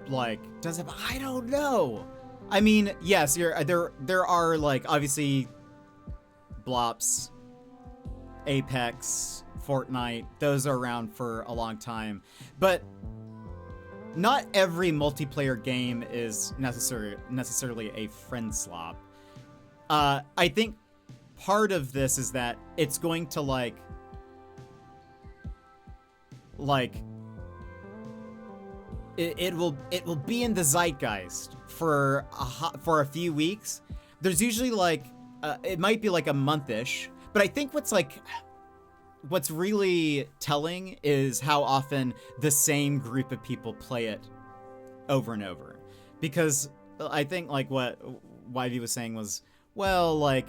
like does it, but I don't know. I mean, yes, there are like obviously Blops, Apex, Fortnite, those are around for a long time, but not every multiplayer game is necessarily a friend slop. I think part of this is that it's going to like it will be in the zeitgeist for a few weeks. There's usually like it might be like a month-ish, but I think what's really telling is how often the same group of people play it over and over. Because I think like what YV was saying was, well, like,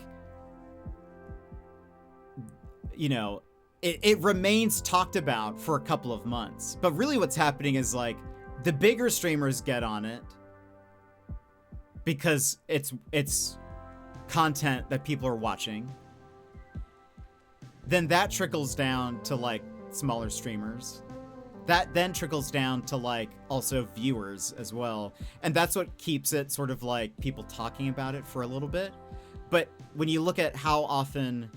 you know, it remains talked about for a couple of months. But really what's happening is like the bigger streamers get on it because it's content that people are watching. Then that trickles down to like smaller streamers. That then trickles down to like also viewers as well. And that's what keeps it sort of like people talking about it for a little bit. But when you look at how often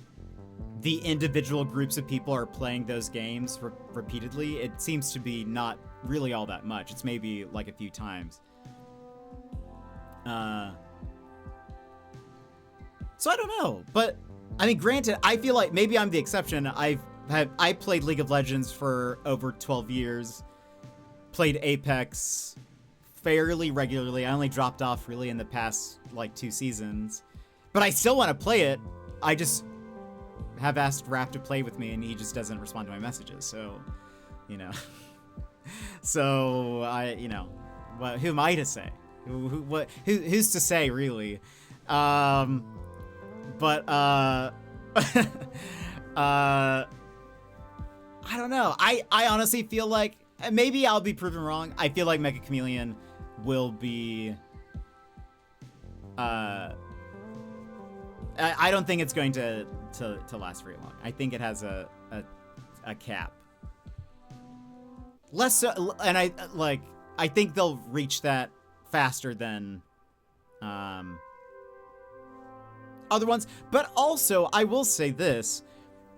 the individual groups of people are playing those games repeatedly, it seems to be not really all that much. It's maybe like a few times. So I don't know, but I mean, granted, I feel like maybe I'm the exception. I played League of Legends for over 12 years, played Apex fairly regularly. I only dropped off really in the past like 2 seasons, but I still want to play it. I just have asked Raph to play with me and he just doesn't respond to my messages. So, you know, so who am I to say? Who's to say really? But I don't know. I honestly feel like, maybe I'll be proven wrong. I feel like Mecha Chameleon will be, I don't think it's going to last very long. I think it has a cap. Less so, and I think they'll reach that faster than other ones. But also, I will say this,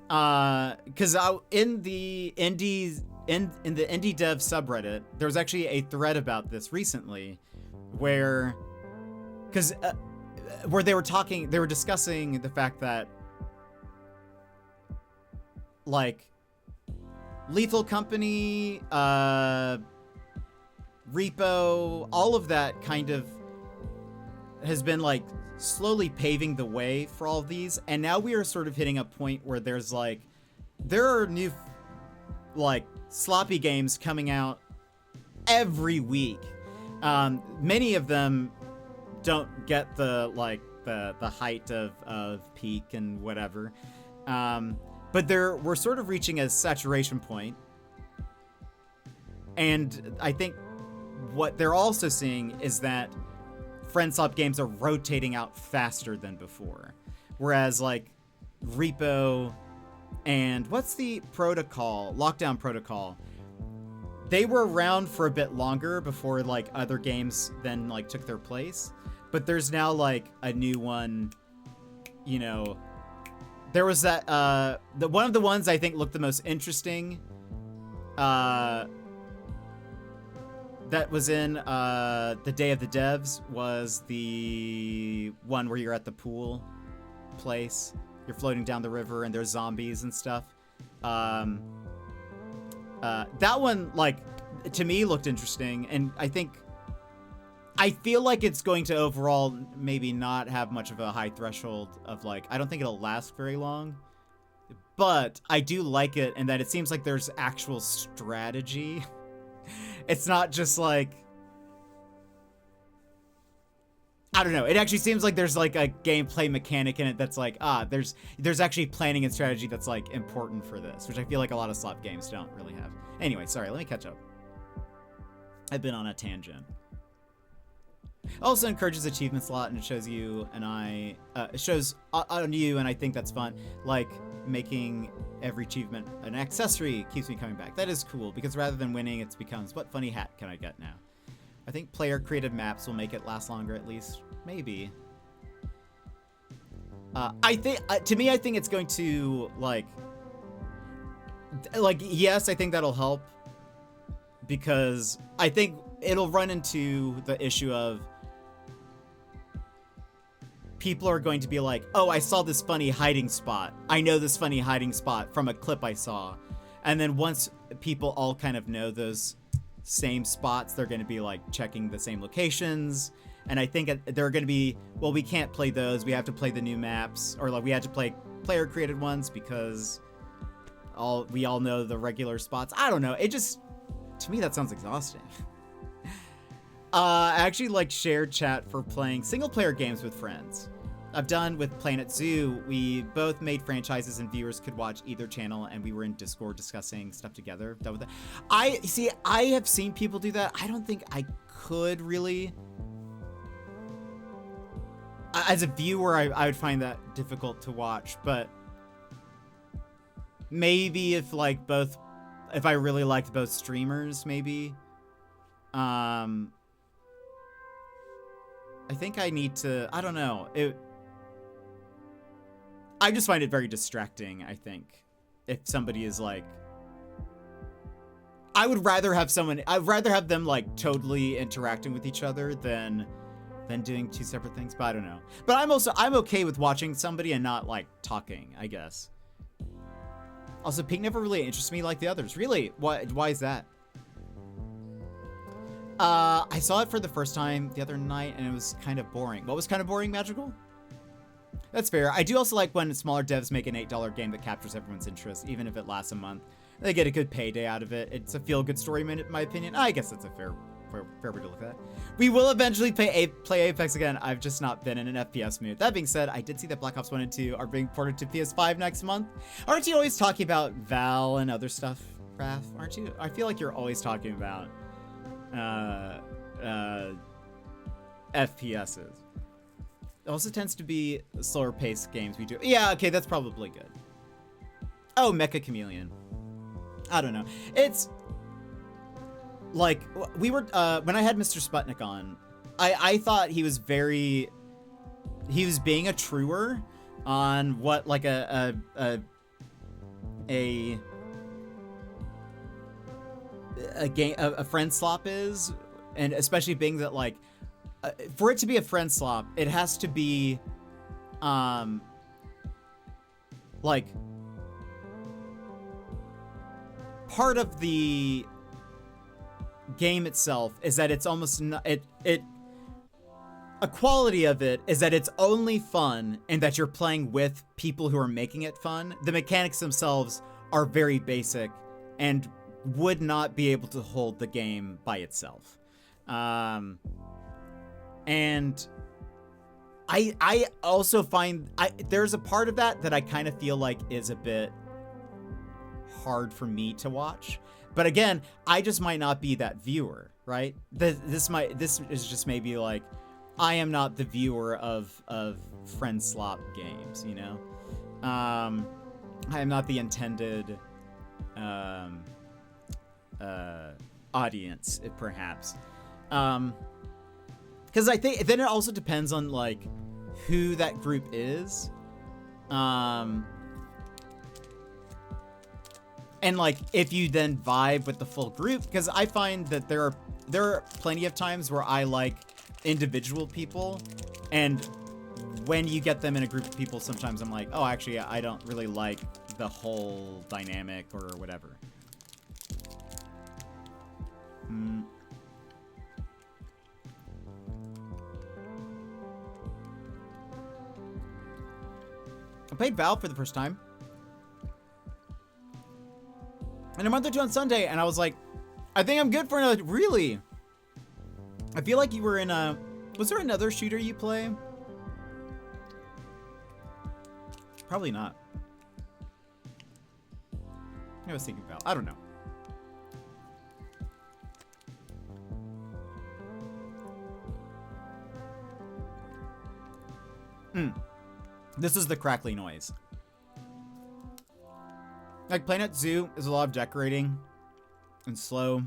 because in the indie dev subreddit, there was actually a thread about this recently, where they were discussing the fact that like Lethal Company, Repo, all of that kind of has been like slowly paving the way for all of these, and now we are sort of hitting a point where there are new like sloppy games coming out every week. Many of them don't get the height of peak and whatever, but we're sort of reaching a saturation point, and I think what they're also seeing is that friend-swap games are rotating out faster than before. Whereas like Repo and what's the protocol? Lockdown Protocol. They were around for a bit longer before like other games then like took their place. But there's now like a new one, you know. There was that one of the ones I think looked the most interesting. That was in the Day of the Devs was the one where you're at the pool place. You're floating down the river and there's zombies and stuff. That one, like, to me looked interesting, and I feel like it's going to overall maybe not have much of a high threshold of like, I don't think it'll last very long. But I do like it in that it seems like there's actual strategy. It's not just like, I don't know. It actually seems like there's like a gameplay mechanic in it that's like, there's actually planning and strategy that's like important for this, which I feel like a lot of slot games don't really have. Anyway, sorry, let me catch up. I've been on a tangent. Also encourages achievements a lot, and it shows you and it shows on you, and I think that's fun. Like making every achievement an accessory keeps me coming back. That is cool, because rather than winning, it becomes, what funny hat can I get now? I think player created maps will make it last longer, at least. Maybe. I think, to me, I think it's going to like yes, I think that'll help, because I think it'll run into the issue of people are going to be like, oh, I saw this funny hiding spot. I know this funny hiding spot from a clip I saw. And then once people all kind of know those same spots. They're going to be like checking the same locations. And I think they're going to be, well, we can't play those. We have to play the new maps, or like we have to play player created ones because we all know the regular spots. I don't know. It just, to me, that sounds exhausting. I actually like shared chat for playing single player games with friends. I've done with Planet Zoo. We both made franchises and viewers could watch either channel, and we were in Discord discussing stuff together. Done with that. I have seen people do that. I don't think I could really. As a viewer, I would find that difficult to watch, but maybe if I really liked both streamers, maybe. I think I need to, I don't know. I just find it very distracting, I think. If somebody is like, I'd rather have them like totally interacting with each other than doing two separate things, but I don't know. But I'm okay with watching somebody and not like talking, I guess. Also, Pink never really interests me like the others. Really? Why is that? I saw it for the first time the other night and it was kind of boring. What was kind of boring, Magical? That's fair. I do also like when smaller devs make an $8 game that captures everyone's interest, even if it lasts a month. They get a good payday out of it. It's a feel-good story, in my opinion. I guess that's a fair way to look at it. We will eventually play Apex again. I've just not been in an FPS mood. That being said, I did see that Black Ops 1 and 2 are being ported to PS5 next month. Aren't you always talking about Val and other stuff, Raph? Aren't you? I feel like you're always talking about FPSs. It also tends to be slower paced games we do. Yeah, okay, that's probably good. Oh, Mecha Chameleon. I don't know. It's like we were when I had Mr. Sputnik on, I thought he was being a truer on what like a friend slop is, and especially being that like for it to be a friend slop, it has to be like part of the game itself is that it's almost not, a quality of it is that it's only fun and that you're playing with people who are making it fun. The mechanics themselves are very basic and would not be able to hold the game by itself. And I also find there's a part of that I kind of feel like is a bit hard for me to watch. But again, I just might not be that viewer, right? This is just maybe like I am not the viewer of friend slop games, you know? I am not the intended audience, perhaps. Because I think then it also depends on like who that group is. And like if you then vibe with the full group, because I find that there are plenty of times where I like individual people, and when you get them in a group of people, sometimes I'm like, oh, actually I don't really like the whole dynamic or whatever. I played Valve for the first time. And a month or two on Sunday, and I was like, I think I'm good for another. Really? I feel like you were in a. Was there another shooter you play? Probably not. I was thinking about. I don't know. This is the crackly noise. Like Planet Zoo is a lot of decorating and slow.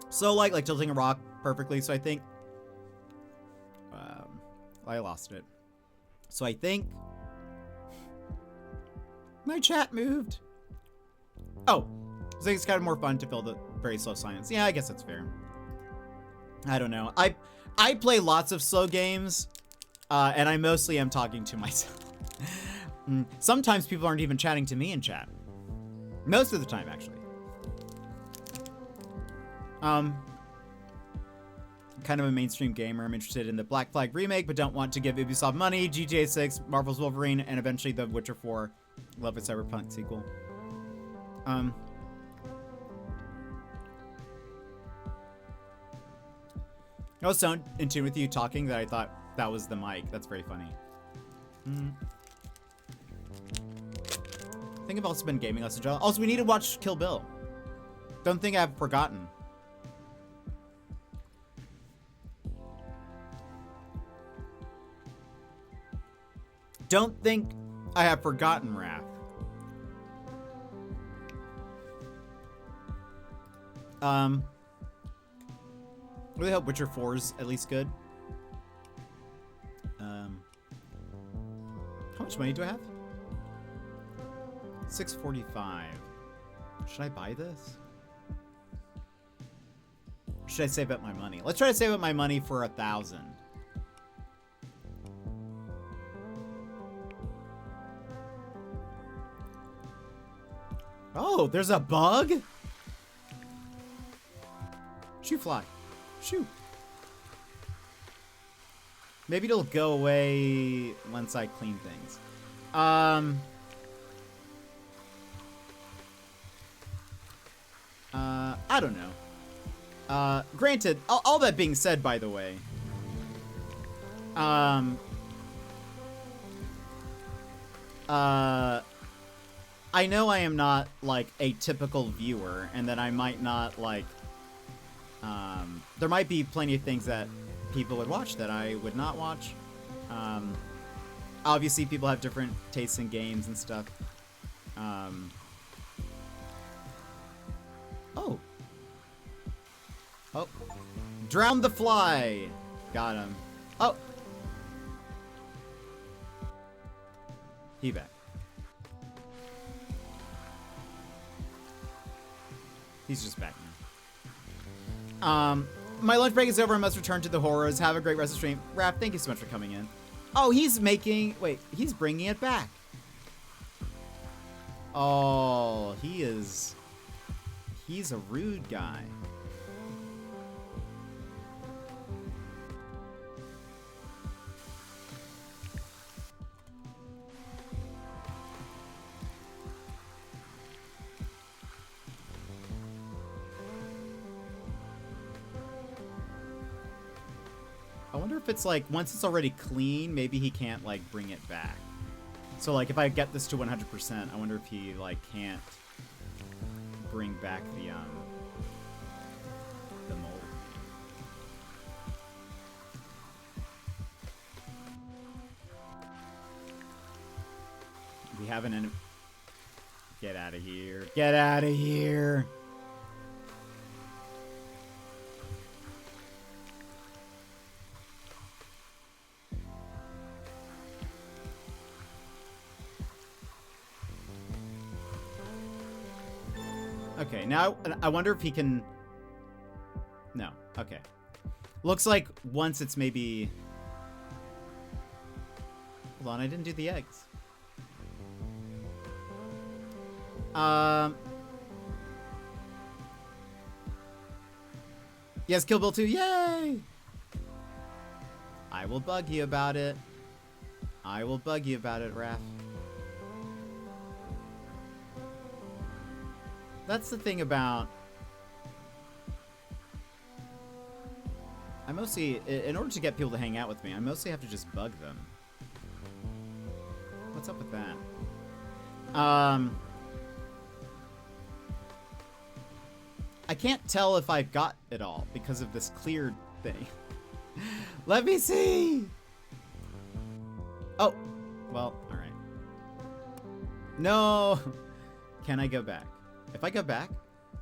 So like tilting a rock perfectly. So I think I lost it. So I think my chat moved. Oh, I think it's kind of more fun to fill the very slow silence. Yeah, I guess that's fair. I don't know. I play lots of slow games, and I mostly am talking to myself. Sometimes people aren't even chatting to me in chat. Most of the time, actually. Kind of a mainstream gamer. I'm interested in the Black Flag remake, but don't want to give Ubisoft money. GTA 6, Marvel's Wolverine, and eventually The Witcher 4. Love a Cyberpunk sequel. I was so in tune with you talking that I thought that was the mic. That's very funny. I think I've also been gaming less. Also, we need to watch Kill Bill. Don't think I've forgotten. Don't think I have forgotten, Raph. I really hope Witcher 4 is at least good. How much money do I have? 645. Should I buy this? Or should I save up my money? Let's try to save up my money for 1,000. Oh, there's a bug? Shoo fly. Shoo. Maybe it'll go away once I clean things. I don't know. Granted, all that being said, by the way, I know I am not, like, a typical viewer, and that I might not, like, there might be plenty of things that people would watch that I would not watch. Obviously, people have different tastes in games and stuff. Oh. Oh. Drown the fly! Got him. Oh! He back. He's just back now. My lunch break is over. I must return to the horrors. Have a great rest of the stream. Raph, thank you so much for coming in. Oh, he's making... Wait, he's bringing it back. Oh, he is... He's a rude guy. I wonder if it's like, once it's already clean, maybe he can't, like, bring it back. So, like, if I get this to 100%, I wonder if he, like, can't bring back the mold. We have an enemy. Get out of here. Get out of here. Okay, now I wonder if he can... No, okay. Looks like once it's maybe... Hold on, I didn't do the eggs. Yes, Kill Bill 2, yay! I will bug you about it. I will bug you about it, Raph. That's the thing about... I mostly... In order to get people to hang out with me, I mostly have to just bug them. What's up with that? I can't tell if I've got it all because of this cleared thing. Let me see! Oh! Well, alright. No! Can I go back? If I go back,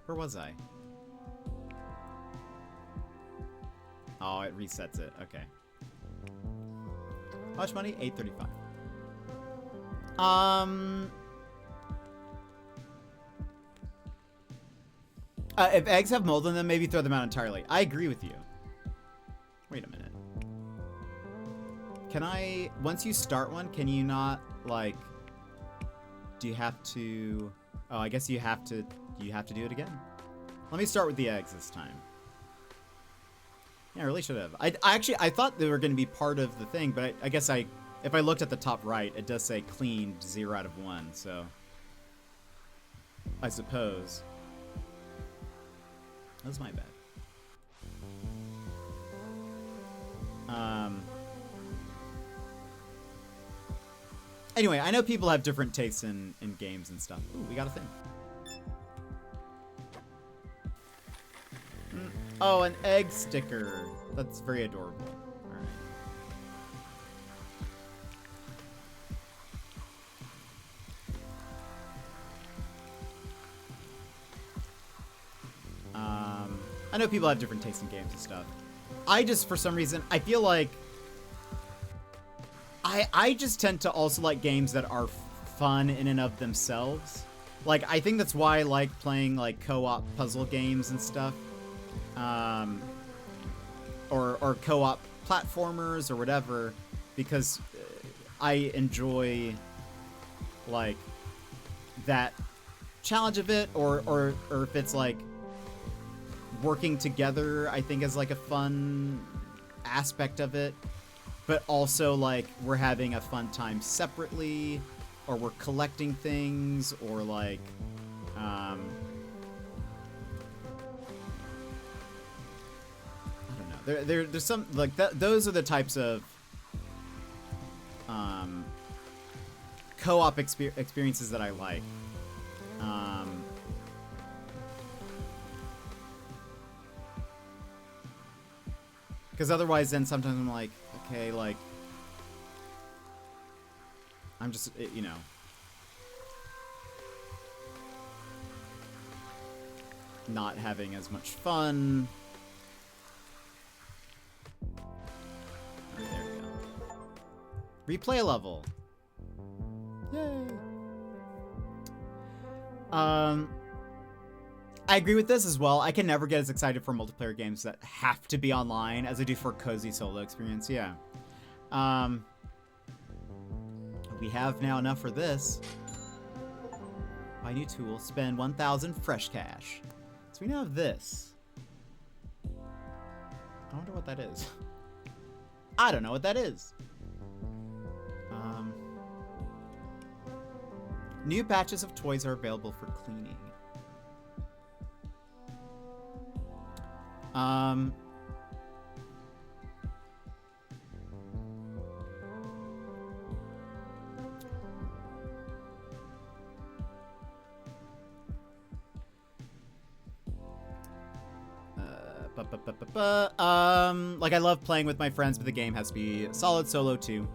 where was I? Oh, it resets it. Okay. How much money? $8.35. If eggs have mold in them, maybe throw them out entirely. I agree with you. Wait a minute. Can I... Once you start one, can you not, like... Do you have to... Oh, I guess you have to do it again. Let me start with the eggs this time. Yeah, I really should have. I thought they were going to be part of the thing, but I guess if I looked at the top right, it does say cleaned 0 out of 1, so I suppose. That was my bad. Anyway, I know people have different tastes in games and stuff. Ooh, we got a thing. Oh, an egg sticker. That's very adorable. Alright. I know people have different tastes in games and stuff. I just, for some reason, I feel like I just tend to also like games that are fun in and of themselves. Like, I think that's why I like playing like co-op puzzle games and stuff. Or co-op platformers or whatever, because I enjoy like that challenge of it, or if it's like working together, I think is like a fun aspect of it. But also like we're having a fun time separately, or we're collecting things, or like I don't know. There's some like those are the types of co-op experiences that I like. Because otherwise, then sometimes I'm like, okay, like I'm just, you know. Not having as much fun. Alright, there we go. Replay level. Yay. I agree with this as well. I can never get as excited for multiplayer games that have to be online as I do for a cozy solo experience. Yeah. We have now enough for this. Buy new tool. Spend 1,000 fresh cash. So we now have this. I wonder what that is. I don't know what that is. New batches of toys are available for cleaning. Like I love playing with my friends, but the game has to be solid solo too.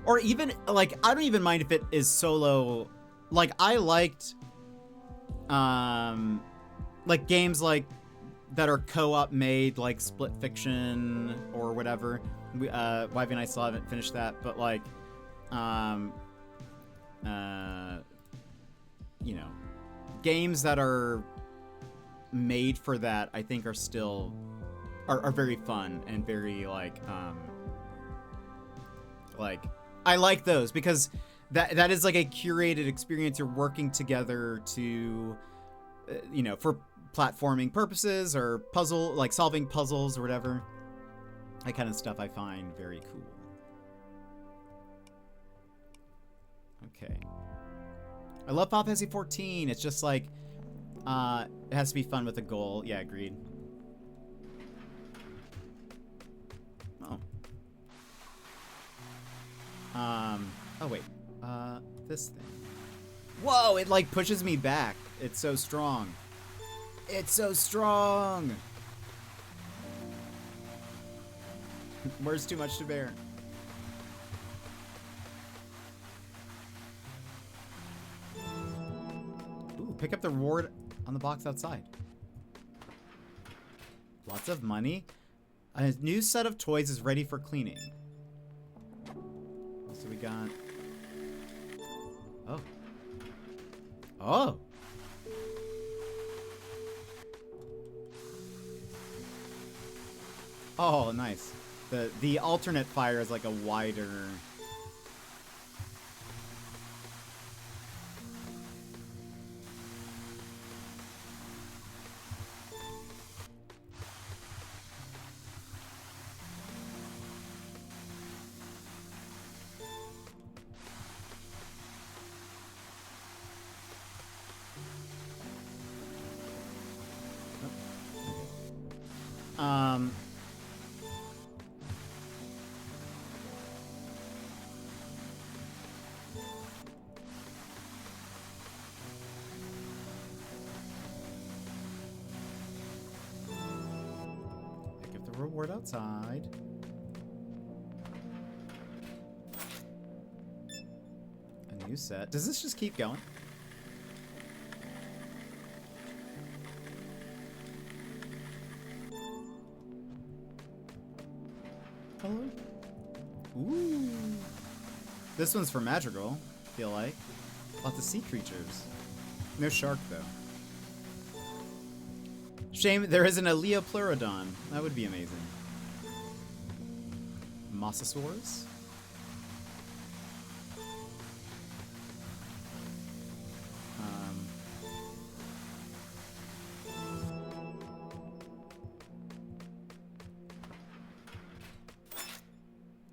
Or even, like, I don't even mind if it is solo. Like, I liked, like, games, like, that are co-op made, like, Split Fiction or whatever. Wivey and I still haven't finished that, but, like, you know, games that are made for that, I think are still, are very fun and very, like, I like those because that is like a curated experience. You're working together to, you know, for platforming purposes or puzzle, like solving puzzles or whatever. That kind of stuff I find very cool. Okay. I love Final Fantasy 14. It's just like, it has to be fun with a goal. Yeah, agreed. Oh wait, this thing. Whoa, it like pushes me back. It's so strong. It's so strong. Where's too much to bear? Ooh, pick up the reward on the box outside. Lots of money. A new set of toys is ready for cleaning. So we got... Oh. Oh! Oh, nice. The alternate fire is like a wider... Word outside. A new set. Does this just keep going? Hello? Ooh. This one's for Madrigal, I feel like. Lots of sea creatures. No shark, though. Shame there isn't a Leopleurodon. That would be amazing. Mosasaurs?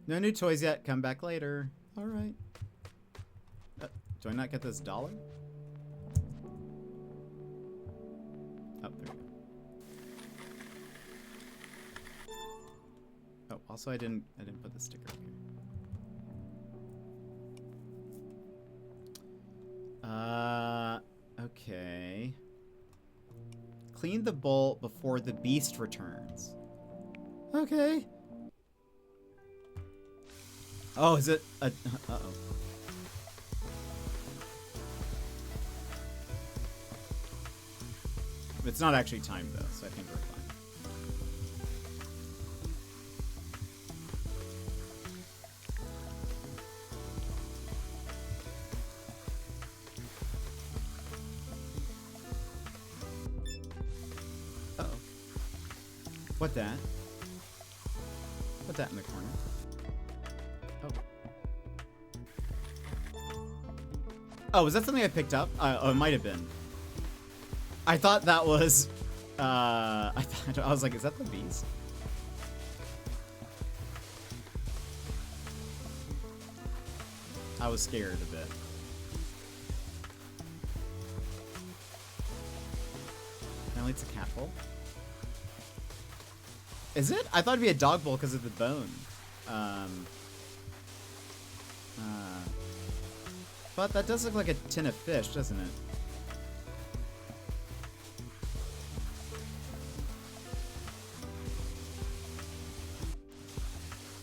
No new toys yet. Come back later. All right. Do I not get this dollar? Oh, there we go. Oh, also I didn't put the sticker here. Okay. Clean the bowl before the beast returns. Okay. Oh, is it a... Uh-oh. It's not actually timed, though, so I think we're fine. Uh-oh. What that? Put that in the corner. Oh, was that something I picked up? Oh, it might have been. I thought that was, I was like, is that the bees? I was scared a bit. Apparently it's a cat bowl. Is it? I thought it'd be a dog bowl because of the bone. But that does look like a tin of fish, doesn't it?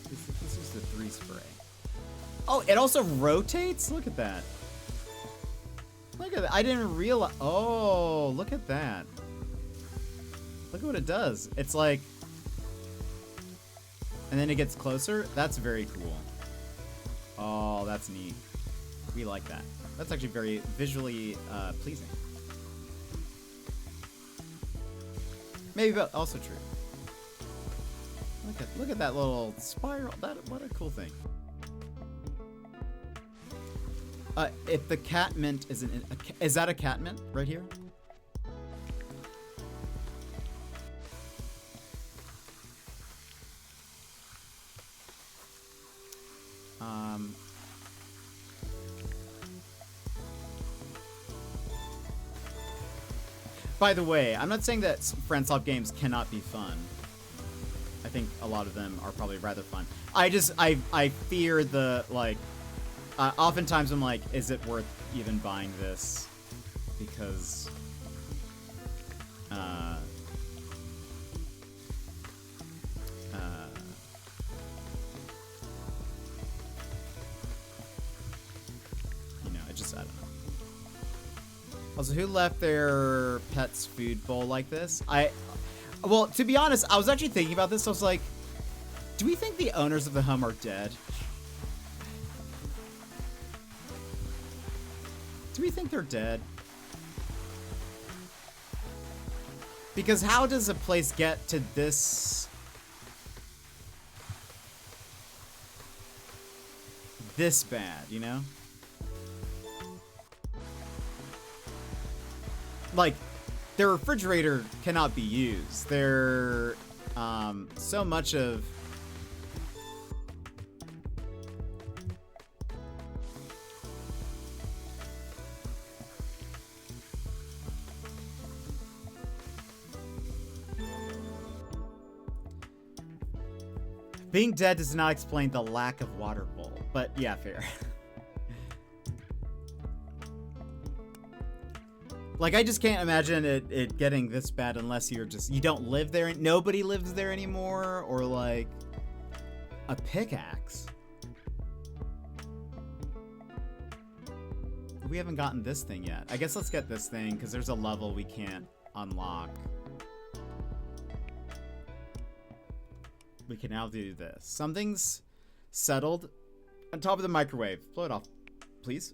This is the 3 spray. Oh, it also rotates? Look at that. Look at that. I didn't realize. Oh, look at that. Look at what it does. It's like... And then it gets closer. That's very cool. Oh, that's neat. We like that. That's actually very visually pleasing. Maybe, but also true. Look at that little spiral. What a cool thing. If the cat mint isn't, is that a cat mint right here? By the way, I'm not saying that Franslop games cannot be fun. I think a lot of them are probably rather fun. I fear the, like, oftentimes I'm like, is it worth even buying this? Because, you know, I don't know. Also, who left their pet's food bowl like this? Well, to be honest, I was actually thinking about this. I was like, do we think the owners of the home are dead? Do we think they're dead? Because how does a place get to this bad, you know? Like, their refrigerator cannot be used. They're, so much of... Being dead does not explain the lack of water bowl, but yeah, fair. Like, I just can't imagine it getting this bad unless you don't live there. Nobody lives there anymore, or like a pickaxe. We haven't gotten this thing yet. I guess let's get this thing because there's a level we can't unlock. We can now do this. Something's settled on top of the microwave. Blow it off, please.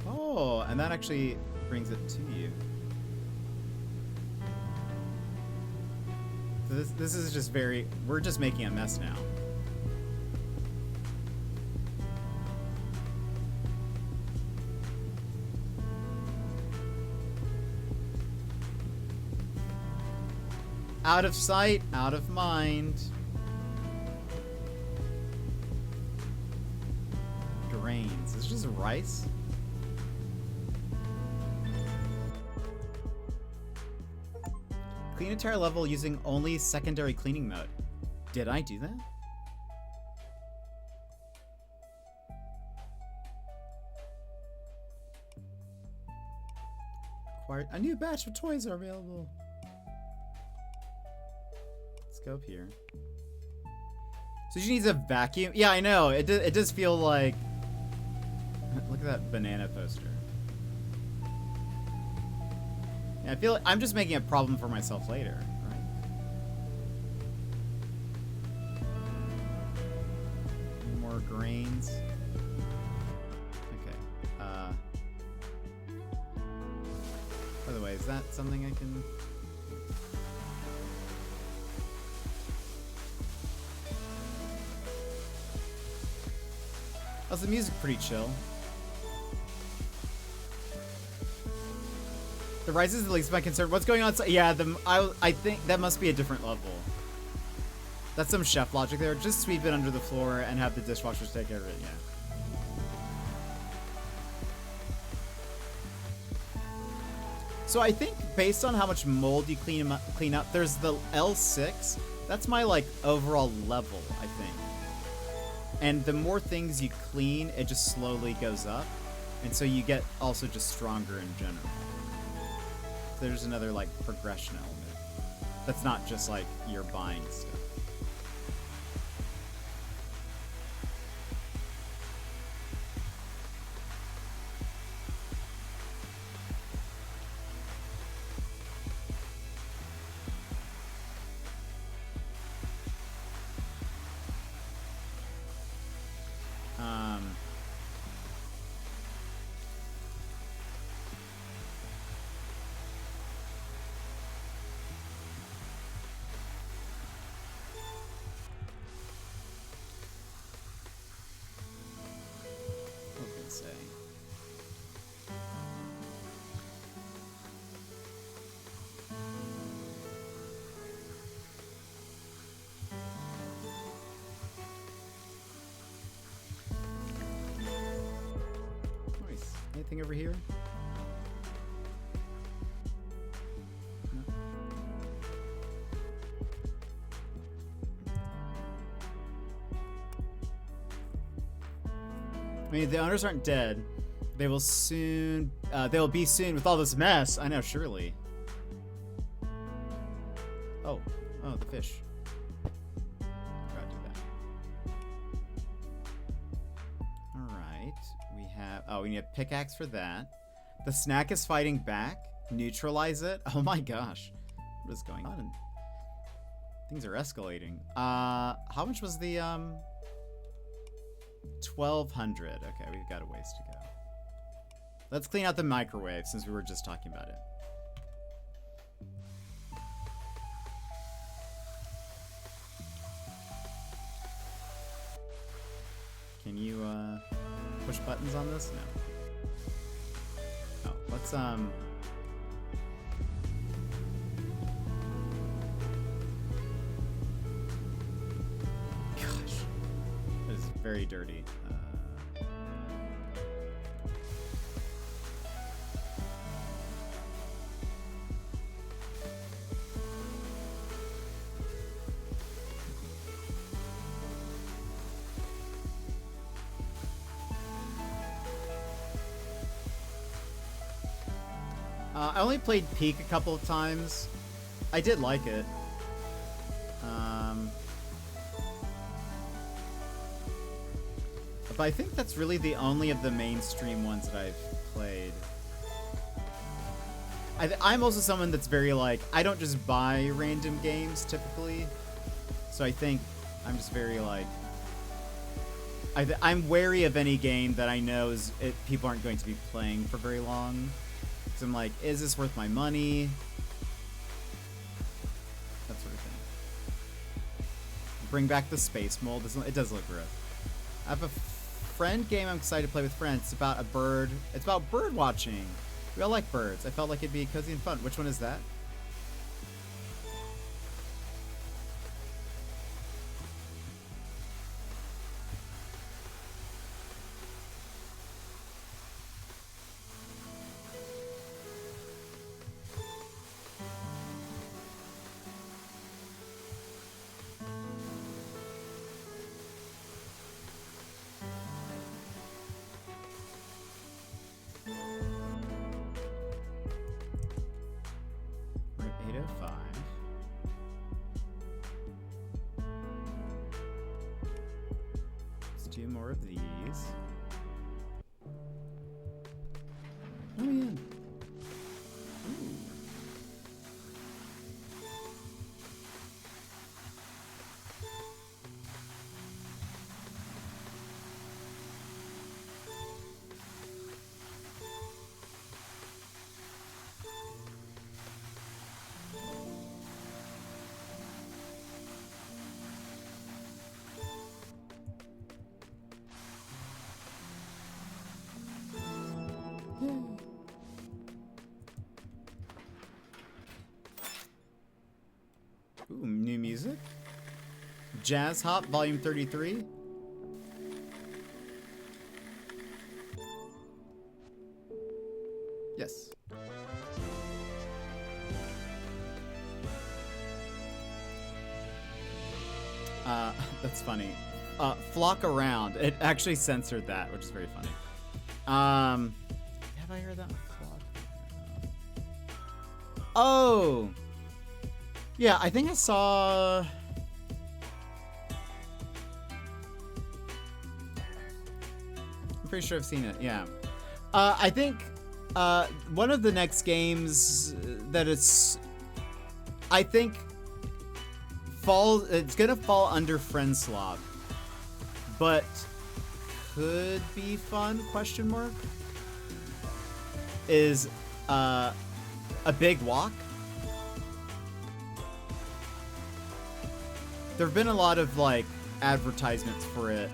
Oh, and that actually brings it to you. So this is just we're just making a mess now. Out of sight, out of mind. Grains. Is it just rice? Clean entire level using only secondary cleaning mode. Did I do that? Acquired a new batch of toys are available. Let's go up here. So she needs a vacuum. Yeah, I know. It does feel like. Look at that banana poster. Yeah, I feel like I'm just making a problem for myself later, right? More grains. Okay. By the way, is that something I can... How's the music? Pretty chill. The rice is the least of my concern. What's going on? Yeah, I think that must be a different level. That's some chef logic there. Just sweep it under the floor and have the dishwashers take care of it. Yeah. So I think based on how much mold you clean up, there's the L6. That's my like overall level, I think. And the more things you clean, it just slowly goes up, and so you get also just stronger in general. There's another like progression element that's not just like you're buying stuff. Anything over here? No. I mean, the owners aren't dead. They will soon. They will be soon with all this mess. I know, surely. Oh, the fish. Gotta do that. All right. We have. Oh, we need a pickaxe for that. The snack is fighting back. Neutralize it. Oh my gosh, what is going on? Things are escalating. How much was the 1,200? Okay, we've got a ways to go. Let's clean out the microwave since we were just talking about it. Can you push buttons on this? No. Oh, let's Gosh, that is very dirty. I only played Peak a couple of times. I did like it. But I think that's really the only of the mainstream ones that I've played. I'm also someone that's very like, I don't just buy random games typically. So I think I'm just very like, I'm wary of any game that I know people aren't going to be playing for very long. So I'm like, is this worth my money? That sort of thing. Bring back the space mold. It does look rough. I have a friend game I'm excited to play with friends. It's about a bird. It's about bird watching. We all like birds. I felt like it'd be cozy and fun. Which one is that? We're at 8:05. Let's do more of these. Oh yeah. Ooh. Ooh, new music. Jazz Hop, Volume 33. Yes. That's funny. Flock Around. It actually censored that, which is very funny. Have I heard that one? Flock Around. Oh! Yeah, I think I saw... I'm pretty sure I've seen it, yeah. I think one of the next games that I think it's gonna fall under Friendslop, but could be fun, question mark, is A Big Walk. There have been a lot of like advertisements for it.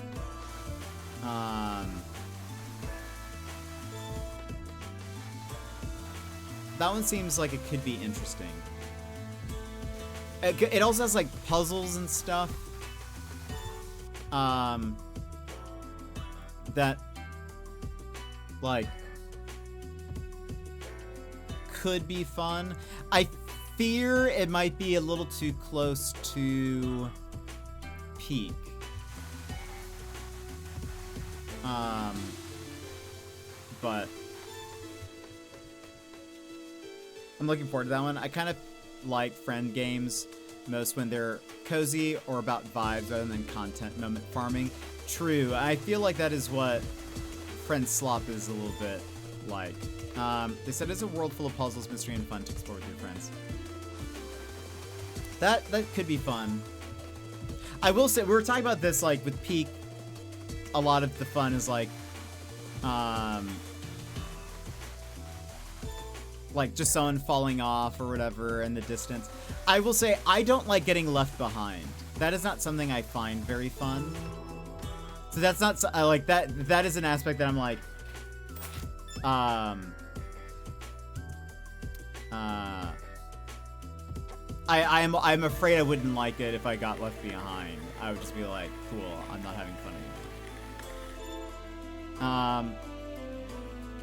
That one seems like it could be interesting. It also has like puzzles and stuff. That like could be fun. I fear it might be a little too close to Peak. But I'm looking forward to that one. I kind of like friend games most when they're cozy or about vibes rather than content moment farming. True. I feel like that is what Friendslop is a little bit like. They said it's a world full of puzzles, mystery, and fun to explore with your friends. That could be fun. I will say, we were talking about this like with Peak. A lot of the fun is like just someone falling off or whatever in the distance. I will say I don't like getting left behind. That is not something I find very fun. So that's not I like that. That is an aspect that I'm like, I'm afraid I wouldn't like it if I got left behind. I would just be like, cool, I'm not having fun anymore.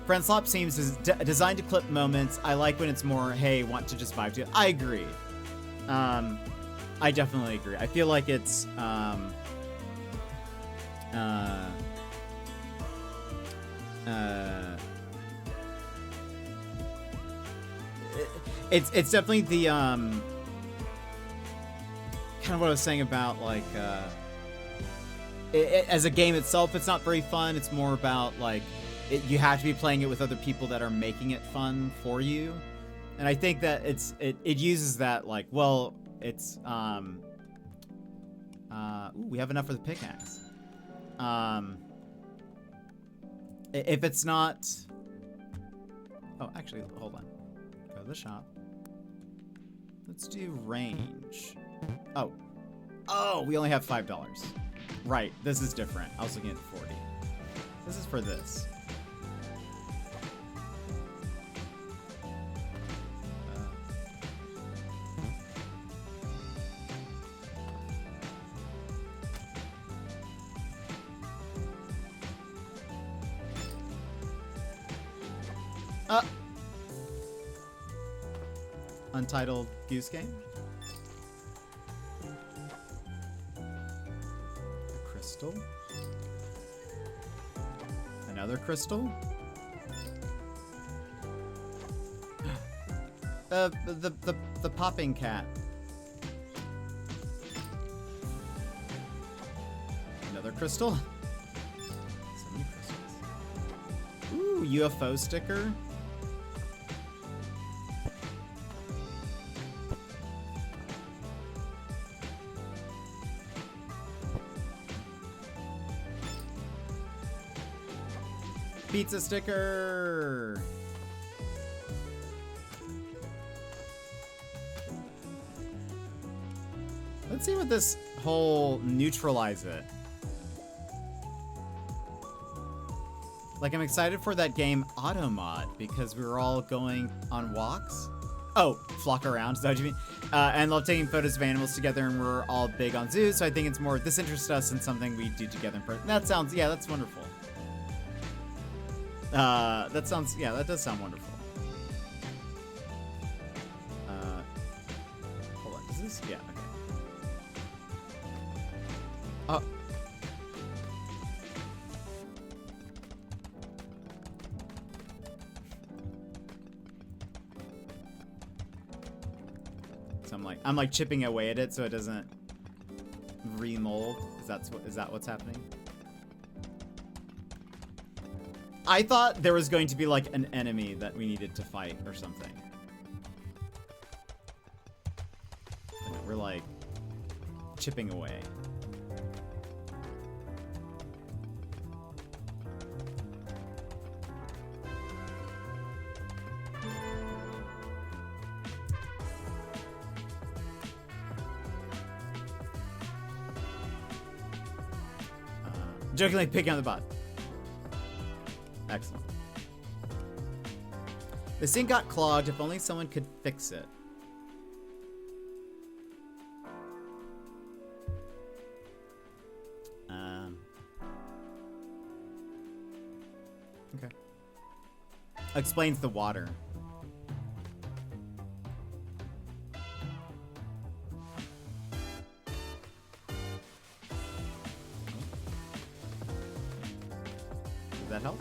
Friendslop seems designed to clip moments. I like when it's more, hey, want to just vibe to it. I agree. I definitely agree. I feel like it's it's definitely the kind of what I was saying about like as a game itself, it's not very fun. It's more about like you have to be playing it with other people that are making it fun for you. And I think that it uses that like, well, it's ooh, we have enough for the pickaxe. If it's not, oh, actually, hold on. Go to the shop. Let's do range. Oh, we only have $5. Right, this is different. I was looking at 40. This is for this. Untitled Goose Game. A crystal. Another crystal. The popping cat. Another crystal. So many crystals. Ooh, UFO sticker. Pizza sticker. Let's see what this whole neutralize it. Like, I'm excited for that game Auto Mod because we were all going on walks. Oh, flock around, is that what you mean? And love taking photos of animals together, and we're all big on zoos, so I think it's more, this interests us in something we do together in person. That sounds, yeah, that's wonderful. That sounds, yeah, that does sound wonderful. Hold on, is this, yeah, okay. Oh. So I'm like chipping away at it so it doesn't remold. Is that what's happening? I thought there was going to be like an enemy that we needed to fight or something. Okay, we're like chipping away. Jokingly picking on the bot. Excellent. The sink got clogged. If only someone could fix it. Okay. Explains the water. Does that help?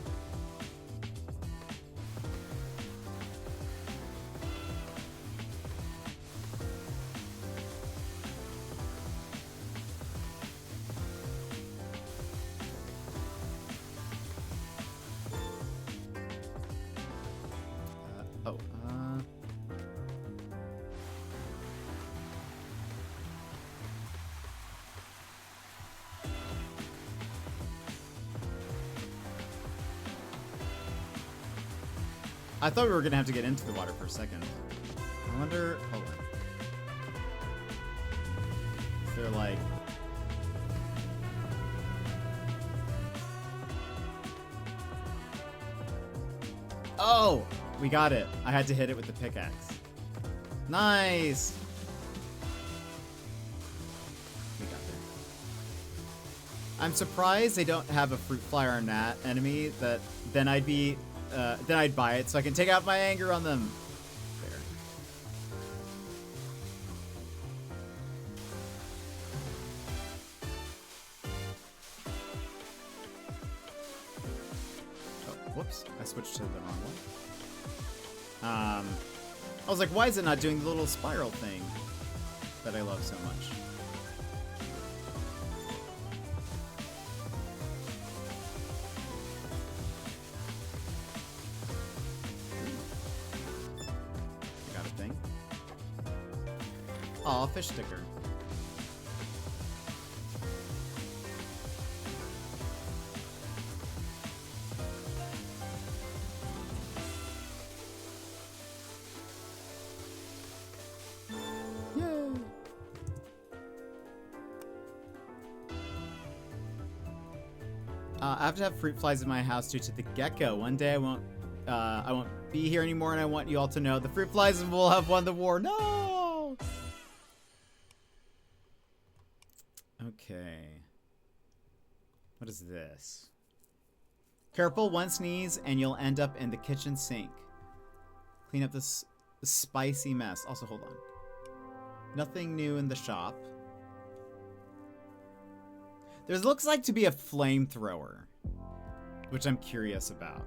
I thought we were gonna have to get into the water for a second. I wonder. Hold on. Is there like? Oh, we got it. I had to hit it with the pickaxe. Nice. We got there. I'm surprised they don't have a fruit fly or gnat enemy. That then I'd be. Then I'd buy it so I can take out my anger on them. There. Oh, whoops. I switched to the wrong one. I was like, why is it not doing the little spiral thing that I love so much? Got a thing. Aw, fish sticker. I have to have fruit flies in my house due to the gecko. One day I won't be here anymore, and I want you all to know the fruit flies will have won the war. No. Okay. What is this? Careful, one sneeze and you'll end up in the kitchen sink. Clean up this spicy mess. Also, hold on. Nothing new in the shop. There looks like to be a flamethrower, which I'm curious about.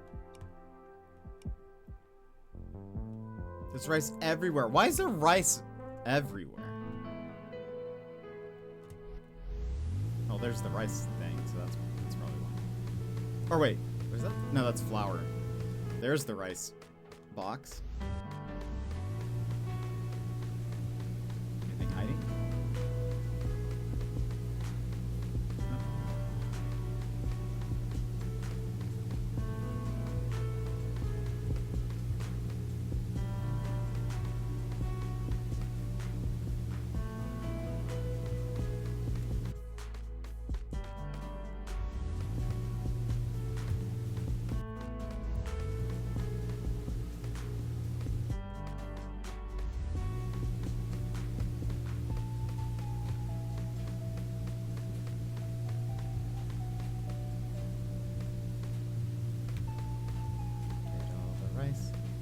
There's rice everywhere. Why is there rice everywhere? Oh, there's the rice thing, so that's probably why. Or wait, where's that? No, that's flour. There's the rice box. Anything hiding?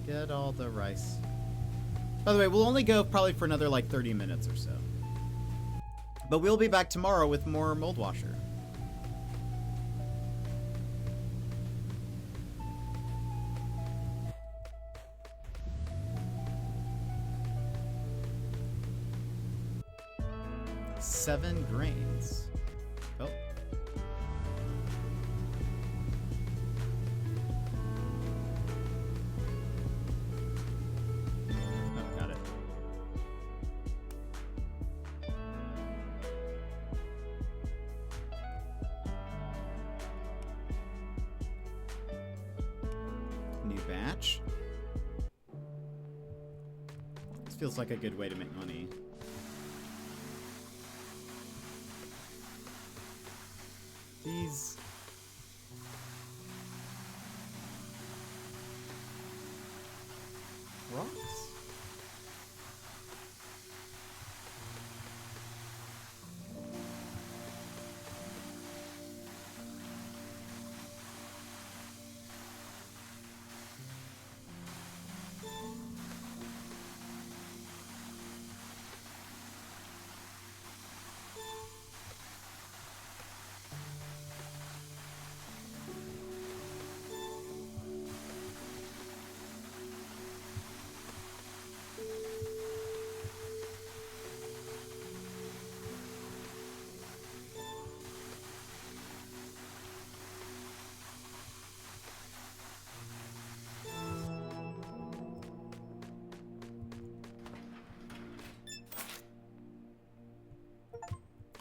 Get all the rice. By the way, we'll only go probably for another like 30 minutes or so. But we'll be back tomorrow with more Moldwasher. Seven grains. Oh. Batch. This feels like a good way to make money. These rocks.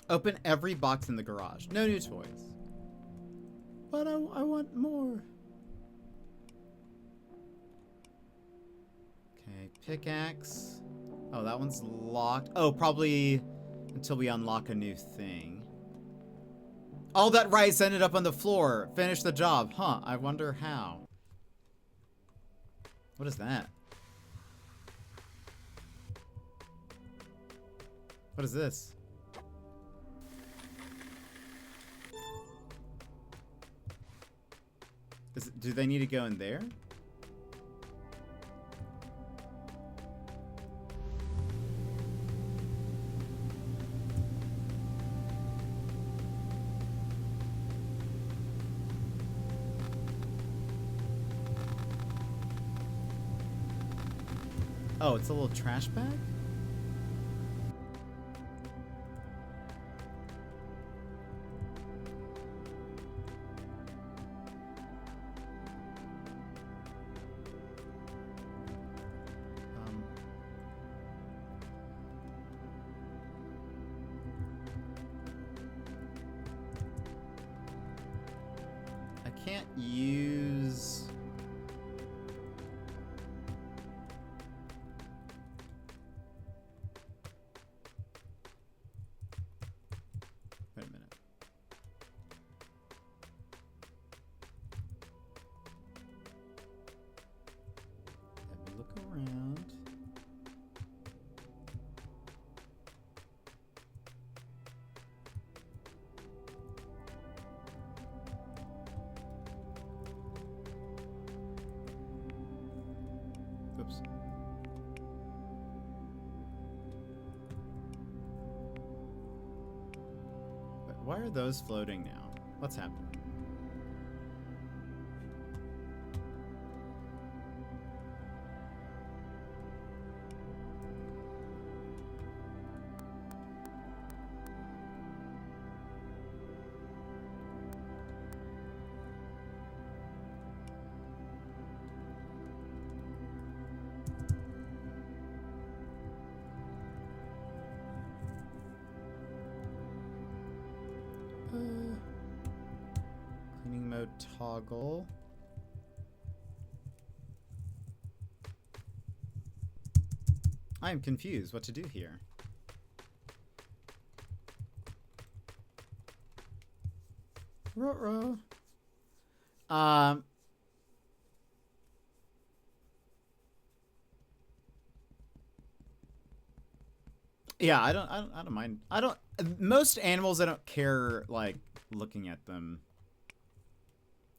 Open every box in the garage. No new toys. But I want more. Okay, pickaxe. Oh, that one's locked. Oh, probably until we unlock a new thing. All that rice ended up on the floor. Finish the job. Huh, I wonder how. What is that? What is this? Do they need to go in there? Oh, it's a little trash bag? I can't use... Wait a minute. Let me look around. Oops. Why are those floating now? What's happening? Cleaning mode toggle. I am confused what to do here. Ruh-roh. Yeah, I don't mind. Most animals I don't care like looking at them.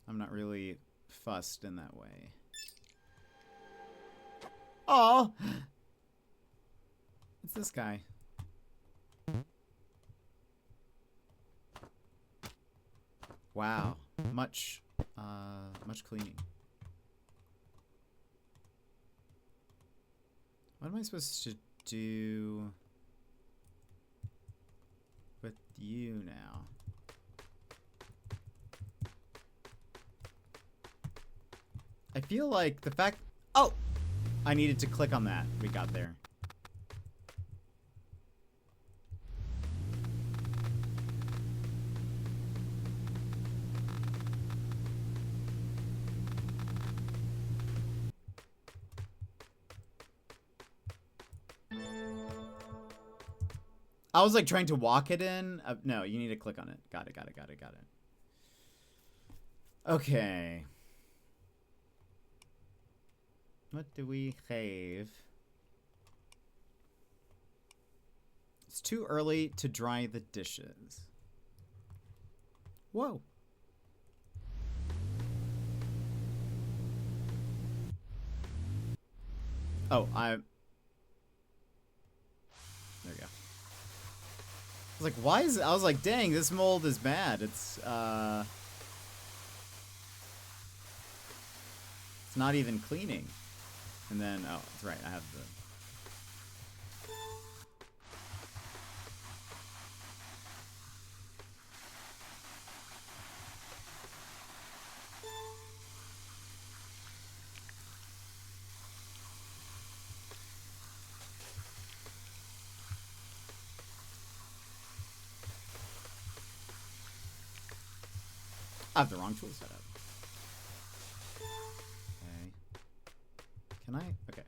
I'm not really fussed in that way. Oh, it's this guy. Wow, much cleaning. What am I supposed to do with you now? I feel like the fact... Oh! I needed to click on that. We got there. I was like trying to walk it in. No, you need to click on it. Got it. Okay. What do we have? It's too early to dry the dishes. Whoa. Oh, there we go. I was like, why is it? I was like, dang, this mold is bad. It's not even cleaning. And then, oh, that's right, I have the... I have the wrong tool set up. Okay. Can I? Okay.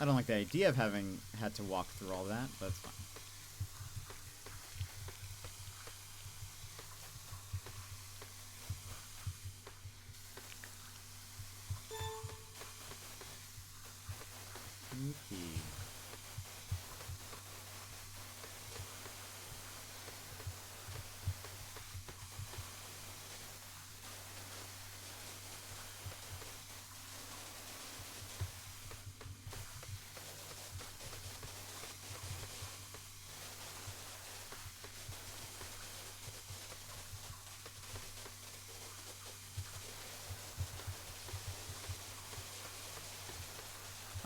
I don't like the idea of having had to walk through all that, but it's fine. Okay.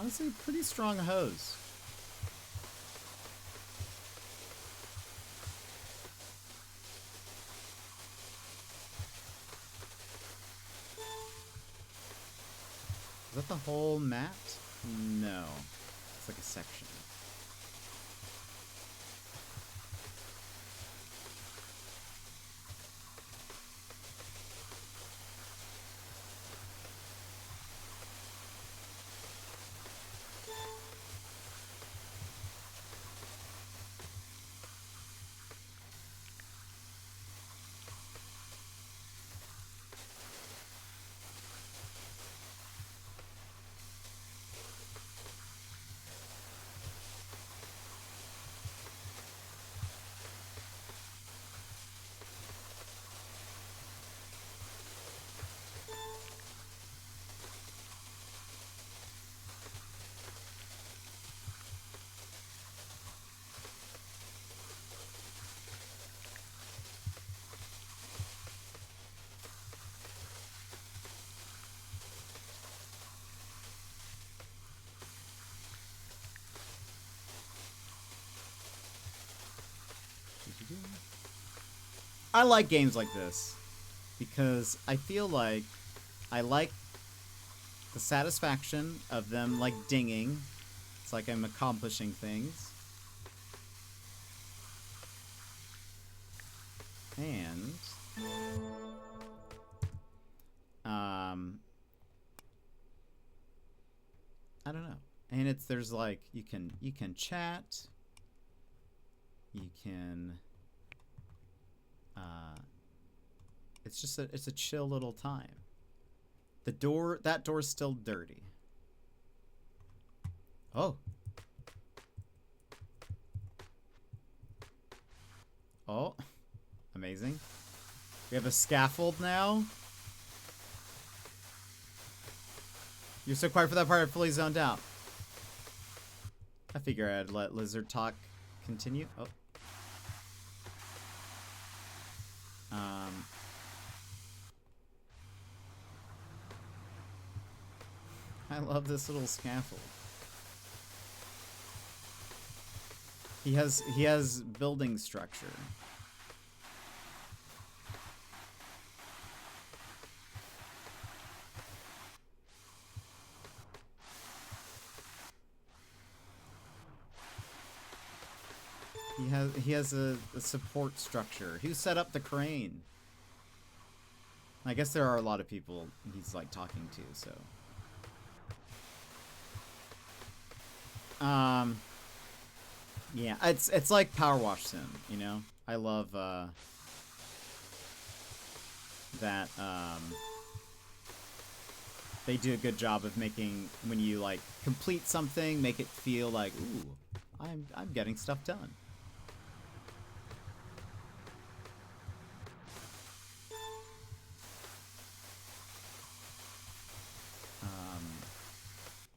Honestly, pretty strong hose. Is that the whole mat? No. It's like a section. I like games like this because I feel like I like the satisfaction of them like dinging. It's like I'm accomplishing things. And I don't know. And there's like you can chat. You can it's a chill little time. That door's still dirty. Oh. Oh. Amazing. We have a scaffold now. You're so quiet for that part, I fully zoned out. I figure I'd let Lizard talk continue. Oh. I love this little scaffold. He has building structure. He has a support structure. Who set up the crane? I guess there are a lot of people he's like talking to, so. Yeah, it's like Power Wash Sim, you know? I love that they do a good job of making, when you like complete something, make it feel like, ooh, I'm getting stuff done.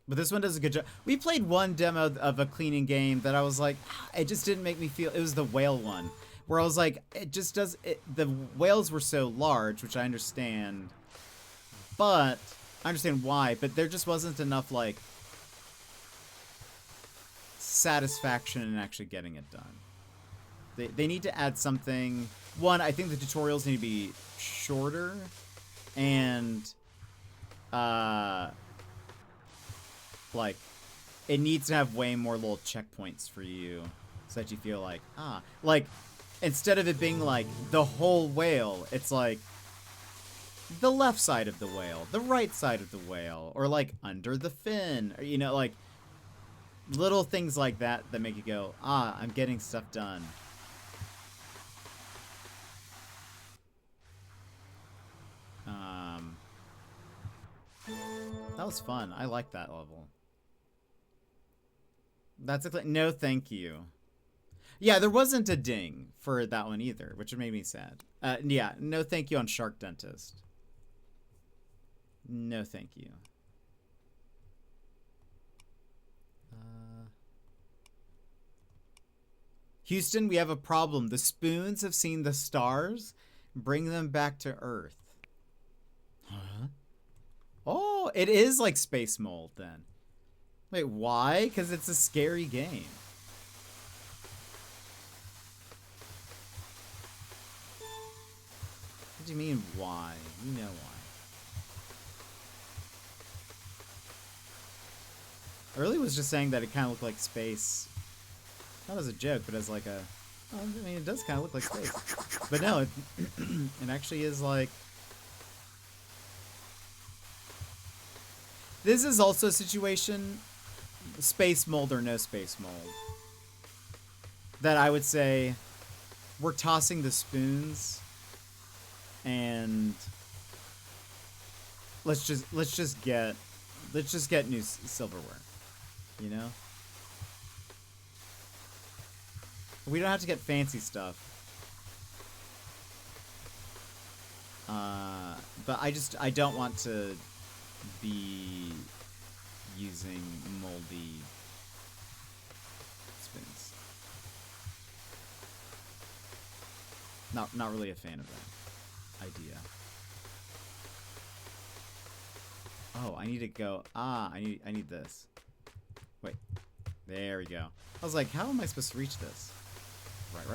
But this one does a good job. We played one demo of a cleaning game that I was like, it just didn't make me feel. It was the whale one, where I was like, it just does. The whales were so large, which I understand, but I understand why. But there just wasn't enough like satisfaction in actually getting it done. They need to add something. One, I think the tutorials need to be shorter, and like, it needs to have way more little checkpoints for you so that you feel like, like, instead of it being like the whole whale, it's like the left side of the whale, the right side of the whale, or like under the fin, or, you know, like little things like that that make you go, I'm getting stuff done. That was fun. I like that level. That's a no thank you. Yeah, there wasn't a ding for that one either, which made me sad. Yeah, no thank you on Shark Dentist. No thank you. Houston, we have a problem. The spoons have seen the stars. Bring them back to Earth. Huh? Oh, it is like space mold then. Wait, why? Because it's a scary game. What do you mean, why? You know why. I really was just saying that it kind of looked like space. Not as a joke, but as like a... Well, I mean, it does kind of look like space. But no, it actually is like... This is also a situation, space mold or no space mold, that I would say we're tossing the spoons and let's just get new silverware, you know? We don't have to get fancy stuff. But I don't want to be using moldy spoons. Not really a fan of that idea. Oh, I need to go. I need this. Wait. There we go. I was like, how am I supposed to reach this? Right.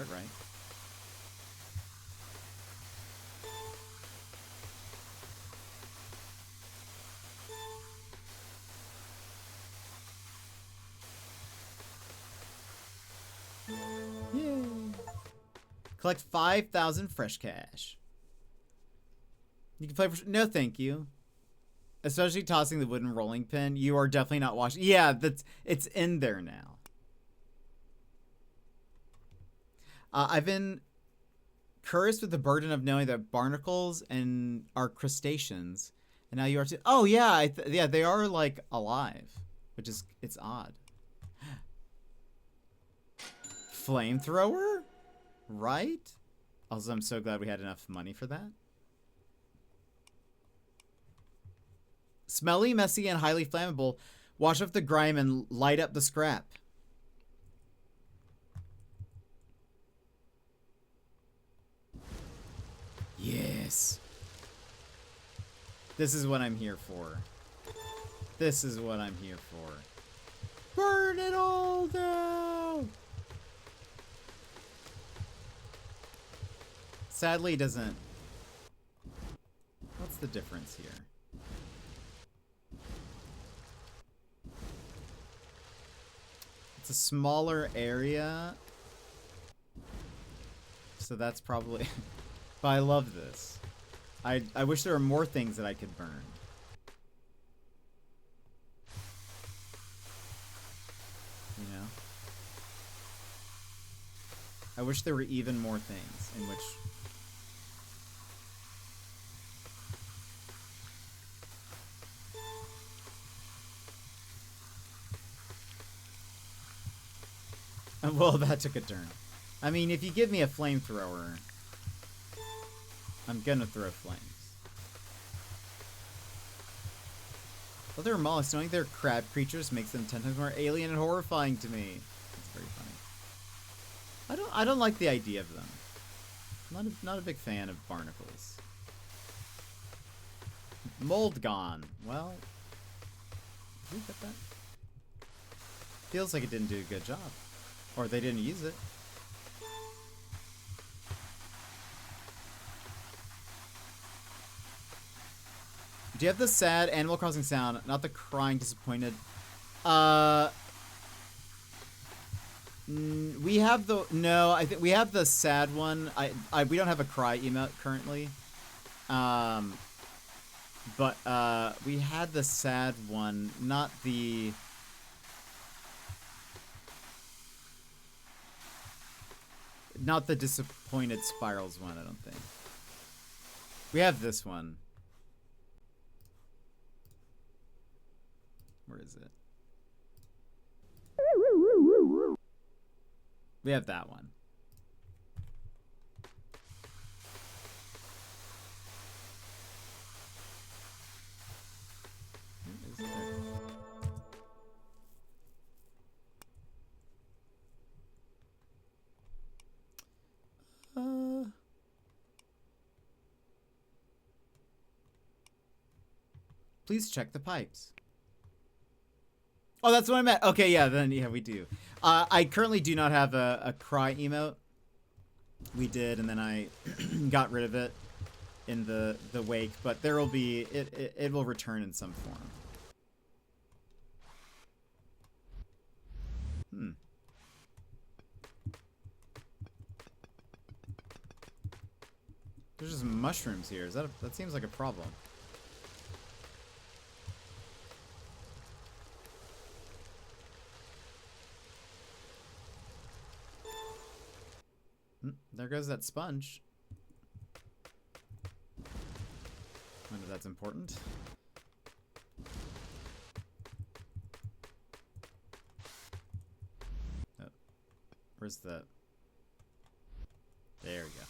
Yay. Collect 5,000 fresh cash. You can play for... No, thank you. Especially tossing the wooden rolling pin. You are definitely not watching. Yeah, it's in there now. I've been cursed with the burden of knowing that barnacles are crustaceans. And now you are too... Oh, yeah. Yeah, they are, like, alive. Which is... It's odd. Flamethrower? Right? Also, I'm so glad we had enough money for that. Smelly, messy, and highly flammable. Wash off the grime and light up the scrap. Yes. This is what I'm here for. This is what I'm here for. Burn it all down! Sadly, it doesn't... What's the difference here? It's a smaller area. So that's probably... But I love this. I wish there were more things that I could burn. You know? I wish there were even more things in which... Well, that took a turn. I mean, if you give me a flamethrower, I'm gonna throw flames. Other mollusks, knowing they're crab creatures makes them 10 times more alien and horrifying to me. That's very funny. I don't like the idea of them. Not a big fan of barnacles. Mold gone. Well, did we get that? Feels like it didn't do a good job. Or they didn't use it. Do you have the sad Animal Crossing sound, not the crying, disappointed? We have the... No, I think we have the sad one. We don't have a cry emote currently. But we had the sad one, not the... Not the disappointed spirals one, I don't think. We have this one. Where is it? We have that one. Where is it? Please check the pipes. Oh, that's what I meant. Okay, yeah, then yeah, we do. I currently do not have a cry emote. We did, and then I got rid of it in the wake, but there will be it will return in some form. There's just mushrooms here. Is that that seems like a problem? There goes that sponge. I wonder if that's important. Oh, where's the... There we go.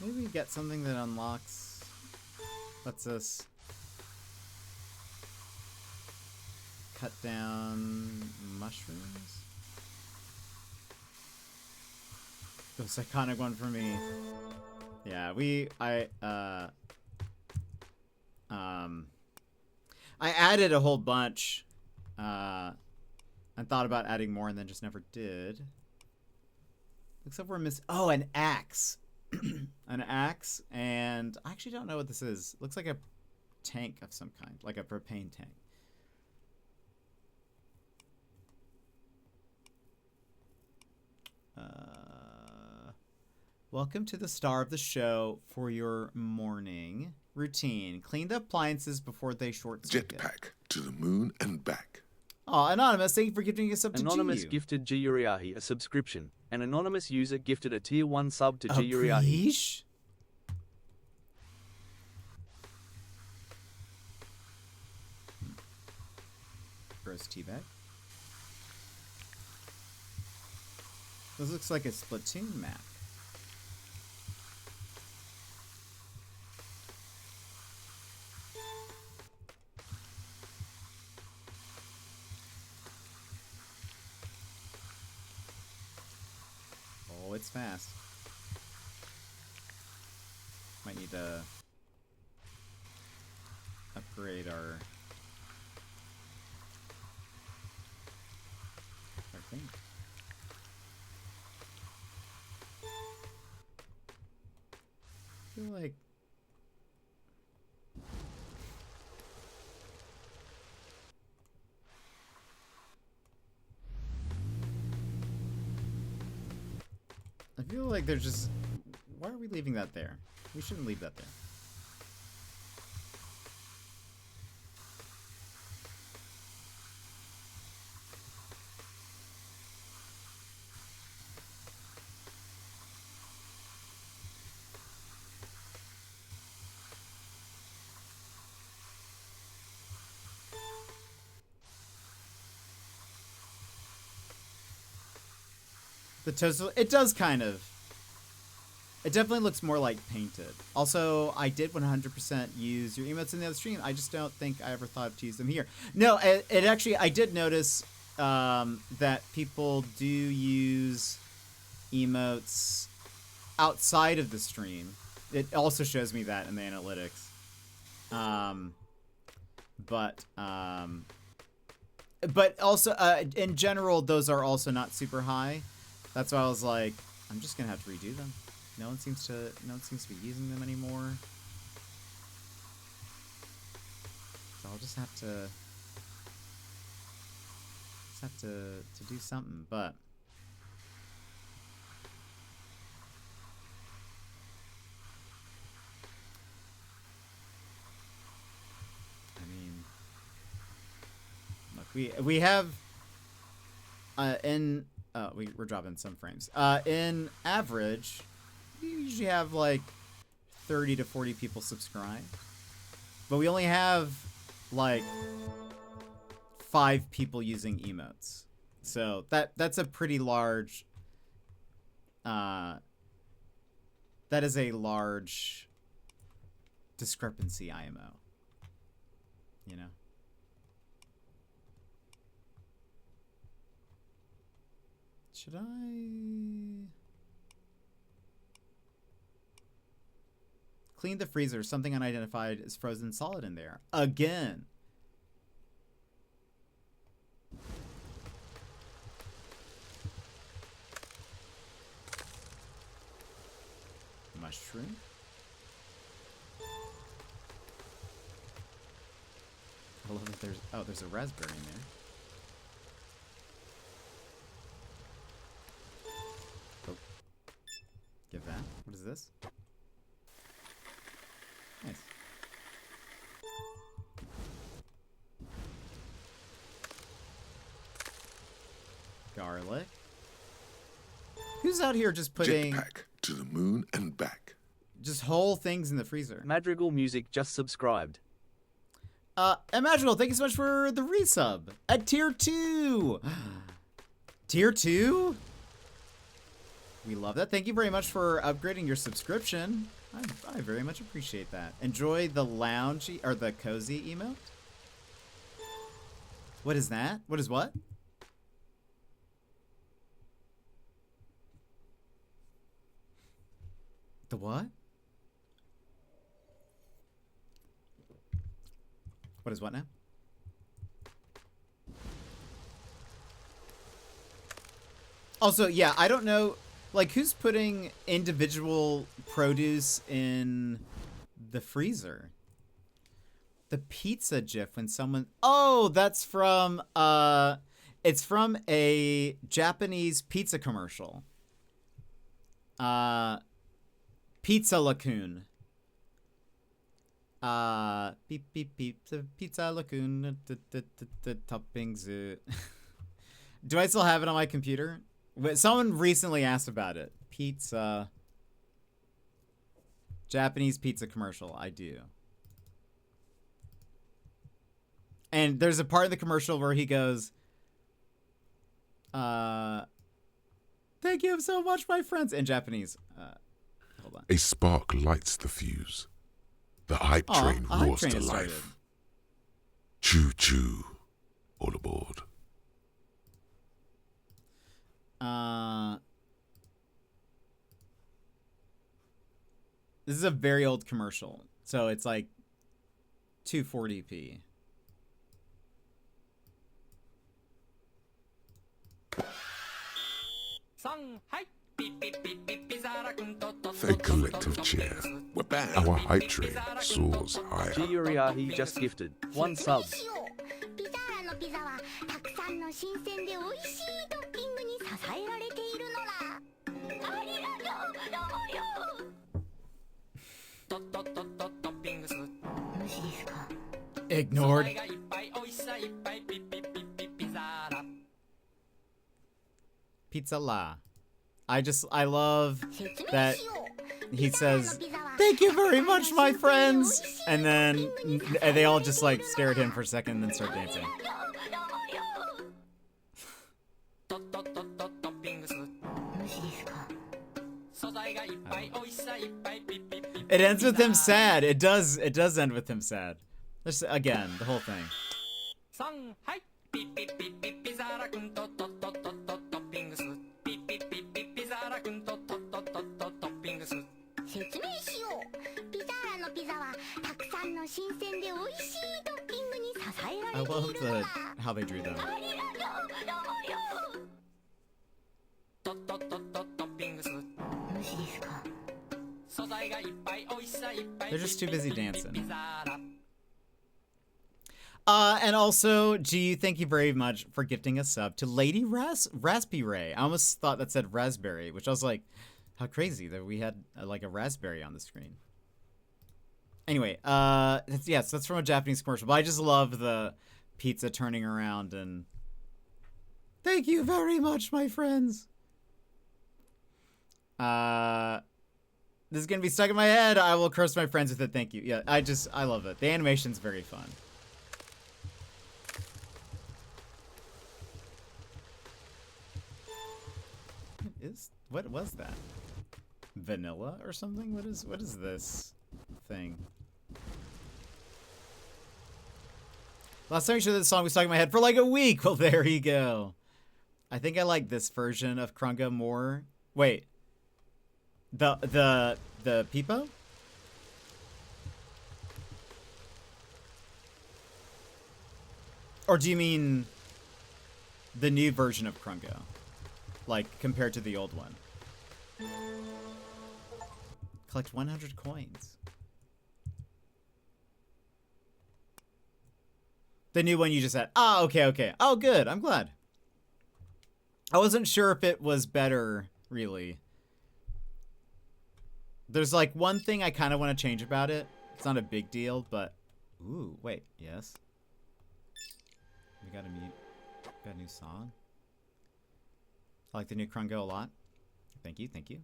Maybe we get something that unlocks... lets us... cut down mushrooms. The most iconic one for me. Yeah, I added a whole bunch. I thought about adding more and then just never did. Looks like we're missing... Oh, an axe. An axe, and I actually don't know what this is. Looks like a tank of some kind, like a propane tank. Welcome to the star of the show for your morning routine. Clean the appliances before they short circuit. Jetpack to the moon and back. Oh, Anonymous, thank you for gifting us up to Anonymous GU. gifted G Uriahi a subscription. An anonymous user gifted a tier 1 sub to A G Uriahi. Preach? Gross teabag. This looks like a Splatoon map. Oh, it's fast. Might need to upgrade our thing. I feel like there's just... Why are we leaving that there? We shouldn't leave that there. The toast, it does kind of. It definitely looks more like painted. Also, I did 100% use your emotes in the other stream. I just don't think I ever thought to use them here. No, it actually, I did notice that people do use emotes outside of the stream. It also shows me that in the analytics. But also, in general, those are also not super high. That's why I was like, I'm just gonna have to redo them. No one seems to be using them anymore. So I'll just have to do something, but I mean, look, we have we're dropping some frames. In average, we usually have like 30 to 40 people subscribe, but we only have like 5 people using emotes. So that's a pretty large. That is a large discrepancy, IMO. You know. Should I cleaned the freezer. Something unidentified is frozen solid in there. Again. Mushroom. I love that there's a raspberry in there. Oh. Give that. What is this? Nice. Garlic. Who's out here just putting Jetpack to the moon and back. just whole things in the freezer? Madrigal Music just subscribed. And Madrigal, thank you so much for the resub at tier 2. Tier 2? We love that. Thank you very much for upgrading your subscription. I very much appreciate that. Enjoy the lounge or the cozy emote. What is that? What is what? The what? What is what now? Also, yeah, I don't know, like, who's putting individual produce in the freezer? The pizza gif when someone... Oh, that's from, it's from a Japanese pizza commercial. Pizza Lacoon. Beep beep beep. Pizza Lacoon. Toppings. Do I still have it on my computer? Someone recently asked about it. Pizza. Japanese pizza commercial. I do. And there's a part in the commercial where he goes, thank you so much, my friends. In Japanese. Hold on. A spark lights the fuse. The hype train a hype roars train to has started. life. Choo choo. All aboard. This is a very old commercial, so it's like 240p. A collective cheer. We're back. Our hype train soars higher. Giuriahi just gifted 1 sub. ピザーラのピザはたくさんの新鮮で美味しいトッピングに支えられているのだ。ありがとう、どうもよ。トッピングス。無視ですか。 Ignored. がいっぱい美味しさいっぱいピザーラ。 Pizza La. I love that he says, thank you very much, my friends. And then they all just like stare at him for a second and then start dancing. It ends with him sad. It does end with him sad. Let's, again, the whole thing. 説明しよう。ピザーラのピザはたくさんの新鮮で美味しいトッピングに支えら I れてい love るのだ。 how they drew them. ありがとう、どうもよ。トッピングス。無視ですか。素材がいっぱい美味しさいっぱい。 They're just too busy dancing. ピザーラ。 And also, G, thank you very much for gifting a sub to Lady Raspberry. I almost thought that said raspberry, which I was like, how crazy that we had like a raspberry on the screen. Anyway, yes, that's from a Japanese commercial, but I just love the pizza turning around and thank you very much, my friends. This is gonna be stuck in my head. I will curse my friends with it. Thank you. Yeah, I love it. The animation's very fun. What was that? Vanilla or something? What is this thing? Last time you showed this song was stuck in my head for like a week. Well, there you go. I think I like this version of Krunga more. Wait. The Peepo? Or do you mean the new version of Krungo? Like, compared to the old one? Collect 100 coins. The new one you just said. Ah, okay, okay. Oh, good. I'm glad. I wasn't sure if it was better, really. There's, like, one thing I kind of want to change about it. It's not a big deal, but... Ooh, wait. Yes. We got a new song. I like the new Krungo a lot. Thank you, thank you.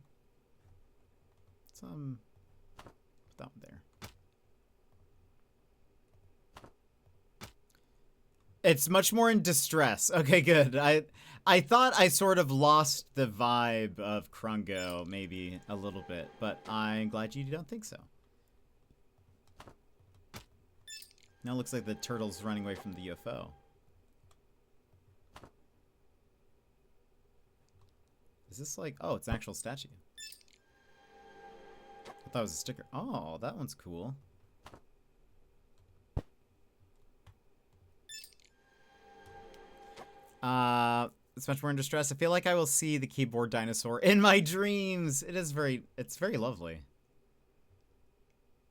Put that one there. It's much more in distress. Okay, good. I thought I sort of lost the vibe of Krungo, maybe a little bit, but I'm glad you don't think so. Now it looks like the turtle's running away from the UFO. Is this like... Oh, it's an actual statue. I thought it was a sticker. Oh, that one's cool. It's much more in distress. I feel like I will see the keyboard dinosaur in my dreams. It's very lovely.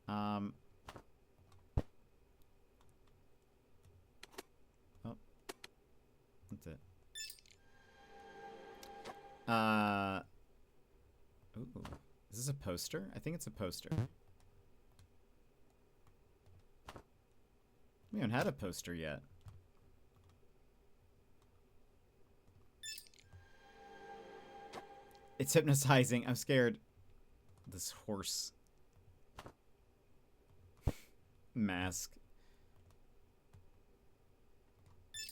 Oh. That's it. Ooh. Is this a poster? I think it's a poster. We haven't had a poster yet. It's hypnotizing. I'm scared. This horse mask.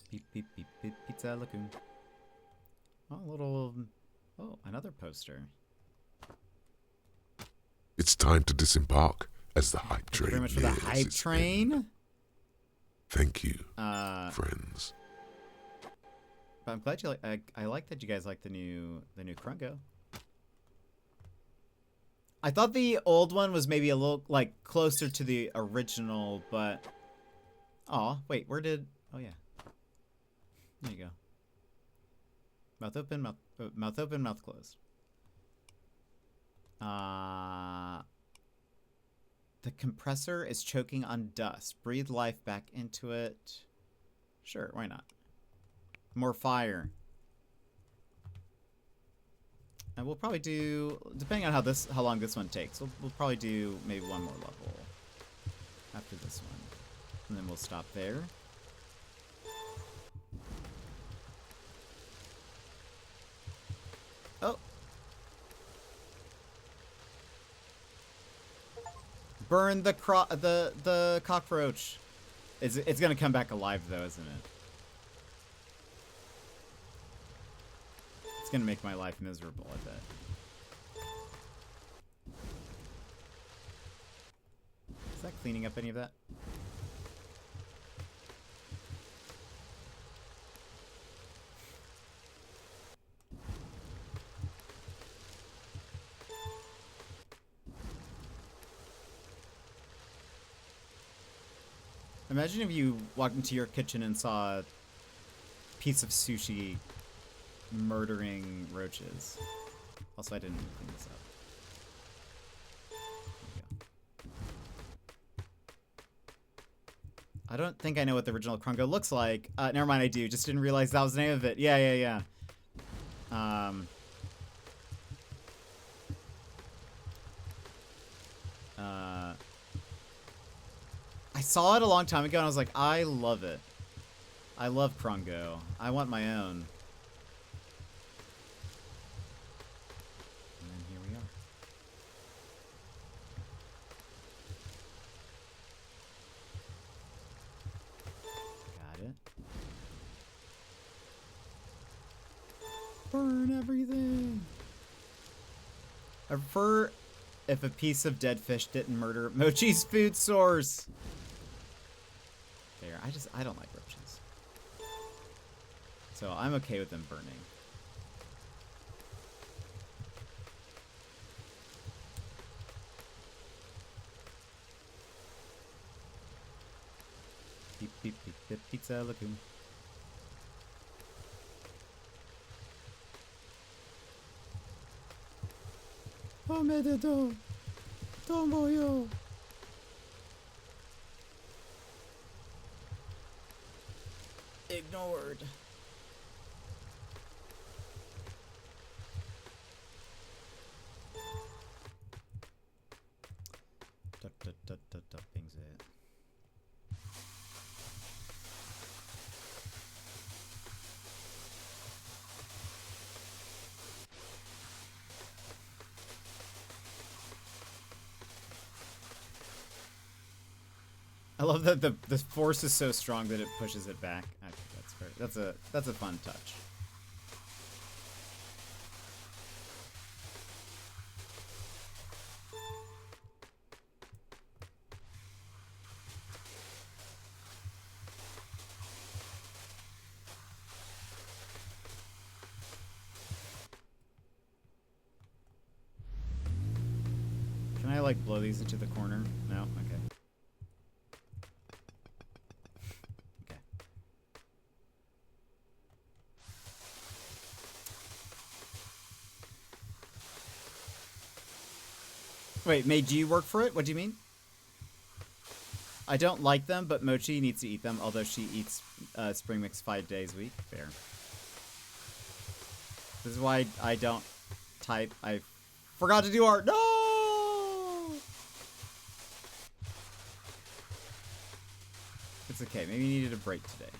Beep, beep, beep, beep, pizza lagoon. Oh, a little... Oh, another poster. It's time to disembark as the hype train Thank you very much for the hype train. End. Thank you, friends. But I'm glad you like... I like that you guys like the new Krungo. I thought the old one was maybe a little, like, closer to the original, but... Aw, wait, where did... Oh, yeah. There you go. Mouth open, mouth open, mouth closed. The compressor is choking on dust. Breathe life back into it. Sure, why not? More fire. And we'll probably do, depending on how long this one takes, we'll probably do maybe one more level after this one. And then we'll stop there. Oh. Burn the cockroach. It's gonna come back alive though, isn't it? It's gonna make my life miserable, I bet. Is that cleaning up any of that? Imagine if you walked into your kitchen and saw a piece of sushi murdering roaches. Also, I didn't clean this up. There we go. I don't think I know what the original Krungo looks like. Never mind, I do. Just didn't realize that was the name of it. Yeah. I saw it a long time ago and I was like, I love it. I love Krungo. I want my own. And then here we are. Got it. Burn everything. I prefer if a piece of dead fish didn't murder Mochi's food source. There, I don't like roaches. So I'm okay with them burning. Beep, beep, beep, beep, pizza lagoon. Omedeto. Tomoyo. Ignored. Pings it. I love that the force is so strong that it pushes it back. I think that's a fun touch. Can I like blow these into the corner? No? Okay. Okay. Wait, May, do you work for it? What do you mean? I don't like them, but Mochi needs to eat them, although she eats spring mix 5 days a week. Fair. This is why I don't type. I forgot to do art. No! It's okay. Maybe you needed a break today.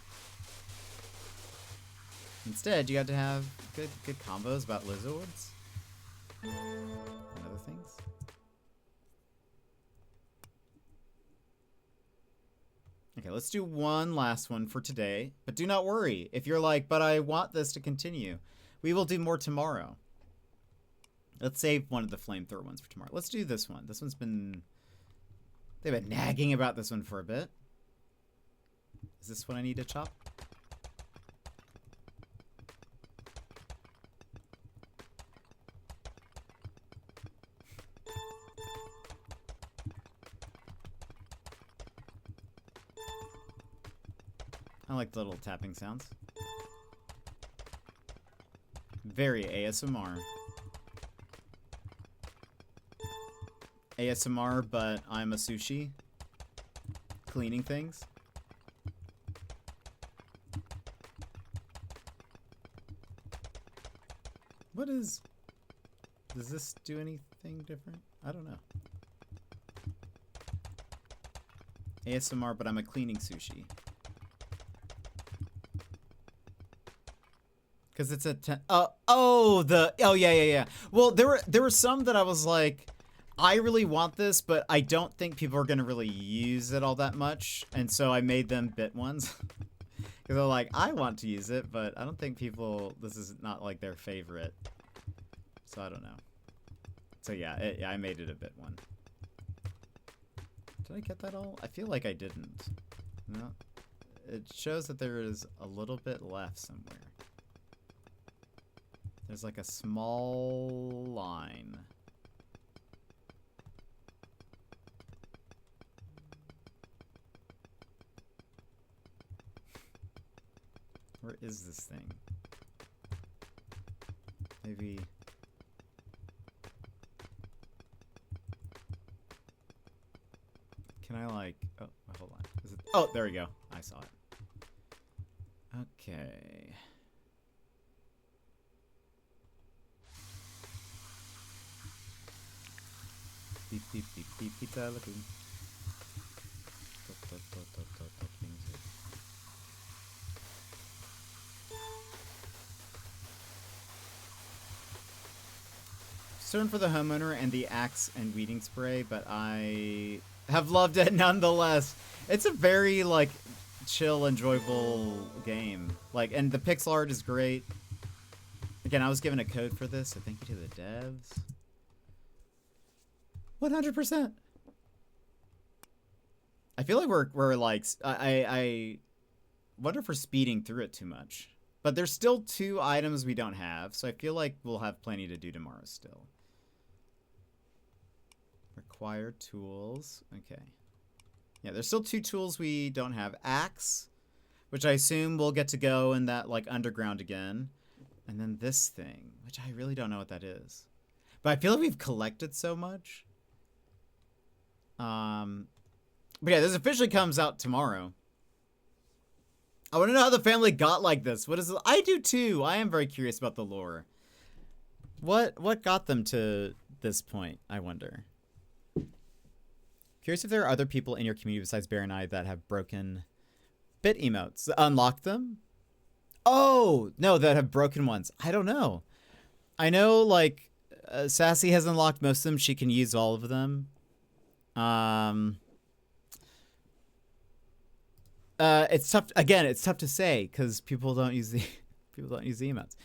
Instead, you got to have good combos about lizards and other things. Okay, let's do one last one for today. But do not worry. If you're like, but I want this to continue, we will do more tomorrow. Let's save one of the flamethrower ones for tomorrow. Let's do this one. This one's been... They've been nagging about this one for a bit. Is this what I need to chop? I like the little tapping sounds. Very ASMR. ASMR, but I'm a sushi. Cleaning things. What is... Does this do anything different? I don't know. ASMR, but I'm a cleaning sushi. Because it's a... oh, yeah. Well, there were some that I was like, I really want this, but I don't think people are going to really use it all that much. And so I made them bit ones. Because they're like, I want to use it, but I don't think people... This is not like their favorite. So I don't know. So yeah, I made it a bit one. Did I get that all? I feel like I didn't. No. It shows that there is a little bit left somewhere. There's like a small line. Where is this thing? Maybe... Can I like... Oh, hold on. Is it... Oh, there we go. I saw it. Okay. Beep, beep, beep, beep, pizza lagoon. Concern for the homeowner and the axe and weeding spray, but I have loved it nonetheless. It's a very, like, chill, enjoyable game. Like, and the pixel art is great. Again, I was given a code for this, so thank you to the devs. 100%. I feel like we're like, I wonder if we're speeding through it too much. But there's still 2 items we don't have, so I feel like we'll have plenty to do tomorrow still. Required tools. Okay. Yeah, there's still 2 tools we don't have. Axe, which I assume we'll get to go in that, like, underground again. And then this thing, which I really don't know what that is. But I feel like we've collected so much. But yeah, this officially comes out tomorrow. I want to know how the family got like this. What is it? I do too. I am very curious about the lore. What got them to this point, I wonder. Curious if there are other people in your community besides Bear and I that have broken bit emotes. Unlocked them? Oh, no, that have broken ones. I don't know. I know, like, Sassy has unlocked most of them. She can use all of them. It's tough. Again, it's tough to say because people don't use the emotes.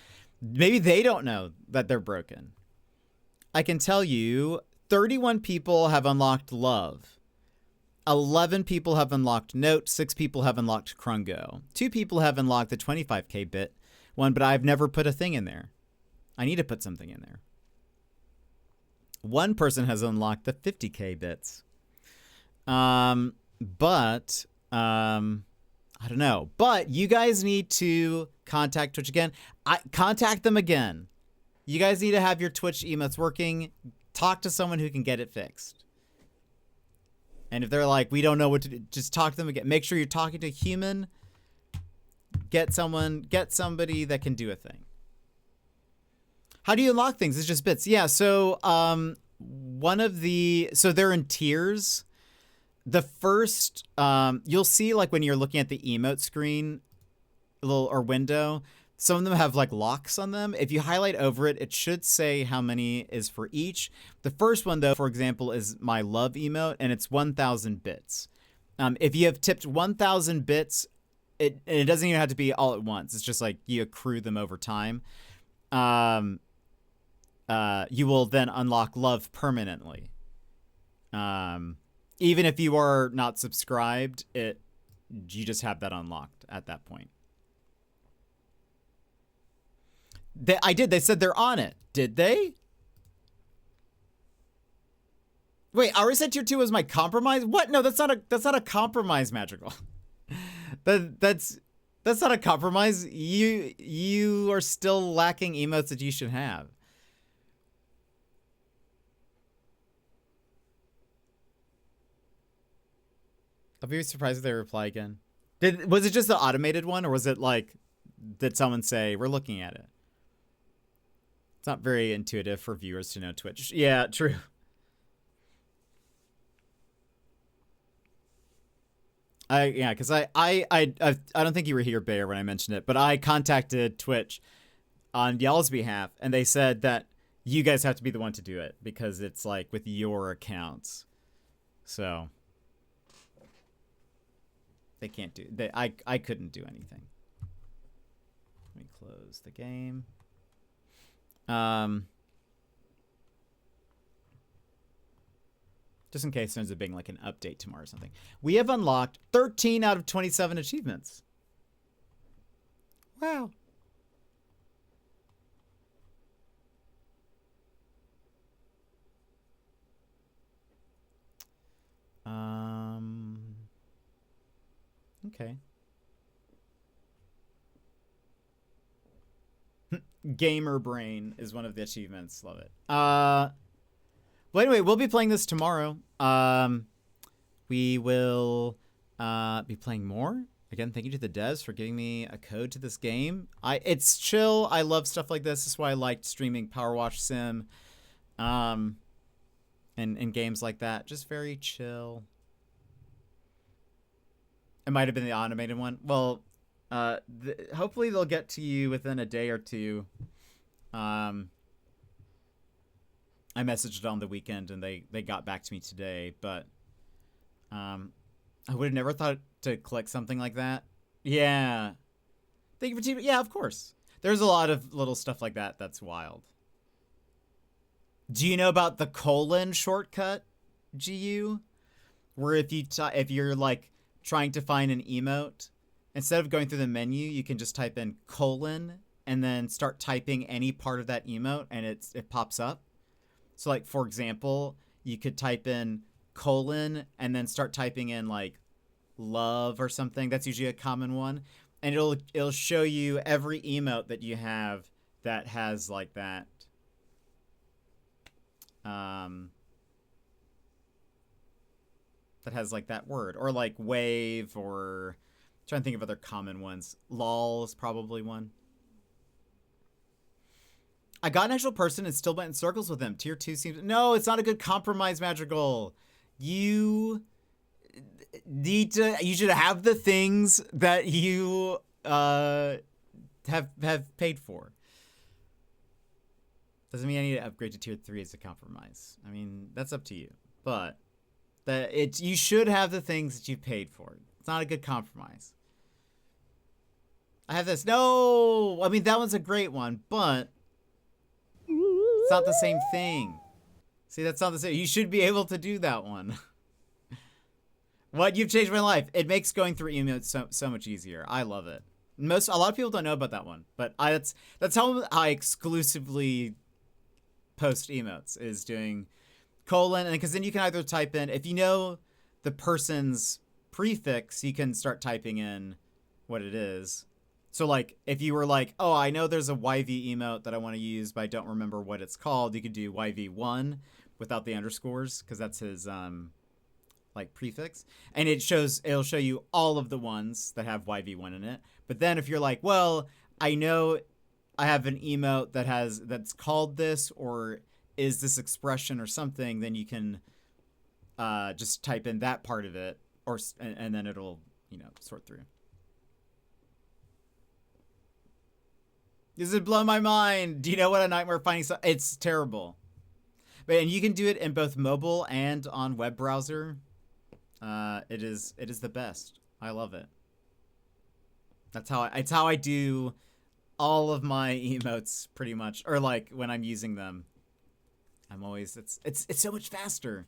Maybe they don't know that they're broken. I can tell you, 31 people have unlocked Love. 11 people have unlocked Note. 6 people have unlocked Krungo. 2 people have unlocked the 25k bit one, but I've never put a thing in there. I need to put something in there. 1 person has unlocked the 50k bits. But I don't know. But you guys need to contact Twitch again. Contact them again. You guys need to have your Twitch emotes working. Talk to someone who can get it fixed. And if they're like, we don't know what to do, just talk to them again. Make sure you're talking to a human. Get somebody that can do a thing. How do you unlock things? It's just bits. Yeah, so so they're in tiers. The first, you'll see like when you're looking at the emote screen, or window, some of them have like locks on them. If you highlight over it, it should say how many is for each. The first one though, for example, is my love emote and it's 1,000 bits. If you have tipped 1,000 bits, it doesn't even have to be all at once. It's just like you accrue them over time. You will then unlock love permanently. Even if you are not subscribed, you just have that unlocked at that point. They said they're on it. Did they? Wait, I already said tier 2 was my compromise? What? No, that's not a compromise, Magical. That's not a compromise. You are still lacking emotes that you should have. I'll be surprised if they reply again. Was it just the automated one, or was it like, did someone say, we're looking at it? It's not very intuitive for viewers to know Twitch. Yeah, true. Because I don't think you were here, Bear, when I mentioned it, but I contacted Twitch on y'all's behalf, and they said that you guys have to be the one to do it because it's like with your accounts. So they can't do. I couldn't do anything. Let me close the game. Just in case there's a big like an update tomorrow or something. We have unlocked 13 out of 27 achievements. Wow. Okay. Gamer brain is one of the achievements. Love it. Well, anyway, we'll be playing this tomorrow. We will be playing more. Again, thank you to the devs for giving me a code to this game. It's chill. I love stuff like this. This is why I liked streaming Power Wash Sim, and games like that. Just very chill. It might have been the automated one. Well, hopefully they'll get to you within a day or two. I messaged on the weekend and they got back to me today, but I would have never thought to click something like that. Yeah. Thank you for TV. Yeah, of course. There's a lot of little stuff like that that's wild. Do you know about the colon shortcut, GU? Where if you're like trying to find an emote, instead of going through the menu, you can just type in colon and then start typing any part of that emote and it pops up. So like, for example, you could type in colon and then start typing in like love or something. That's usually a common one. And it'll show you every emote that you have that has like that. That has like that word, or like wave, or I'm trying to think of other common ones. Lol is probably one. I got an actual person and still went in circles with him. Tier 2 seems... No, it's not a good compromise, Magical. You need to... You should have the things that you have paid for. Doesn't mean I need to upgrade to tier 3 as a compromise. I mean, that's up to you. But you should have the things that you paid for. It's not a good compromise. I have this. No! I mean, that one's a great one, but... It's not the same thing. See, that's not the same. You should be able to do that one. What? You've changed my life. It makes going through emotes so much easier. I love it. A lot of people don't know about that one, but that's how I exclusively post emotes, is doing colon, and because then you can either type in, if you know the person's prefix, you can start typing in what it is. So, like, if you were like, oh, I know there's a YV emote that I want to use, but I don't remember what it's called, you could do YV1 without the underscores, because that's his, like, prefix. And it'll show you all of the ones that have YV1 in it. But then if you're like, well, I know I have an emote that's called this, or is this expression or something, then you can just type in that part of it, and then it'll, sort through. This would blow my mind. Do you know what a nightmare finding stuff? It's terrible. And you can do it in both mobile and on web browser. It is the best. I love it. It's how I do all of my emotes pretty much, or like when I'm using them. I'm always it's so much faster.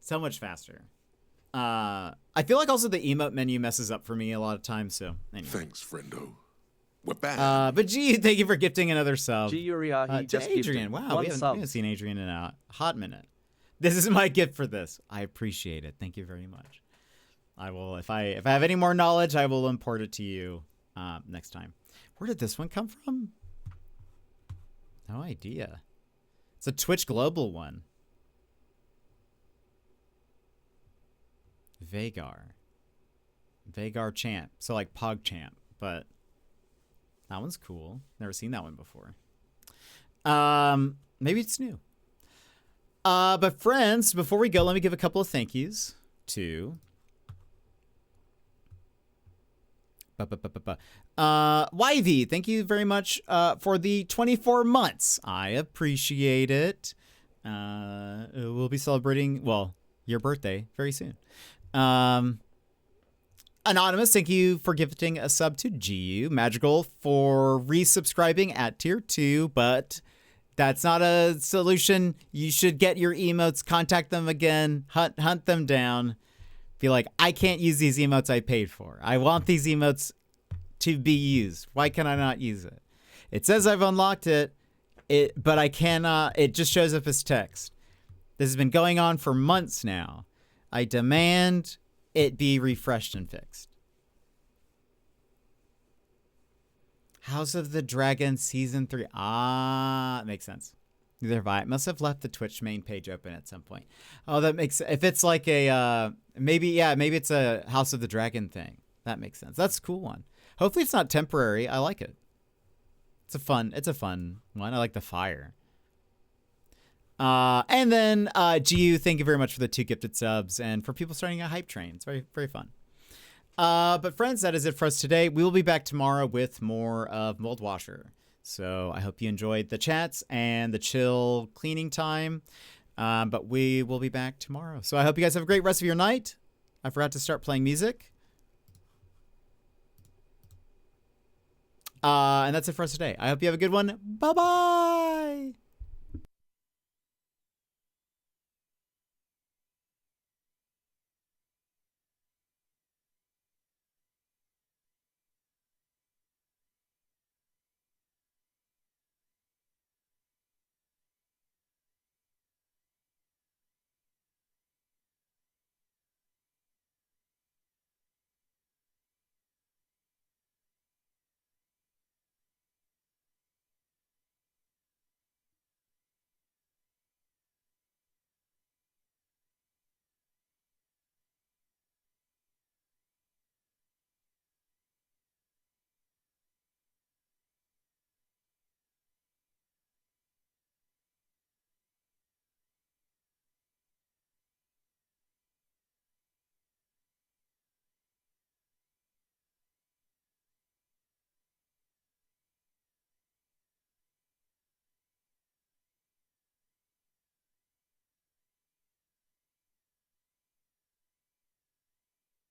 So much faster. I feel like also the emote menu messes up for me a lot of times, so anyway. Thanks, friendo. We're back. But G, thank you for gifting another sub. G Uriahi just Adrian. gifted Wow, we one haven't seen Adrian in a hot minute. This is my gift for this. I appreciate it. Thank you very much. I will, if I have any more knowledge, I will import it to you next time. Where did this one come from? No idea. It's a Twitch Global one. Vagar Champ. So like PogChamp, but that one's cool. Never seen that one before. Maybe it's new. But friends, before we go, let me give a couple of thank yous to YV. Thank you very much for the 24 months. I appreciate it. We'll be celebrating, well, your birthday very soon. Anonymous, thank you for gifting a sub to GU. Magical for resubscribing at tier 2, but that's not a solution. You should get your emotes, contact them again, hunt them down. Be like, I can't use these emotes I paid for. I want these emotes to be used. Why can I not use it? It says I've unlocked it, but I cannot. It just shows up as text. This has been going on for months now. I demand it be refreshed and fixed. House of the Dragon Season 3. It makes sense. Neither have I. Must have left the Twitch main page open at some point. Oh, that makes... If it's like a... maybe it's a House of the Dragon thing. That makes sense. That's a cool one. Hopefully it's not temporary. I like it. It's a fun one. I like the fire. And then, GU, thank you very much for the 2 gifted subs and for people starting a hype train. It's very, very fun. But friends, that is it for us today. We will be back tomorrow with more of Moldwasher. So I hope you enjoyed the chats and the chill cleaning time. But we will be back tomorrow. So I hope you guys have a great rest of your night. I forgot to start playing music. And that's it for us today. I hope you have a good one. Bye-bye.